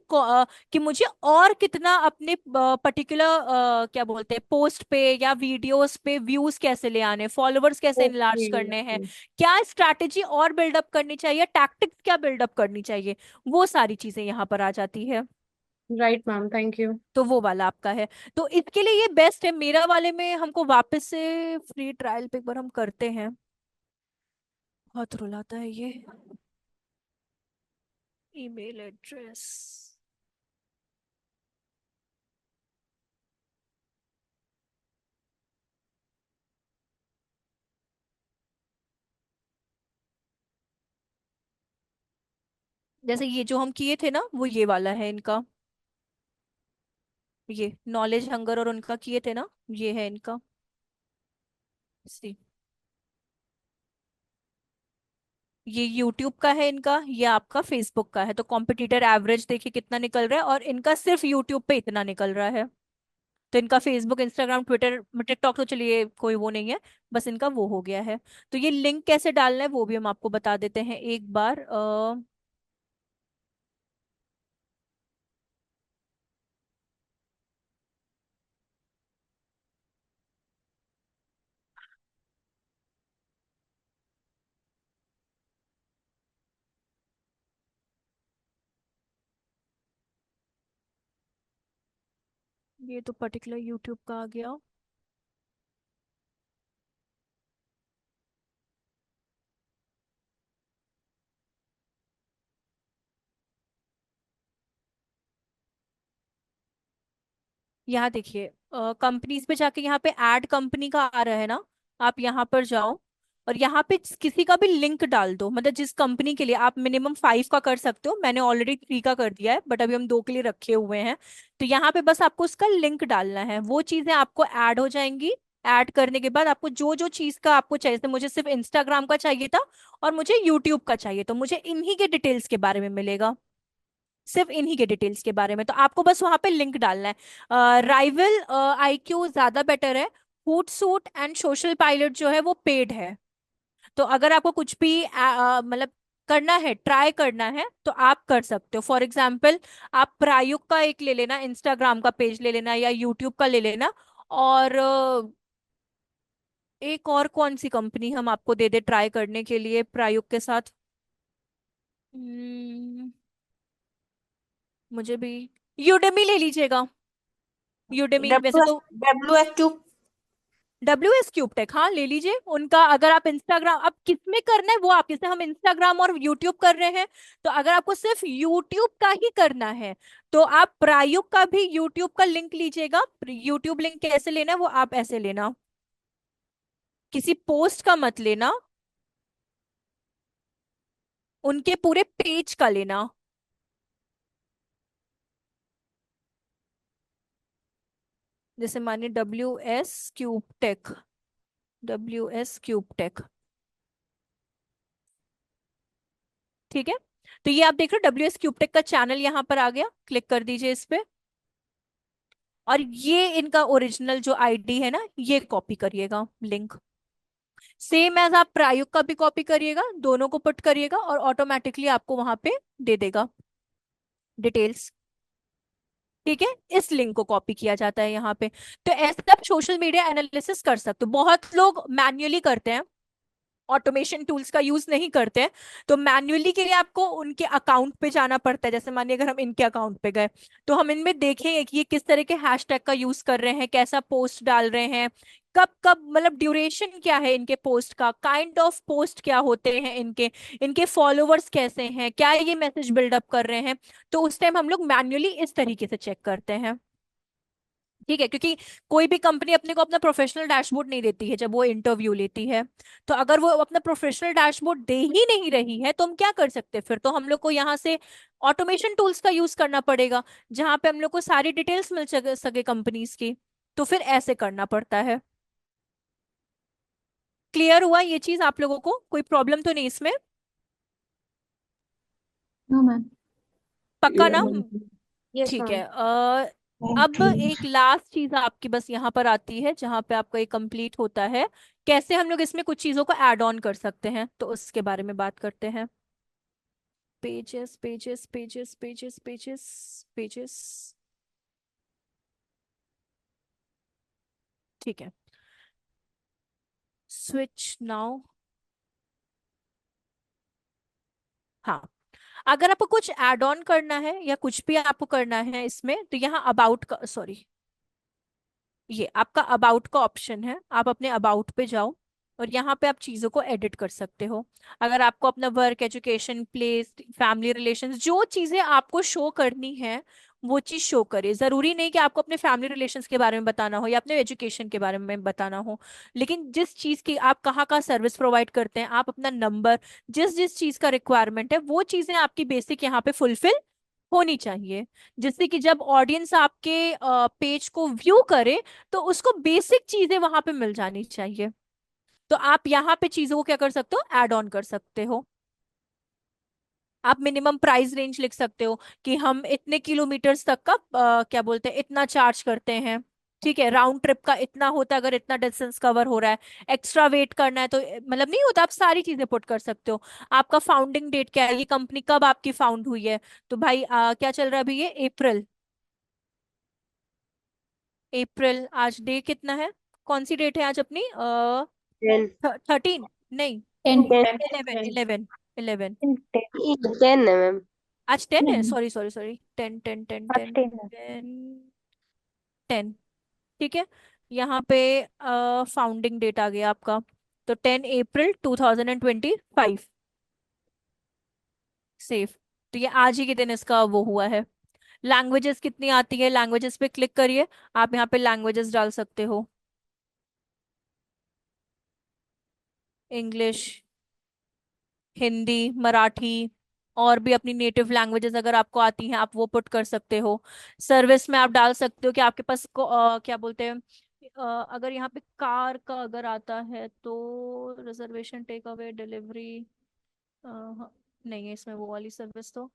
कि मुझे और कितना अपने पर्टिकुलर क्या बोलते हैं पोस्ट पे या वीडियोस पे व्यूज कैसे ले आने, फॉलोअर्स कैसे ओके इनलार्ज करने हैं, ओके। क्या स्ट्रैटेजी और बिल्डअप करनी चाहिए, टैक्टिक्स क्या बिल्डअप करनी चाहिए, वो सारी चीजें यहाँ पर आ जाती है। Right ma'am, thank you. तो वो वाला आपका है। तो इसके लिए ये बेस्ट है, मेरा वाले में हमको वापस से फ्री ट्रायल पे एक बार हम करते हैं। बहुत रुलाता है ये ईमेल एड्रेस। जैसे ये जो हम किए थे ना वो ये वाला है इनका, ये नॉलेज हंगर और उनका किए थे ना, ये है इनका। सी, ये यूट्यूब का है इनका, ये आपका फेसबुक का है। तो कॉम्पिटिटर एवरेज देखिए कितना निकल रहा है, और इनका सिर्फ यूट्यूब पे इतना निकल रहा है। तो इनका फेसबुक, इंस्टाग्राम, ट्विटर, टिकटॉक तो चलिए कोई वो नहीं है, बस इनका वो हो गया है। तो ये लिंक कैसे डालना है वो भी हम आपको बता देते हैं एक बार। ये तो पर्टिकुलर यूट्यूब का आ गया। यहाँ देखिए, कंपनीज पे जाके यहाँ पे ऐड कंपनी का आ रहा है ना, आप यहाँ पर जाओ और यहाँ पे किसी का भी लिंक डाल दो, मतलब जिस कंपनी के लिए आप मिनिमम 5 का कर सकते हो, मैंने ऑलरेडी 3 का कर दिया है, बट अभी हम 2 के लिए रखे हुए हैं। तो यहाँ पे बस आपको उसका लिंक डालना है, वो चीजें आपको ऐड हो जाएंगी। ऐड करने के बाद आपको जो जो चीज का आपको चाहिए, जैसे मुझे सिर्फ इंस्टाग्राम का चाहिए था और मुझे यूट्यूब का चाहिए, तो मुझे इन्हीं के डिटेल्स के बारे में मिलेगा, सिर्फ इन्हीं के डिटेल्स के बारे में। तो आपको बस वहां पे लिंक डालना है। राइवल आईक्यू ज्यादा बेटर है, सूट एंड सोशल पायलट जो है वो पेड है। तो अगर आपको कुछ भी मतलब करना है, ट्राई करना है, तो आप कर सकते हो। फॉर एग्जाम्पल, आप प्रायुक्त का एक ले लेना, इंस्टाग्राम का पेज ले लेना या यूट्यूब का ले लेना। और एक और कौन सी कंपनी हम आपको दे दे ट्राई करने के लिए प्रायुक्त के साथ? हम्म, मुझे भी यूडेमी ले लीजिएगा। यूडेमी वैसे डब्ल्यू तो W S Q. WS cube tech, हाँ ले लीजिए उनका। अगर आप इंस्टाग्राम, अब किस में करना है वो आप, जैसे हम इंस्टाग्राम और यूट्यूब कर रहे हैं, तो अगर आपको सिर्फ यूट्यूब का ही करना है तो आप प्रायुक्त का भी यूट्यूब का लिंक लीजिएगा। यूट्यूब लिंक कैसे लेना है वो आप ऐसे लेना, किसी पोस्ट का मत लेना, उनके पूरे पेज का लेना। जैसे मानिए WS क्यूब टेक, ठीक है। तो ये आप देख रहे हो WS क्यूब टेक का चैनल यहाँ पर आ गया, क्लिक कर दीजिए इस पे। और ये इनका ओरिजिनल जो आईडी है ना, ये कॉपी करिएगा लिंक। सेम एज आप प्रायुक्त का भी कॉपी करिएगा, दोनों को पुट करिएगा और ऑटोमेटिकली आपको वहां पे दे देगा डिटेल्स। ठीक है, इस लिंक को कॉपी किया जाता है यहाँ पे। तो ऐसे आप सोशल मीडिया एनालिसिस कर सकते हो। बहुत लोग मैन्युअली करते हैं, ऑटोमेशन टूल्स का यूज नहीं करते हैं। तो मैन्युअली के लिए आपको उनके अकाउंट पे जाना पड़ता है। जैसे मानिए अगर हम इनके अकाउंट पे गए, तो हम इनमें देखेंगे कि ये किस तरह के हैशटैग का यूज कर रहे हैं, कैसा पोस्ट डाल रहे हैं, कब कब, मतलब ड्यूरेशन क्या है इनके पोस्ट का, काइंड ऑफ पोस्ट क्या होते हैं इनके, इनके फॉलोवर्स कैसे हैं, क्या ये मैसेज बिल्डअप कर रहे हैं। तो उस टाइम हम लोग मैन्युअली इस तरीके से चेक करते हैं। ठीक है, क्योंकि कोई भी कंपनी अपने को अपना प्रोफेशनल डैशबोर्ड नहीं देती है जब वो इंटरव्यू लेती है। तो अगर वो अपना प्रोफेशनल डैशबोर्ड दे ही नहीं रही है तो हम क्या कर सकते हैं? फिर तो हम लोग को यहाँ से ऑटोमेशन टूल्स का यूज करना पड़ेगा, जहां पे हम लोग को सारी डिटेल्स मिल सके कंपनीज की। तो फिर ऐसे करना पड़ता है। क्लियर हुआ ये चीज आप लोगों को? कोई प्रॉब्लम तो नहीं इसमें? No ma'am. पक्का क्लियर ना? मैम। यस ठीक मैम। है। अब एक लास्ट चीज आपकी बस यहाँ पर आती है, जहां पे आपका ये कंप्लीट होता है। कैसे हम लोग इसमें कुछ चीजों को ऐड ऑन कर सकते हैं, तो उसके बारे में बात करते हैं। Pages pages pages pages pages pages. ठीक है, स्विच नाउ। हाँ, अगर आपको कुछ ऐड ऑन करना है या कुछ भी आपको करना है इसमें, तो यहाँ अबाउट का, सॉरी, ये आपका अबाउट का ऑप्शन है। आप अपने अबाउट पे जाओ और यहाँ पे आप चीजों को एडिट कर सकते हो। अगर आपको अपना work, education, place, family relations, जो चीजें आपको शो करनी है वो चीज शो करे। जरूरी नहीं कि आपको अपने फैमिली रिलेशंस के बारे में बताना हो या अपने एजुकेशन के बारे में बताना हो, लेकिन जिस चीज की आप कहाँ का सर्विस प्रोवाइड करते हैं, आप अपना नंबर, जिस जिस चीज का रिक्वायरमेंट है वो चीजें आपकी बेसिक यहाँ पे फुलफिल होनी चाहिए। जिससे कि जब ऑडियंस आपके पेज को व्यू करे तो उसको बेसिक चीजें वहां पे मिल जानी चाहिए। तो आप यहाँ पे चीजों को क्या कर सकते हो? ऐड ऑन कर सकते हो। आप मिनिमम प्राइस रेंज लिख सकते हो कि हम इतने किलोमीटर्स तक का क्या बोलते हैं, इतना चार्ज करते हैं। ठीक है, राउंड ट्रिप का इतना होता है अगर इतना डिस्टेंस कवर हो रहा है। एक्स्ट्रा वेट करना है तो मतलब नहीं होता, आप सारी चीजें पुट कर सकते हो। आपका फाउंडिंग डेट क्या है, ये कंपनी कब आपकी फाउंड हुई है। तो भाई क्या चल रहा है अभी? ये अप्रैल। अप्रैल, आज डे कितना है? कौन सी डेट है आज अपनी? 10। 13, नहीं, 10। 11, 11, 11। 10 है मैम। आज 10 है, नहीं। सॉरी सॉरी सॉरी, 10 10 10 आज 10 10 है। 10। ठीक है, यहाँ पे फाउंडिंग डेट आ गया आपका, तो 10 अप्रैल 2025, सेफ। तो ये आज ही के दिन इसका वो हुआ है। लैंग्वेजेस कितनी आती है? लैंग्वेजेस पे क्लिक करिए, आप यहाँ पे लैंग्वेजेस डाल सकते हो। इंग्लिश, हिंदी, मराठी, और भी अपनी नेटिव लैंग्वेजेस अगर आपको आती हैं आप वो पुट कर सकते हो। सर्विस में आप डाल सकते हो कि आपके पास क्या बोलते हैं, अगर यहाँ पे कार का अगर आता है तो रिजर्वेशन, टेक अवे, डिलीवरी, नहीं है इसमें वो वाली सर्विस तो।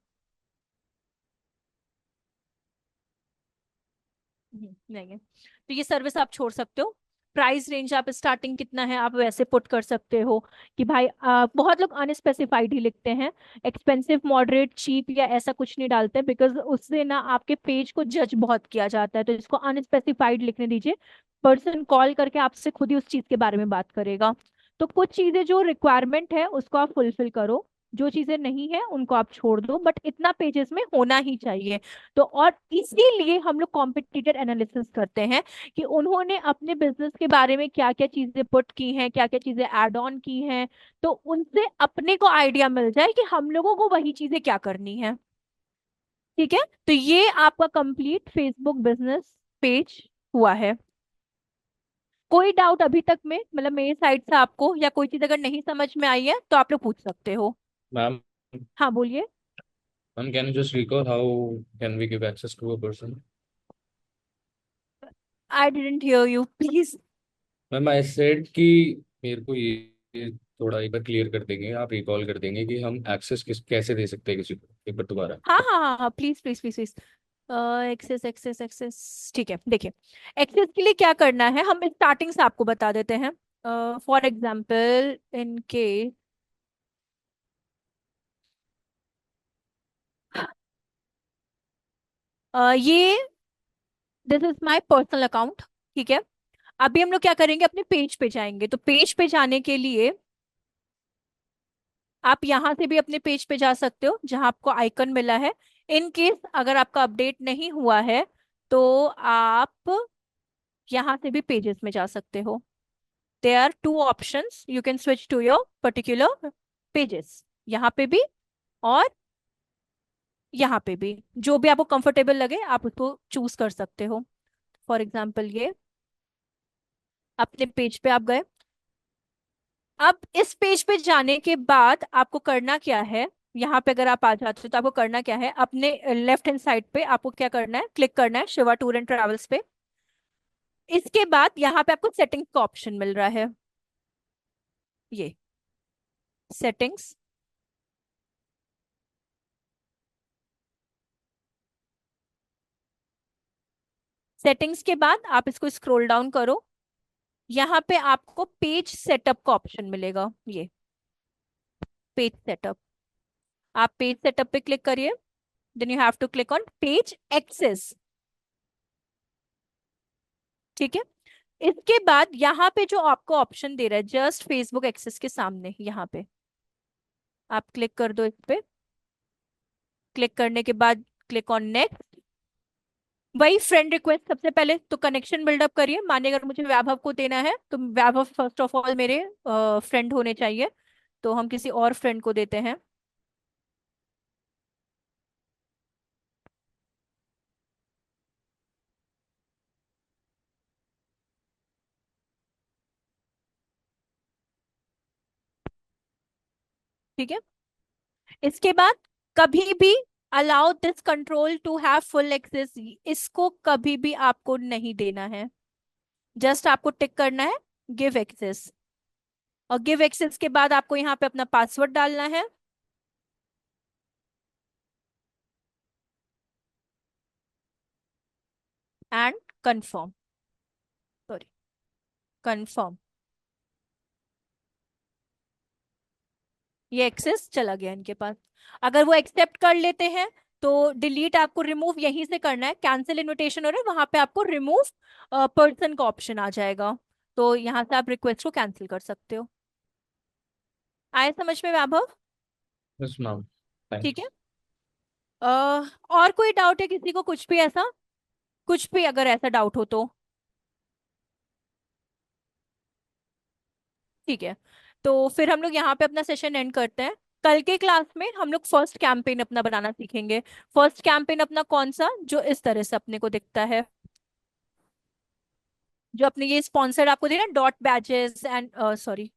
नहीं है, तो ये सर्विस आप छोड़ सकते हो। प्राइस रेंज आप स्टार्टिंग कितना है आप वैसे पुट कर सकते हो कि भाई बहुत लोग अनस्पेसिफाइड ही लिखते हैं, एक्सपेंसिव मॉडरेट चीप या ऐसा कुछ नहीं डालते, बिकॉज उससे ना आपके पेज को जज बहुत किया जाता है। तो इसको अनस्पेसिफाइड लिखने दीजिए, पर्सन कॉल करके आपसे खुद ही उस चीज के बारे में बात करेगा। तो कुछ चीजें जो रिक्वायरमेंट है उसको आप फुलफिल करो, जो चीजें नहीं है उनको आप छोड़ दो, बट इतना पेजेस में होना ही चाहिए। तो और इसीलिए हम लोग कॉम्पिटिटर एनालिसिस करते हैं कि उन्होंने अपने बिजनेस के बारे में क्या क्या चीजें पुट की हैं, क्या क्या चीजें ऐड ऑन की हैं, तो उनसे अपने को आइडिया मिल जाए कि हम लोगों को वही चीजें क्या करनी है। ठीक है, तो ये आपका कंप्लीट फेसबुक बिजनेस पेज हुआ है। कोई डाउट अभी तक में, मतलब मेरी साइड से आपको, या कोई चीज अगर नहीं समझ में आई है तो आप लोग पूछ सकते हो। मैम हाँ बोलिए। Ma'am can you just recall how can we give access to a person? I didn't hear you, please. Ma'am I said कि मेरे को ये थोड़ा एक बार क्लियर कर देंगे, आप रिकॉल कर देंगे कि हम एक्सेस किस कैसे दे सकते हैं किसी को, एक बार दोबारा। हाँ हाँ हाँ हाँ, please please please please. Access access access, ठीक है, देखिए। एक्सेस के लिए क्या करना है हम स्टार्टिंग से आपको बता देते हैं। फॉर एग्जाम्पल इन केस ये this is my personal account. ठीक है, अभी हम लोग क्या करेंगे, अपने पेज पे जाएंगे। तो पेज पे जाने के लिए आप यहाँ से भी अपने पेज पे जा सकते हो जहां आपको आइकन मिला है। इन केस अगर आपका अपडेट नहीं हुआ है तो आप यहाँ से भी पेजेस में जा सकते हो। There are two options, you can switch to your particular pages, यहाँ पे भी और यहाँ पे भी, जो भी आपको कंफर्टेबल लगे आप उसको चूज कर सकते हो। फॉर एग्जाम्पल ये अपने पेज पे आप गए। अब इस पेज पे जाने के बाद आपको करना क्या है, यहाँ पे अगर आप आ जाते हो तो आपको करना क्या है, अपने लेफ्ट हैंड साइड पे आपको क्या करना है, क्लिक करना है शिवा टूर एंड ट्रेवल्स पे। इसके बाद यहाँ पे आपको सेटिंग्स का ऑप्शन मिल रहा है, ये सेटिंग्स। सेटिंग्स के बाद आप इसको स्क्रॉल डाउन करो, यहाँ पे आपको पेज सेटअप का ऑप्शन मिलेगा, ये पेज सेटअप। आप पेज सेटअप पे क्लिक करिए, then you have to click on page access. ठीक है, इसके बाद यहाँ पे जो आपको ऑप्शन दे रहा है जस्ट फेसबुक एक्सेस के सामने, यहाँ पे आप क्लिक कर दो इस पे। क्लिक करने के बाद क्लिक ऑन नेक्स्ट। वही फ्रेंड रिक्वेस्ट, सबसे पहले तो कनेक्शन बिल्डअप करिए। माने अगर मुझे वैभव को देना है तो वैभव फर्स्ट ऑफ ऑल मेरे फ्रेंड होने चाहिए, तो हम किसी और फ्रेंड को देते हैं। ठीक है, इसके बाद कभी भी allow this control to have full access, इसको कभी भी आपको नहीं देना है। जस्ट आपको टिक करना है गिव एक्सेस, और गिव एक्सेस के बाद आपको यहाँ पे अपना पासवर्ड डालना है। And confirm, sorry, confirm. ये एक्सेस चला गया इनके पास। अगर वो एक्सेप्ट कर लेते हैं तो डिलीट आपको रिमूव यहीं से करना है, कैंसिल इनविटेशन हो रहा है वहां पे आपको रिमूव पर्सन का ऑप्शन आ जाएगा, तो यहाँ से आप रिक्वेस्ट को कैंसिल कर सकते हो। आए समझ में वैभव? यस मैम, ठीक है। थैंक्स। और कोई डाउट है किसी को, कुछ भी ऐसा, कुछ भी अगर ऐसा डाउट हो तो? ठीक है, तो फिर हम लोग यहाँ पे अपना सेशन एंड करते हैं। कल के क्लास में हम लोग फर्स्ट कैंपेन अपना बनाना सीखेंगे। फर्स्ट कैंपेन अपना कौन सा, जो इस तरह से अपने को दिखता है, जो अपने ये स्पॉन्सर्ड आपको दे रहा है डॉट बैजेस एंड सॉरी,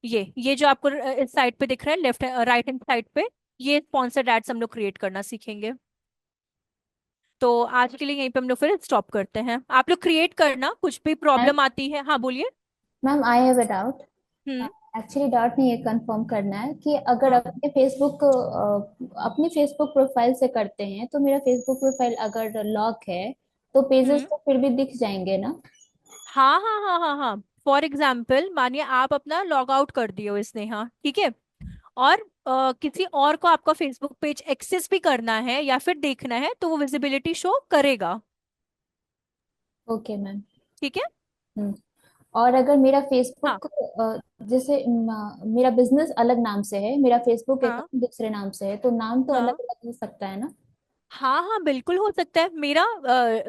ये जो आपको इस साइड पे दिख रहा है लेफ्ट राइट हैंड साइड पे, ये स्पॉन्सर्ड एड्स हम लोग क्रिएट करना सीखेंगे। तो आज के लिए यहीं पे हम लोग फिर स्टॉप करते हैं। आप लोग क्रिएट करना, कुछ भी प्रॉब्लम आती है। हाँ बोलिए। Ma'am I have a doubt. Hmm. Actually doubt नहीं, ये कंफर्म करना है कि अगर हाँ अपने फेसबुक प्रोफाइल से करते हैं तो मेरा फेसबुक प्रोफाइल अगर लॉक है तो पेजेस हम्म। तो फिर भी दिख जाएंगे ना? हाँ हाँ हाँ हाँ हाँ, फॉर एग्जाम्पल मानिए आप अपना लॉग आउट कर दिए हो इसने, हाँ ठीक है, और किसी और को आपका फेसबुक पेज एक्सेस भी करना है या फिर देखना है तो वो विजिबिलिटी शो करेगा। Okay ma'am. ठीक है। हम्म। और अगर मेरा हाँ फेसबुक जैसे मेरा बिजनेस अलग नाम से है, मेरा फेसबुक हाँ अकाउंट दूसरे नाम से है, तो नाम तो अलग हाँ अलग हो सकता है ना? हाँ हाँ बिल्कुल हो सकता है। मेरा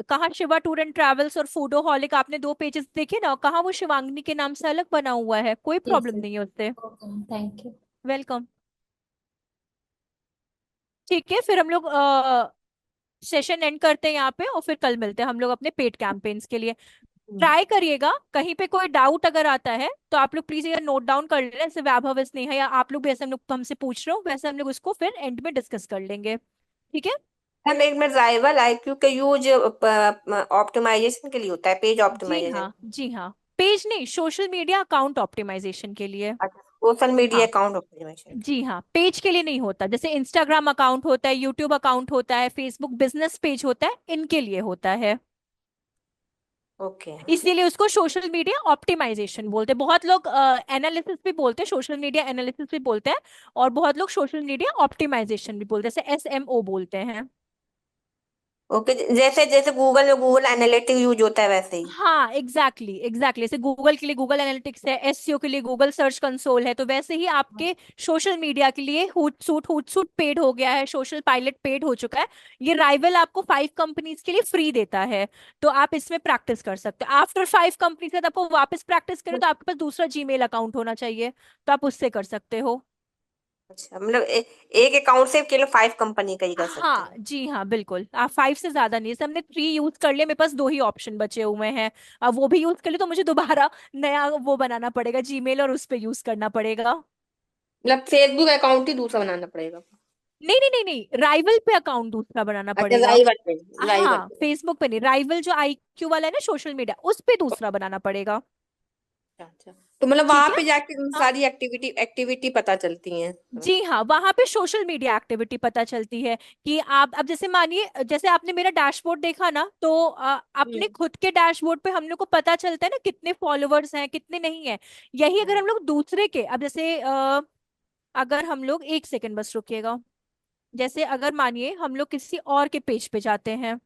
कहाँ शिवा टूर एंड ट्रैवल्स और फूडोहॉलिक आपने दो पेजेस देखे ना, कहाँ वो शिवांगनी के नाम से अलग बना हुआ है, कोई जी प्रॉब्लम जी। नहीं है उससे। Okay ma'am, thank you. Welcome. ठीक है, फिर हम लोग सेशन एंड करते हैं यहाँ पे और फिर कल मिलते हैं हम लोग अपने पेड कैंपेन्स के लिए। ट्राई करिएगा, कहीं पे कोई डाउट अगर आता है तो आप लोग प्लीज ये नोट डाउन कर लेना, जैसे वैभव स्नेहा या आप लोग भी ऐसे हम लोग हमसे पूछ रहे हो वैसे हम लोग उसको फिर एंड में डिस्कस कर लेंगे। ठीक है। हम एक में राइवल आईक्यू का यूज ऑप्टिमाइजेशन के लिए होता है, पेज जी ऑप्टिमाइजेशन। हाँ जी हाँ, पेज नहीं, सोशल मीडिया अकाउंट ऑप्टिमाइजेशन के लिए। अच्छा, सोशल मीडिया हाँ अकाउंट ऑप्टिमाइजेशन। जी हाँ, पेज के लिए नहीं होता, जैसे इंस्टाग्राम अकाउंट होता है, यूट्यूब अकाउंट होता है, फेसबुक बिजनेस पेज होता है, इनके लिए होता है। ओके। इसीलिए उसको सोशल मीडिया ऑप्टिमाइजेशन बोलते हैं। बहुत लोग एनालिसिस भी बोलते हैं, सोशल मीडिया एनालिसिस भी बोलते हैं, और बहुत लोग सोशल मीडिया ऑप्टिमाइजेशन भी बोलते हैं, जैसे SMO बोलते हैं। ओके, जैसे जैसे गूगल में गूगल एनालिटिक यूज होता है वैसे ही। हाँ एग्जैक्टली जैसे गूगल के लिए गूगल एनालिटिक्स है, SEO के लिए गूगल सर्च कंसोल है, तो वैसे ही आपके सोशल मीडिया के लिए हुट सूट पेड हो गया है, सोशल पायलट पेड हो चुका है। ये राइवल आपको 5 कंपनीज के लिए फ्री देता है, तो आप इसमें प्रैक्टिस कर सकते हो। आफ्टर 5 कंपनीज से आपको वापस प्रैक्टिस करें तो आपके पास दूसरा जीमेल अकाउंट होना चाहिए, तो आप उससे कर सकते हो। अच्छा, मतलब एक अकाउंट से केवल 5 कंपनी का ही कर सकते हाँ हैं। जी हाँ बिल्कुल, आप 5 से ज्यादा नहीं, जैसे हमने 3 यूज कर लिए, मेरे पास 2 ही ऑप्शन बचे हुए हैं, अब वो भी यूज कर लिए तो मुझे दोबारा नया वो बनाना पड़ेगा जीमेल और उस पे यूज करना पड़ेगा। मतलब फेसबुक अकाउंट ही दूसरा बनाना पड़ेगा। नहीं नहीं नहीं नहीं, राइवल पे अकाउंट दूसरा बनाना अच्छा, पड़ेगा। राइवल पे। राइवल हाँ पे। फेसबुक पे नहीं, राइवल जो IQ वाला है ना सोशल मीडिया, उस पे दूसरा बनाना पड़ेगा। अच्छा अच्छा, तो मतलब ठीक वहां है। पे जाके हाँ सारी एक्टिविटी एक्टिविटी पता चलती हैं। जी हाँ, वहां पे सोशल मीडिया एक्टिविटी पता चलती है कि आप अब जैसे मानिए, जैसे आपने मेरा डैशबोर्ड देखा ना, तो अपने हम्म। खुद के डैशबोर्ड पे हम लोग को पता चलता है ना कितने फॉलोअर्स हैं कितने नहीं है। यही अगर हम लोग दूसरे के, अब जैसे अगर हम लोग एक सेकंड बस रुकिएगा, जैसे अगर मानिए हम लोग किसी और के पेज पे जाते हैं,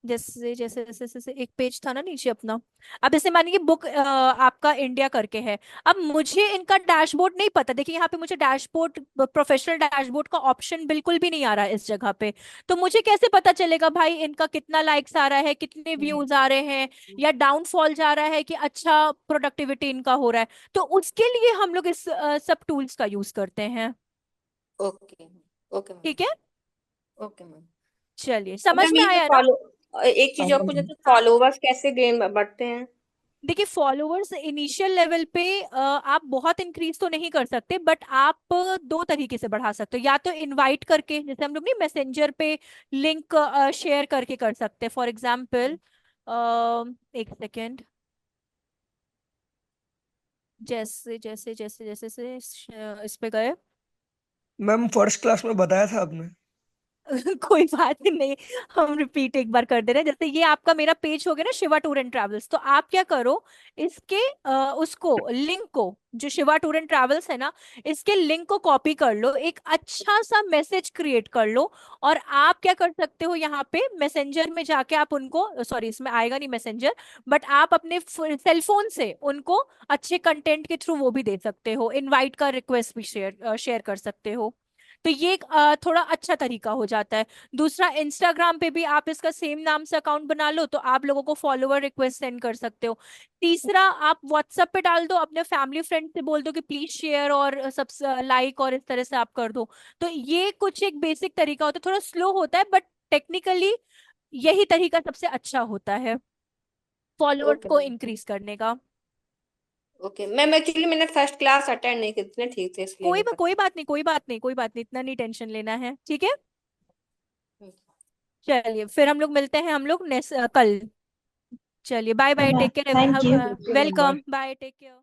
जैसे जैसे जैसे जैसे एक पेज था ना नीचे अपना, अब जैसे मानिए बुक आपका इंडिया करके है, अब मुझे इनका डैशबोर्ड नहीं पता, देखिए यहाँ पे मुझे डैशबोर्ड, प्रोफेशनल डैशबोर्ड का ऑप्शन बिल्कुल भी नहीं आ रहा है इस जगह पे, तो मुझे कैसे पता चलेगा भाई इनका कितना लाइक्स आ रहा है, कितने व्यूज आ रहे हैं, या डाउनफॉल जा रहा है कि अच्छा प्रोडक्टिविटी इनका हो रहा है, तो उसके लिए हम लोग इस सब टूल्स का यूज करते हैं। ओके। Okay ma'am. ठीक है, ओके मैम। चलिए अब समझ मैम में ये जो आया ना। फॉलो, एक चीज और पूछना, तो हाँ फॉलोवर्स कैसे गेन बढ़ते हैं? देखिए, फॉलोअर्स इनिशियल लेवल पे आप बहुत इंक्रीज तो नहीं कर सकते, बट आप दो तरीके से बढ़ा सकते हो, या तो इनवाइट करके, जैसे हम लोग नहीं मैसेंजर पे लिंक शेयर करके कर सकते हैं, फॉर एग्जांपल एक सेकेंड, जैसे जैसे जैसे जैसे से इस पे गए। मैम फर्स्ट क्लास में बताया था आपने। कोई बात नहीं, हम रिपीट एक बार कर दे रहे हैं, जैसे ये आपका मेरा पेज हो गया ना शिवा टूर एंड ट्रैवल्स, तो आप क्या करो, इसके उसको लिंक को, जो शिवा टूर एंड ट्रैवल्स है ना, इसके लिंक को कॉपी कर लो, एक अच्छा सा मैसेज क्रिएट कर लो, और आप क्या कर सकते हो यहाँ पे मैसेंजर में जाके आप उनको, सॉरी इसमें आएगा नहीं मैसेंजर, बट आप अपने सेलफोन से उनको अच्छे कंटेंट के थ्रू वो भी दे सकते हो, इनवाइट का रिक्वेस्ट भी शेयर शेयर कर सकते हो, तो ये एक थोड़ा अच्छा तरीका हो जाता है। दूसरा, इंस्टाग्राम पे भी आप इसका सेम नाम से अकाउंट बना लो, तो आप लोगों को फॉलोवर रिक्वेस्ट सेंड कर सकते हो। तीसरा, आप व्हाट्सएप पे डाल दो, अपने फैमिली फ्रेंड से बोल दो कि प्लीज शेयर और सब लाइक, और इस तरह से आप कर दो। तो ये कुछ एक बेसिक तरीका होता है, थोड़ा स्लो होता है बट टेक्निकली यही तरीका सबसे अच्छा होता है फॉलोअर्स ओके को मैम। इंक्रीज करने का। ओके मैम, एक्चुअली मैंने फर्स्ट क्लास अटेंड नहीं की थी ना ठीक से, इसलिए नहीं पता। कोई बात नहीं, कोई बात नहीं, कोई बात नहीं, इतना नहीं टेंशन लेना है, ठीक है। चलिए फिर हम लोग मिलते हैं हम लोग नेक्स्ट कल। चलिए bye bye, take care, thank you. Okay ma'am, bye. Welcome, bye, take care.